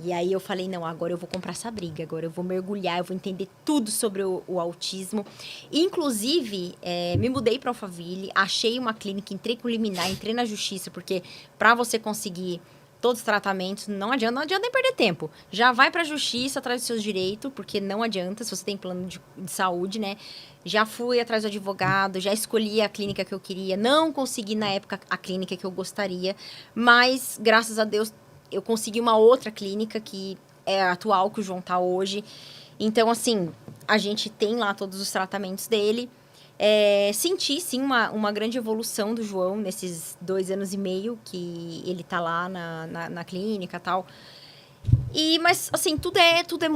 Speaker 2: e aí eu falei, não, agora eu vou comprar essa briga, agora eu vou mergulhar, eu vou entender tudo sobre o autismo. Inclusive, me mudei para Alphaville, achei uma clínica, entrei com liminar, entrei na justiça, porque para você conseguir todos os tratamentos, não adianta nem perder tempo. Já vai para a justiça atrás dos seus direitos, porque não adianta, se você tem plano de saúde, né? Já fui atrás do advogado, já escolhi a clínica que eu queria, não consegui na época a clínica que eu gostaria, mas graças a Deus eu consegui uma outra clínica que é a atual que o João tá hoje. Então, assim, a gente tem lá todos os tratamentos dele. Senti, sim, uma grande evolução do João nesses 2 anos e meio que ele tá lá na clínica e tal. Mas, assim, tudo é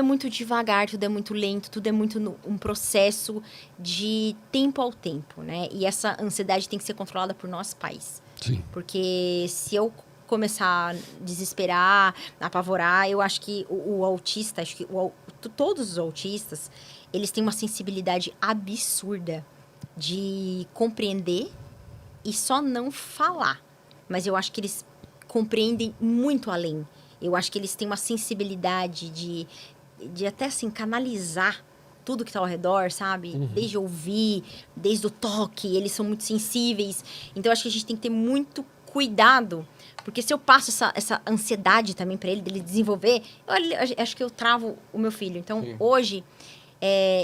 Speaker 2: muito devagar, tudo é muito lento, tudo é muito um processo de tempo ao tempo, né? E essa ansiedade tem que ser controlada por nós pais.
Speaker 1: Sim.
Speaker 2: Porque se eu começar a desesperar, a apavorar, eu acho que o autista, acho que todos os autistas, eles têm uma sensibilidade absurda de compreender e só não falar. Mas eu acho que eles compreendem muito além. Eu acho que eles têm uma sensibilidade de até, assim, canalizar tudo que está ao redor, sabe? Desde ouvir, desde o toque, eles são muito sensíveis. Então, eu acho que a gente tem que ter muito cuidado, porque se eu passo essa ansiedade também para ele, dele desenvolver, eu acho que eu travo o meu filho. Então, hoje...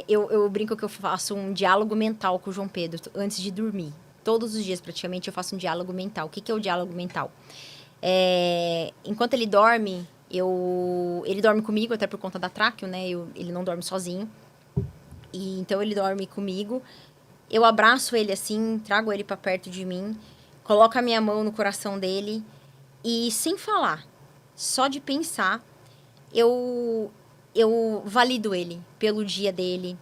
Speaker 2: eu brinco que eu faço um diálogo mental com o João Pedro antes de dormir. Todos os dias, praticamente, eu faço um diálogo mental. O que é o diálogo mental? Enquanto ele dorme, ele dorme comigo, até por conta da tráqueo, né? Ele não dorme sozinho. Então, ele dorme comigo. Eu abraço ele assim, trago ele para perto de mim, coloco a minha mão no coração dele e, sem falar, só de pensar, eu valido ele pelo dia dele,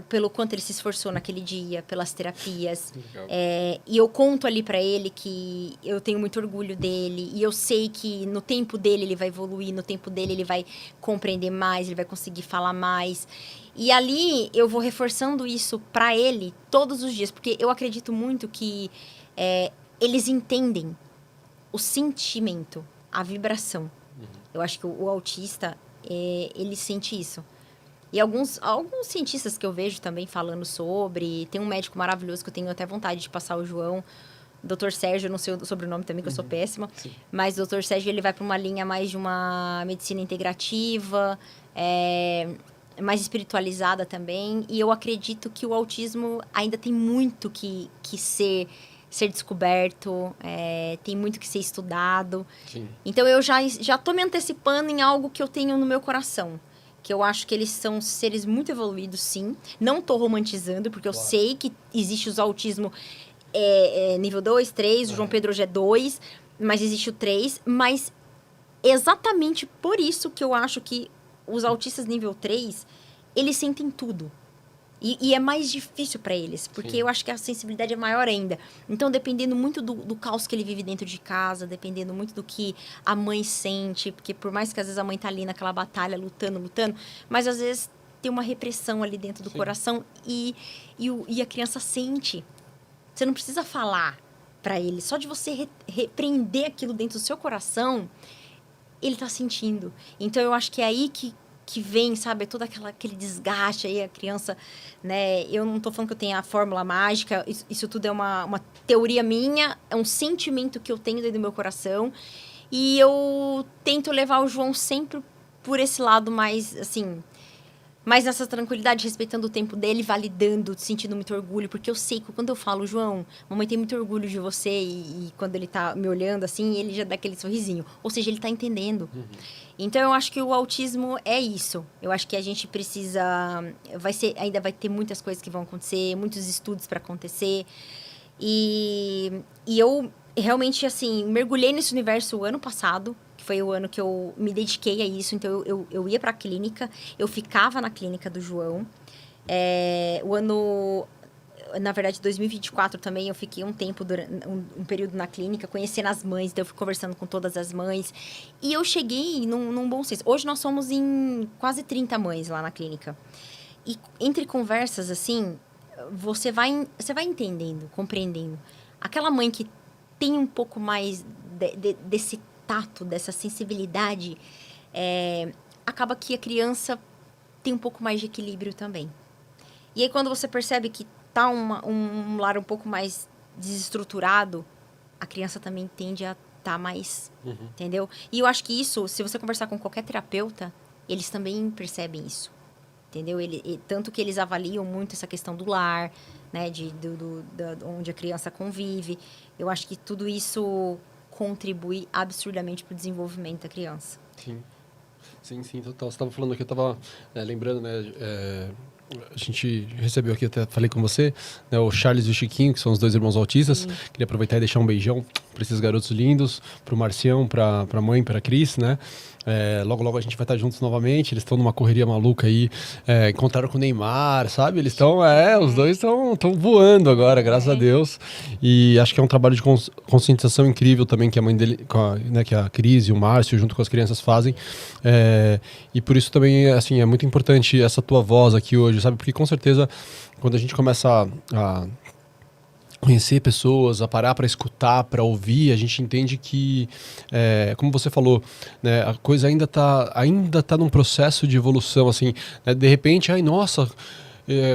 Speaker 2: pelo quanto ele se esforçou naquele dia, pelas terapias. E eu conto ali pra ele que eu tenho muito orgulho dele. E eu sei que no tempo dele ele vai evoluir, no tempo dele ele vai compreender mais, ele vai conseguir falar mais. E ali eu vou reforçando isso pra ele todos os dias. Porque eu acredito muito que eles entendem o sentimento, a vibração. Eu acho que o autista, ele sente isso. E alguns cientistas que eu vejo também falando sobre... Tem um médico maravilhoso que eu tenho até vontade de passar o João, Dr. Sérgio, eu não sei o sobrenome também, que eu sou péssima. Sim. Mas o Dr. Sérgio, ele vai para uma linha mais de uma medicina integrativa, mais espiritualizada também. E eu acredito que o autismo ainda tem muito que ser descoberto, tem muito que ser estudado. Sim. Então, eu já estou me antecipando em algo que eu tenho no meu coração. Que eu acho que eles são seres muito evoluídos, sim. Não tô romantizando, porque eu sei que existe os autismo nível 2, 3, o João Pedro hoje é 2, mas existe o 3. Mas exatamente por isso que eu acho que os autistas nível 3, eles sentem tudo. E é mais difícil para eles, porque sim, eu acho que a sensibilidade é maior ainda. Então, dependendo muito do caos que ele vive dentro de casa, dependendo muito do que a mãe sente, porque por mais que às vezes a mãe tá ali naquela batalha, lutando, mas às vezes tem uma repressão ali dentro do sim, coração e a criança sente. Você não precisa falar para ele, só de você repreender aquilo dentro do seu coração, ele tá sentindo. Então, eu acho que é aí que vem, sabe, todo aquele desgaste aí, a criança, né? Eu não tô falando que eu tenho a fórmula mágica, isso tudo é uma teoria minha, é um sentimento que eu tenho dentro do meu coração. E eu tento levar o João sempre por esse lado mais, assim, mais nessa tranquilidade, respeitando o tempo dele, validando, sentindo muito orgulho, porque eu sei que quando eu falo, João, mamãe tem muito orgulho de você, e quando ele tá me olhando assim, ele já dá aquele sorrisinho. Ou seja, ele tá entendendo. Uhum. Então, eu acho que o autismo é isso. Eu acho que a gente precisa... ainda vai ter muitas coisas que vão acontecer, muitos estudos para acontecer. E eu realmente, assim, mergulhei nesse universo o ano passado, que foi o ano que eu me dediquei a isso. Então, eu ia para a clínica, eu ficava na clínica do João. O ano... Na verdade, 2024 também, eu fiquei um tempo, um período na clínica, conhecendo as mães, então eu fui conversando com todas as mães. E eu cheguei num bom senso. Hoje nós somos em quase 30 mães lá na clínica. E entre conversas, assim, você vai entendendo, compreendendo. Aquela mãe que tem um pouco mais desse tato, dessa sensibilidade, acaba que a criança tem um pouco mais de equilíbrio também. E aí, quando você percebe que tá um lar um pouco mais desestruturado, a criança também tende a estar mais, entendeu? E eu acho que isso, se você conversar com qualquer terapeuta, eles também percebem isso, entendeu? Tanto que eles avaliam muito essa questão do lar, né, onde a criança convive. Eu acho que tudo isso contribui absurdamente para o desenvolvimento da criança.
Speaker 1: Sim, total. Você estava falando aqui, eu estava lembrando, né... A gente recebeu aqui, até falei com você, né, o Charles e o Chiquinho, que são os 2 irmãos autistas. Sim. Queria aproveitar e deixar um beijão para esses garotos lindos, para o Marcião, para a mãe, para a Cris, né? Logo a gente vai estar juntos novamente. Eles estão numa correria maluca aí, encontraram com o Neymar, sabe? Eles estão, os dois estão voando agora, graças a Deus. E acho que é um trabalho de conscientização incrível também que a mãe dele, que a Cris e o Márcio, junto com as crianças, fazem. E por isso também, assim, é muito importante essa tua voz aqui hoje, sabe? Porque com certeza, quando a gente começa a conhecer pessoas, a parar para escutar, para ouvir, a gente entende que, como você falou, né, a coisa ainda tá num processo de evolução, assim, né, de repente,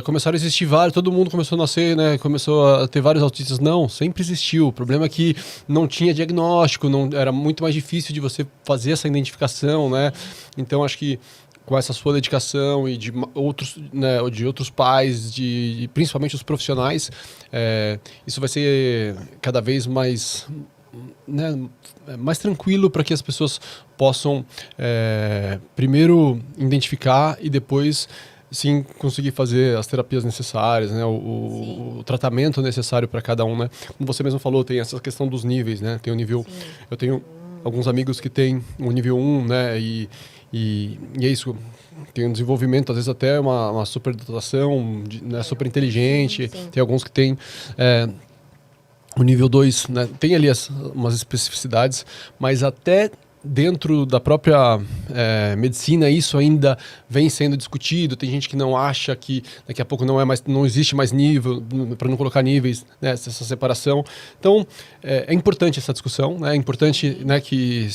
Speaker 1: começaram a existir vários, todo mundo começou a nascer, né, começou a ter vários autistas. Não, sempre existiu. O problema é que não tinha diagnóstico, era muito mais difícil de você fazer essa identificação, né? Então, acho que com essa sua dedicação e de outros, né, de outros pais, principalmente os profissionais, isso vai ser cada vez mais, né, mais tranquilo para que as pessoas possam primeiro identificar e depois sim conseguir fazer as terapias necessárias, né, o tratamento necessário para cada um, né? Como você mesmo falou, tem essa questão dos níveis, né? Tem o nível, eu tenho alguns amigos que têm o nível 1, né? E é isso, tem um desenvolvimento, às vezes até uma superdotação, né, super inteligente.
Speaker 2: Sim.
Speaker 1: Tem alguns que têm o nível 2, né? Tem ali umas especificidades, mas até dentro da própria medicina isso ainda vem sendo discutido. Tem gente que não acha que daqui a pouco não existe mais nível, para não colocar níveis, né, essa separação. Então é importante essa discussão, né? É importante, né, que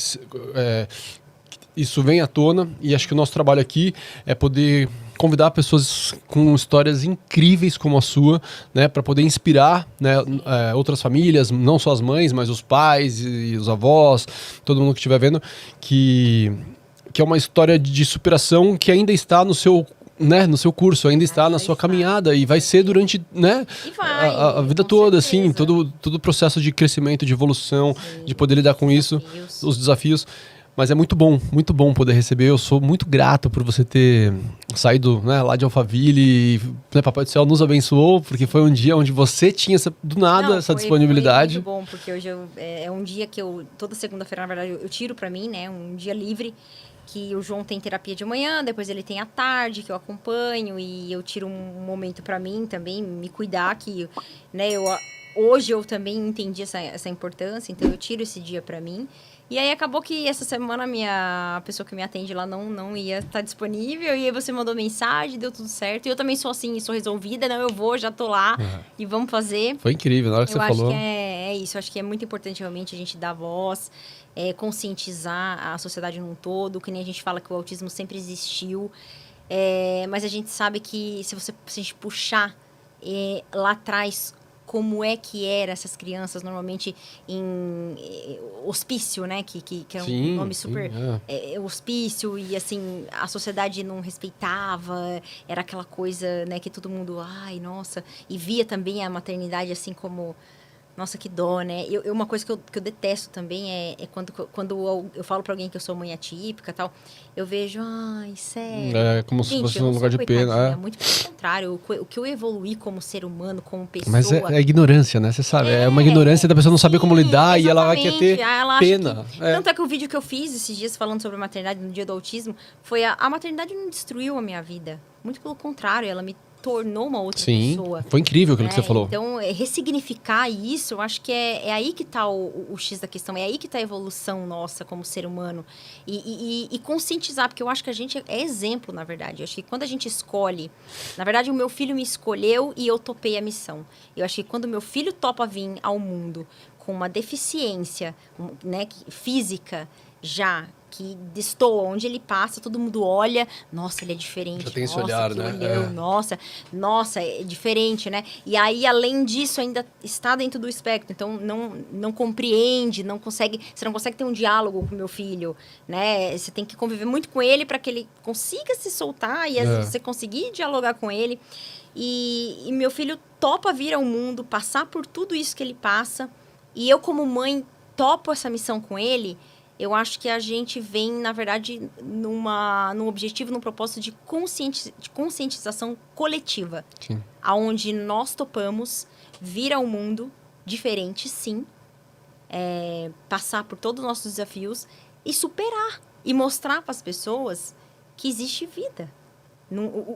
Speaker 1: isso venha à tona, e acho que o nosso trabalho aqui é poder convidar pessoas com histórias incríveis como a sua, né, para poder inspirar, né, outras famílias, não só as mães, mas os pais e os avós, todo mundo que estiver vendo, que é uma história de superação que ainda está no seu, né, no seu curso, ainda está na sua caminhada, e vai ser durante, né, a vida toda, assim, todo o processo de crescimento, de evolução, de poder lidar com isso, os desafios. Mas é muito bom poder receber. Eu sou muito grato por você ter saído, né, lá de Alphaville e, né, Papai do Céu nos abençoou, porque foi um dia onde você tinha do nada essa disponibilidade.
Speaker 2: Foi muito bom, porque hoje é um dia que toda segunda-feira, na verdade, eu tiro pra mim, né, um dia livre, que o João tem terapia de manhã, depois ele tem à tarde, que eu acompanho, e eu tiro um momento pra mim também, me cuidar, que, né, hoje eu também entendi essa importância, então eu tiro esse dia pra mim. E aí acabou que essa semana a pessoa que me atende lá não ia estar disponível, e aí você mandou mensagem, deu tudo certo. E eu também sou assim, sou resolvida, não, eu vou, já tô lá e vamos fazer.
Speaker 1: Foi incrível, na hora que você falou.
Speaker 2: Eu acho que é isso, eu acho que é muito importante realmente a gente dar voz, conscientizar a sociedade num todo, que nem a gente fala que o autismo sempre existiu, mas a gente sabe que se a gente puxar lá atrás como é que eram essas crianças, normalmente em hospício, né? Que é um nome super... hospício, e assim, a sociedade não respeitava, era aquela coisa, né, que todo mundo, ai, nossa, e via também a maternidade assim como... Nossa, que dó, né? Uma coisa que eu detesto também é quando eu falo pra alguém que eu sou mãe atípica e tal, eu vejo, ai, sério.
Speaker 1: É como se fosse um lugar de pena.
Speaker 2: Muito pelo contrário, o que eu evoluí como ser humano, como pessoa...
Speaker 1: Mas é ignorância, né? Você sabe, é uma ignorância da pessoa não saber como lidar,
Speaker 2: exatamente.
Speaker 1: E ela quer ter pena.
Speaker 2: Tanto é que o vídeo que eu fiz esses dias falando sobre a maternidade no dia do autismo, foi a maternidade não destruiu a minha vida. Muito pelo contrário, ela me tornou uma outra pessoa.
Speaker 1: Foi incrível aquilo que você falou.
Speaker 2: Então, ressignificar isso, eu acho que é aí que está o X da questão, é aí que está a evolução nossa como ser humano. E conscientizar, porque eu acho que a gente é exemplo, na verdade. Eu acho que quando a gente escolhe... Na verdade, o meu filho me escolheu e eu topei a missão. Eu acho que quando o meu filho topa vir ao mundo com uma deficiência, né, física já... que destoa, onde ele passa, todo mundo olha, nossa, ele é diferente.
Speaker 1: Já tem esse
Speaker 2: nossa,
Speaker 1: olhar,
Speaker 2: que
Speaker 1: né?
Speaker 2: olhão, nossa, é diferente, né? E aí, além disso, ainda está dentro do espectro. Então, não compreende, você não consegue ter um diálogo com o meu filho, né? Você tem que conviver muito com ele para que ele consiga se soltar e você conseguir dialogar com ele. E meu filho topa vir ao mundo, passar por tudo isso que ele passa. E eu, como mãe, topo essa missão com ele. Eu acho que a gente vem, na verdade, num objetivo, num propósito de conscientização coletiva.
Speaker 1: Sim.
Speaker 2: Onde nós topamos vir ao mundo diferente, sim. Passar por todos os nossos desafios e superar. E mostrar para as pessoas que existe vida.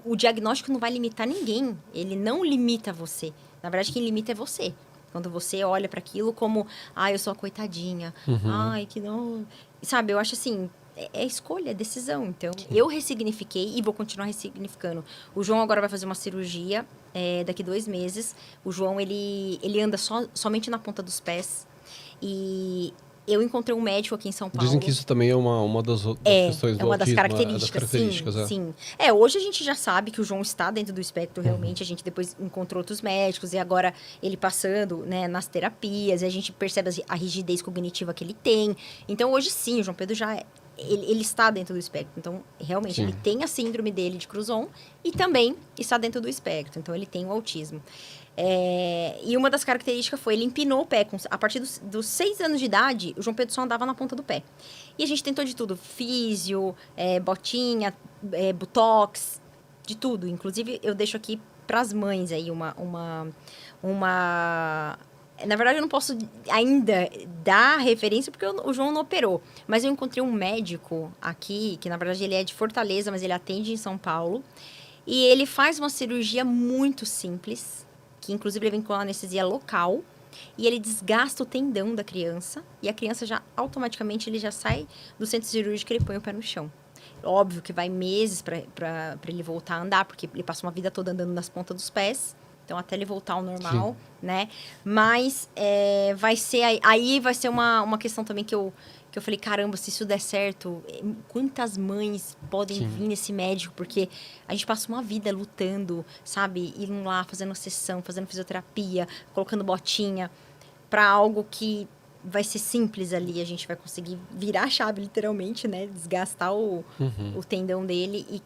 Speaker 2: O diagnóstico não vai limitar ninguém. Ele não limita você. Na verdade, quem limita é você. Quando você olha para aquilo como, eu sou a coitadinha. Ai, que não... Sabe, eu acho assim, é escolha, é decisão. Então, eu ressignifiquei e vou continuar ressignificando. O João agora vai fazer uma cirurgia daqui 2 meses. O João, ele anda somente na ponta dos pés. E eu encontrei um médico aqui em São Paulo.
Speaker 1: Dizem que isso também é uma das questões do
Speaker 2: uma das
Speaker 1: autismo,
Speaker 2: características, sim. Hoje a gente já sabe que o João está dentro do espectro, realmente. A gente depois encontrou outros médicos e agora ele passando, né, nas terapias, e a gente percebe a rigidez cognitiva que ele tem. Então, hoje sim, o João Pedro já... Ele está dentro do espectro. Então, realmente, ele tem a síndrome dele de Cruzon e também está dentro do espectro. Então, ele tem o autismo. E uma das características foi, ele empinou o pé. A partir dos 6 anos de idade, o João Pedro só andava na ponta do pé. E a gente tentou de tudo. Físio, botinha, botox, de tudo. Inclusive, eu deixo aqui para as mães aí uma Na verdade, eu não posso ainda dar referência porque o João não operou. Mas eu encontrei um médico aqui, que na verdade ele é de Fortaleza, mas ele atende em São Paulo. E ele faz uma cirurgia muito simples, que inclusive ele vem com anestesia local. E ele desgasta o tendão da criança. E a criança já, automaticamente, ele já sai do centro cirúrgico e ele põe o pé no chão. Óbvio que vai meses para ele voltar a andar, porque ele passa uma vida toda andando nas pontas dos pés. Então, até ele voltar ao normal, né? Mas vai ser... Aí vai ser uma questão também que eu falei, caramba, se isso der certo, quantas mães podem vir nesse médico? Porque a gente passa uma vida lutando, sabe? Indo lá, fazendo sessão, fazendo fisioterapia, colocando botinha, para algo que vai ser simples ali. A gente vai conseguir virar a chave, literalmente, né? Desgastar o tendão dele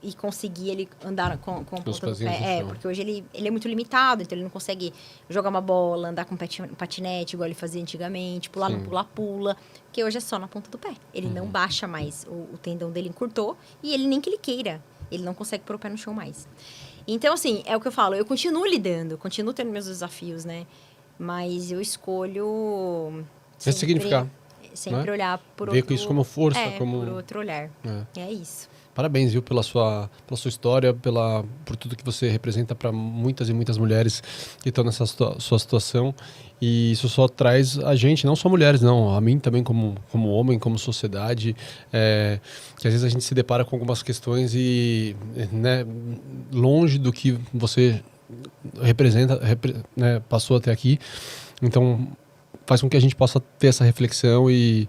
Speaker 2: e conseguir ele andar com a ponta do pé. Porque hoje ele é muito limitado, então ele não consegue jogar uma bola, andar com patinete, igual ele fazia antigamente, pular no pula-pula, porque hoje é só na ponta do pé. Ele não baixa mais, o tendão dele encurtou, e ele nem que ele queira, ele não consegue pôr o pé no chão mais. Então, assim, é o que eu falo, eu continuo lidando, continuo tendo meus desafios, né? Mas eu escolho...
Speaker 1: Ressignificar.
Speaker 2: Sempre olhar por
Speaker 1: ver isso como força, como...
Speaker 2: por outro olhar. É isso.
Speaker 1: Parabéns, viu, pela sua história, por tudo que você representa para muitas e muitas mulheres que estão nessa sua situação. E isso só traz a gente, não só mulheres, não, a mim também como homem, como sociedade, que às vezes a gente se depara com algumas questões e, né, longe do que você representa, né, passou até aqui. Então, faz com que a gente possa ter essa reflexão e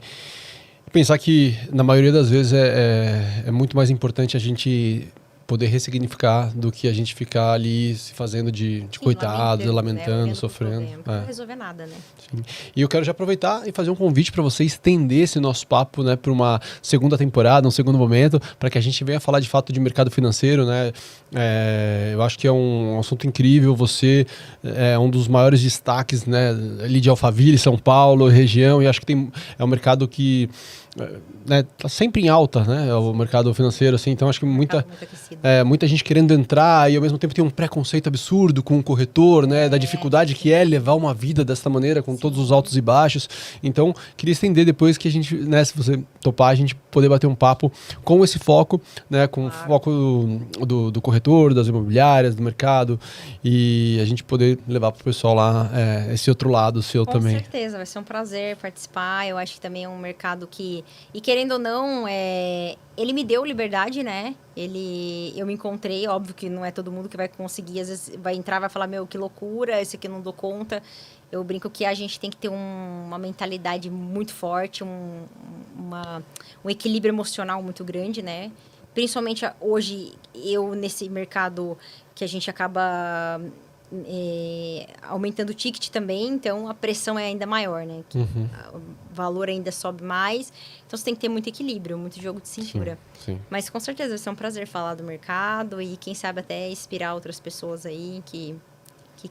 Speaker 1: pensar que, na maioria das vezes, é muito mais importante a gente poder ressignificar do que a gente ficar ali se fazendo de coitado, lamentando, sofrendo.
Speaker 2: Não vai resolver nada, né?
Speaker 1: Sim. E eu quero já aproveitar e fazer um convite para você estender esse nosso papo, né, para uma segunda temporada, um segundo momento, para que a gente venha falar de fato de mercado financeiro, né? Eu acho que é um assunto incrível. Você é um dos maiores destaques, né, ali de Alphaville, São Paulo, região, e acho que é um mercado que tá sempre em alta, né? O mercado financeiro, assim. Então acho que muita gente querendo entrar e ao mesmo tempo tem um preconceito absurdo com o corretor, né? Da dificuldade que é levar uma vida dessa maneira, com todos os altos e baixos. Então queria estender depois que a gente, né, se você topar, a gente poder bater um papo com esse foco, né? Com o foco do corretor, das imobiliárias, do mercado, e a gente poder levar para o pessoal lá esse outro lado seu também.
Speaker 2: Com certeza, vai ser um prazer participar. Eu acho que também é um mercado que, e querendo ou não, ele me deu liberdade, né? Eu me encontrei, óbvio que não é todo mundo que vai conseguir, às vezes vai entrar, vai falar, meu, que loucura, esse aqui eu não dou conta. Eu brinco que a gente tem que ter uma mentalidade muito forte, um equilíbrio emocional muito grande, né? Principalmente hoje, nesse mercado que a gente acaba aumentando o ticket também, então a pressão é ainda maior, né? O valor ainda sobe mais, então você tem que ter muito equilíbrio, muito jogo de cintura.
Speaker 1: Sim.
Speaker 2: Mas com certeza vai ser um prazer falar do mercado e quem sabe até inspirar outras pessoas aí que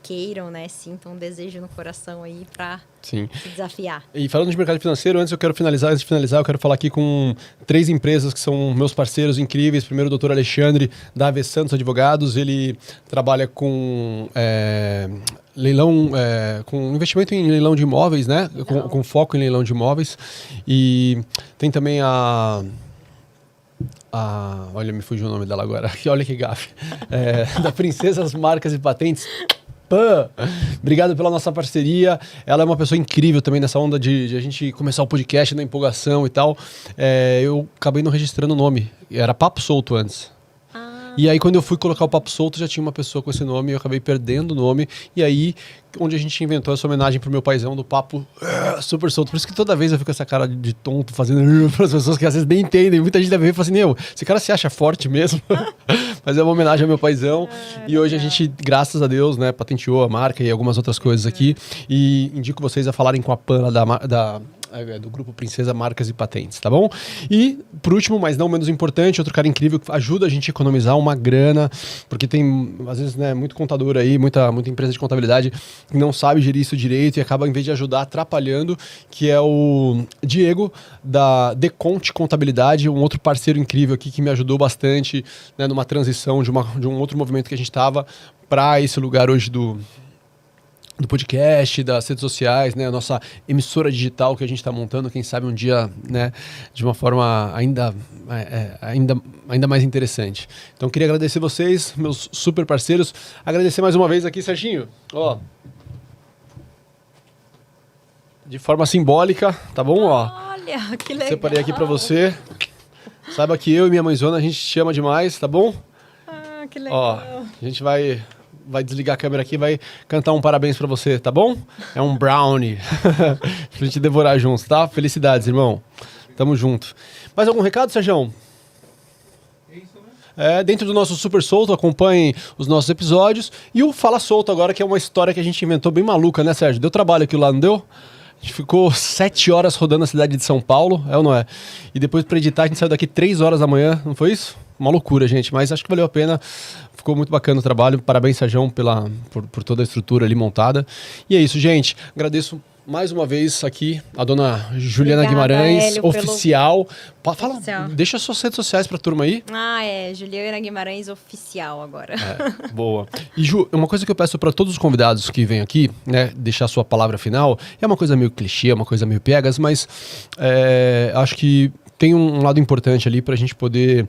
Speaker 2: queiram, né? Sintam um desejo no coração aí para se desafiar.
Speaker 1: E falando de mercado financeiro, antes de finalizar, eu quero falar aqui com 3 empresas que são meus parceiros incríveis. Primeiro, o Dr. Alexandre, da AV Santos Advogados. Ele trabalha com leilão, com investimento em leilão de imóveis, né? Com foco em leilão de imóveis. E tem também olha, me fugiu o nome dela agora. Olha que gafe. Da Princesas Marcas e Patentes. Obrigado pela nossa parceria. Ela é uma pessoa incrível também nessa onda de a gente começar o podcast na empolgação e tal. Eu acabei não registrando o nome. Era Papo Solto antes. E aí, quando eu fui colocar o Papo Solto, já tinha uma pessoa com esse nome e eu acabei perdendo o nome. E aí, onde a gente inventou essa homenagem pro meu paizão do Papo Super Solto. Por isso que toda vez eu fico com essa cara de tonto, fazendo para as pessoas que às vezes nem entendem. Muita gente deve ver e fala assim, esse cara se acha forte mesmo. Mas é uma homenagem ao meu paizão. E hoje a gente, graças a Deus, né, patenteou a marca e algumas outras coisas aqui. E indico vocês a falarem com a Pan do grupo Princesa Marcas e Patentes, tá bom? E, por último, mas não menos importante, outro cara incrível que ajuda a gente a economizar uma grana, porque tem, às vezes, né, muito contador aí, muita empresa de contabilidade que não sabe gerir isso direito e acaba, em vez de ajudar, atrapalhando, que é o Diego, da Deconte Contabilidade, um outro parceiro incrível aqui que me ajudou bastante, né, numa transição de um outro movimento que a gente estava para esse lugar hoje do podcast, das redes sociais, né? A nossa emissora digital que a gente está montando, quem sabe um dia, né? De uma forma ainda mais interessante. Então, queria agradecer vocês, meus super parceiros. Agradecer mais uma vez aqui, Serginho. Ó, de forma simbólica, tá bom? Ó,
Speaker 2: Olha, que legal.
Speaker 1: separei aqui para você. Saiba que eu e minha mãezona, a gente te ama demais, tá bom?
Speaker 2: Ah, que legal.
Speaker 1: Ó, a gente vai desligar a câmera aqui e vai cantar um parabéns pra você, tá bom? É um brownie. Pra gente devorar juntos, tá? Felicidades, irmão. Tamo junto. Mais algum recado, Sérgio? Dentro do nosso Super Solto, acompanhem os nossos episódios. E o Fala Solto agora, que é uma história que a gente inventou bem maluca, né, Sérgio? Deu trabalho aquilo lá, não deu? A gente ficou 7 horas rodando a cidade de São Paulo, é ou não é? E depois pra editar a gente saiu daqui 3 horas da manhã, não foi isso? Uma loucura, gente, mas acho que valeu a pena. Ficou muito bacana o trabalho. Parabéns, Sérgio, por toda a estrutura ali montada. E é isso, gente. Agradeço mais uma vez aqui a dona Juliana
Speaker 2: Obrigada,
Speaker 1: Guimarães,
Speaker 2: Hélio,
Speaker 1: oficial. Fala,
Speaker 2: Oficial.
Speaker 1: deixa as suas redes sociais pra turma aí.
Speaker 2: Juliana Guimarães oficial agora.
Speaker 1: Boa. E Ju, uma coisa que eu peço para todos os convidados que vêm aqui, né, deixar a sua palavra final, é uma coisa meio clichê, é uma coisa meio piegas, mas acho que tem um lado importante ali pra gente poder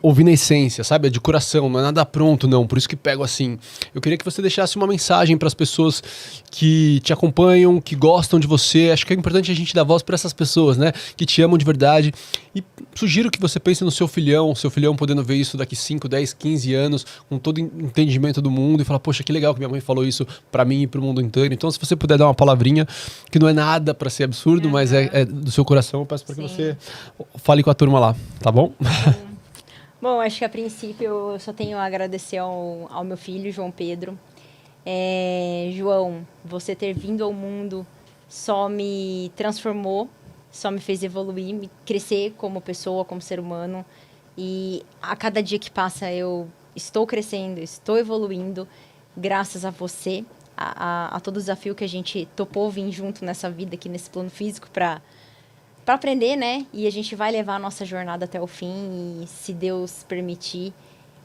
Speaker 1: ouvir na essência, sabe? É de coração, não é nada pronto, não. Por isso que pego assim. Eu queria que você deixasse uma mensagem para as pessoas que te acompanham, que gostam de você. Acho que é importante a gente dar voz para essas pessoas, né? Que te amam de verdade. E sugiro que você pense no seu filhão podendo ver isso daqui 5, 10, 15 anos, com todo o entendimento do mundo e falar, poxa, que legal que minha mãe falou isso para mim e para o mundo inteiro. Então, se você puder dar uma palavrinha, que não é nada para ser absurdo, mas é do seu coração, eu peço para que você fale com a turma lá, tá bom?
Speaker 2: Bom, acho que a princípio eu só tenho a agradecer ao meu filho, João Pedro. João, você ter vindo ao mundo só me transformou, só me fez evoluir, me crescer como pessoa, como ser humano. E a cada dia que passa eu estou crescendo, estou evoluindo, graças a você, a todo o desafio que a gente topou vir junto nessa vida aqui, nesse plano físico, para aprender, né? E a gente vai levar a nossa jornada até o fim e, se Deus permitir,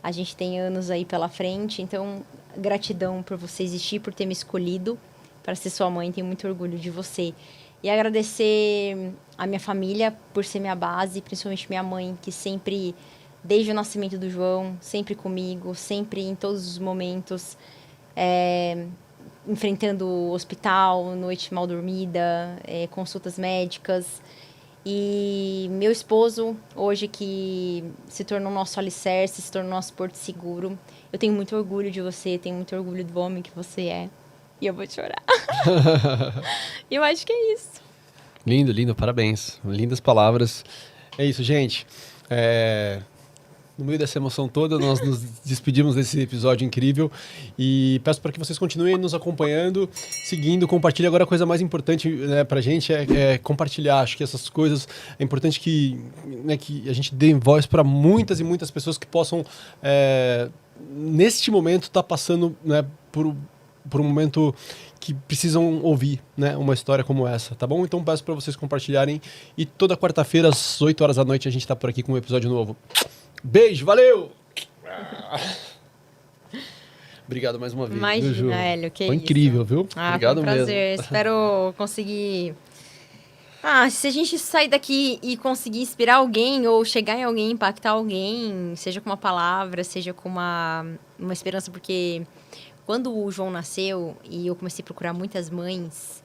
Speaker 2: a gente tem anos aí pela frente. Então, gratidão por você existir, por ter me escolhido para ser sua mãe. Tenho muito orgulho de você. E agradecer a minha família por ser minha base, principalmente minha mãe, que sempre, desde o nascimento do João, sempre comigo, sempre em todos os momentos, enfrentando o hospital, noite mal dormida, consultas médicas. E meu esposo, hoje, que se tornou nosso alicerce, se tornou nosso porto seguro. Eu tenho muito orgulho de você, tenho muito orgulho do homem que você é. E eu vou chorar. Eu acho que é isso.
Speaker 1: Lindo, lindo, parabéns. Lindas palavras. É isso, gente. No meio dessa emoção toda, nós nos despedimos desse episódio incrível e peço para que vocês continuem nos acompanhando, seguindo, compartilhem. Agora a coisa mais importante, né, pra gente é compartilhar. Acho que essas coisas é importante que a gente dê voz para muitas e muitas pessoas que possam, neste momento, estar passando, né, por um momento que precisam ouvir, né, uma história como essa, tá bom? Então peço para vocês compartilharem e toda quarta-feira às 8 horas da noite a gente tá por aqui com um episódio novo. Beijo, valeu! Obrigado mais uma vez.
Speaker 2: Imagina,
Speaker 1: viu, Ju?
Speaker 2: Hélio, que
Speaker 1: Foi
Speaker 2: isso.
Speaker 1: incrível, viu? Obrigado
Speaker 2: foi um prazer.
Speaker 1: mesmo.
Speaker 2: Espero conseguir... se a gente sair daqui e conseguir inspirar alguém ou chegar em alguém, impactar alguém, seja com uma palavra, seja com uma esperança, porque quando o João nasceu e eu comecei a procurar muitas mães,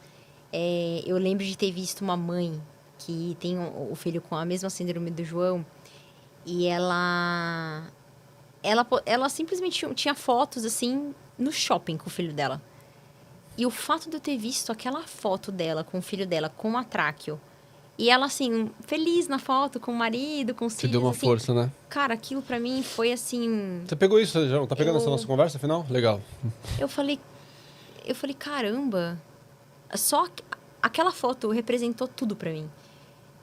Speaker 2: eu lembro de ter visto uma mãe que tem o filho com a mesma síndrome do João. E ela simplesmente tinha fotos, assim, no shopping com o filho dela. E o fato de eu ter visto aquela foto dela com o filho dela, com a tráqueo, e ela, assim, feliz na foto, com o marido, com os filhos.
Speaker 1: Te deu uma
Speaker 2: assim,
Speaker 1: força, né?
Speaker 2: Cara, aquilo pra mim foi, assim...
Speaker 1: Você pegou isso, João? Tá pegando essa nossa conversa final? Legal.
Speaker 2: Eu falei, caramba, só aquela foto representou tudo pra mim.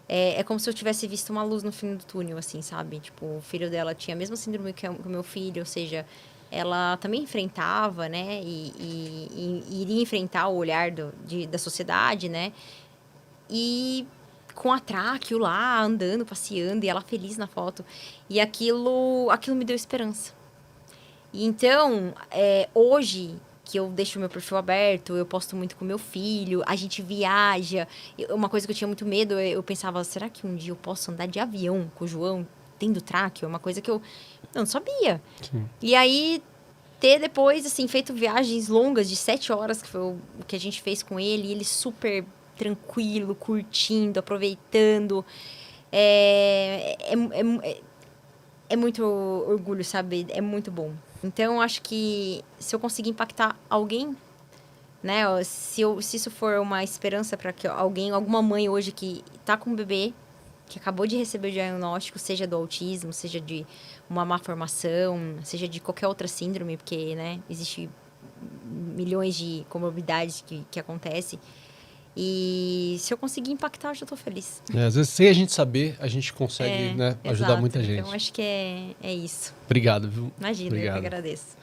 Speaker 2: É como se eu tivesse visto uma luz no fim do túnel, assim, sabe? Tipo, o filho dela tinha a mesma síndrome que o meu filho, ou seja, ela também enfrentava, né? E iria enfrentar o olhar da sociedade, né? E com a tráqueo lá, andando, passeando, e ela feliz na foto. E aquilo me deu esperança. E então, hoje, que eu deixo meu perfil aberto, eu posto muito com meu filho, a gente viaja. Uma coisa que eu tinha muito medo, eu pensava, será que um dia eu posso andar de avião com o João, tendo tráqueo? É uma coisa que eu não sabia.
Speaker 1: Sim.
Speaker 2: E aí, ter depois, assim, feito viagens longas de 7 horas, que foi o que a gente fez com ele, e ele super tranquilo, curtindo, aproveitando. É muito orgulho, sabe? É muito bom. Então, eu acho que se eu conseguir impactar alguém, né? Se isso for uma esperança para que alguma mãe hoje que tá com um bebê, que acabou de receber o diagnóstico, seja do autismo, seja de uma má formação, seja de qualquer outra síndrome, porque, né, existe milhões de comorbidades que acontecem. E se eu conseguir impactar, eu já tô feliz.
Speaker 1: Às vezes, sem a gente saber, a gente consegue, né, ajudar
Speaker 2: Exato.
Speaker 1: muita gente.
Speaker 2: Então, acho que é isso.
Speaker 1: Obrigado, viu?
Speaker 2: Imagina,
Speaker 1: Obrigado.
Speaker 2: eu que agradeço.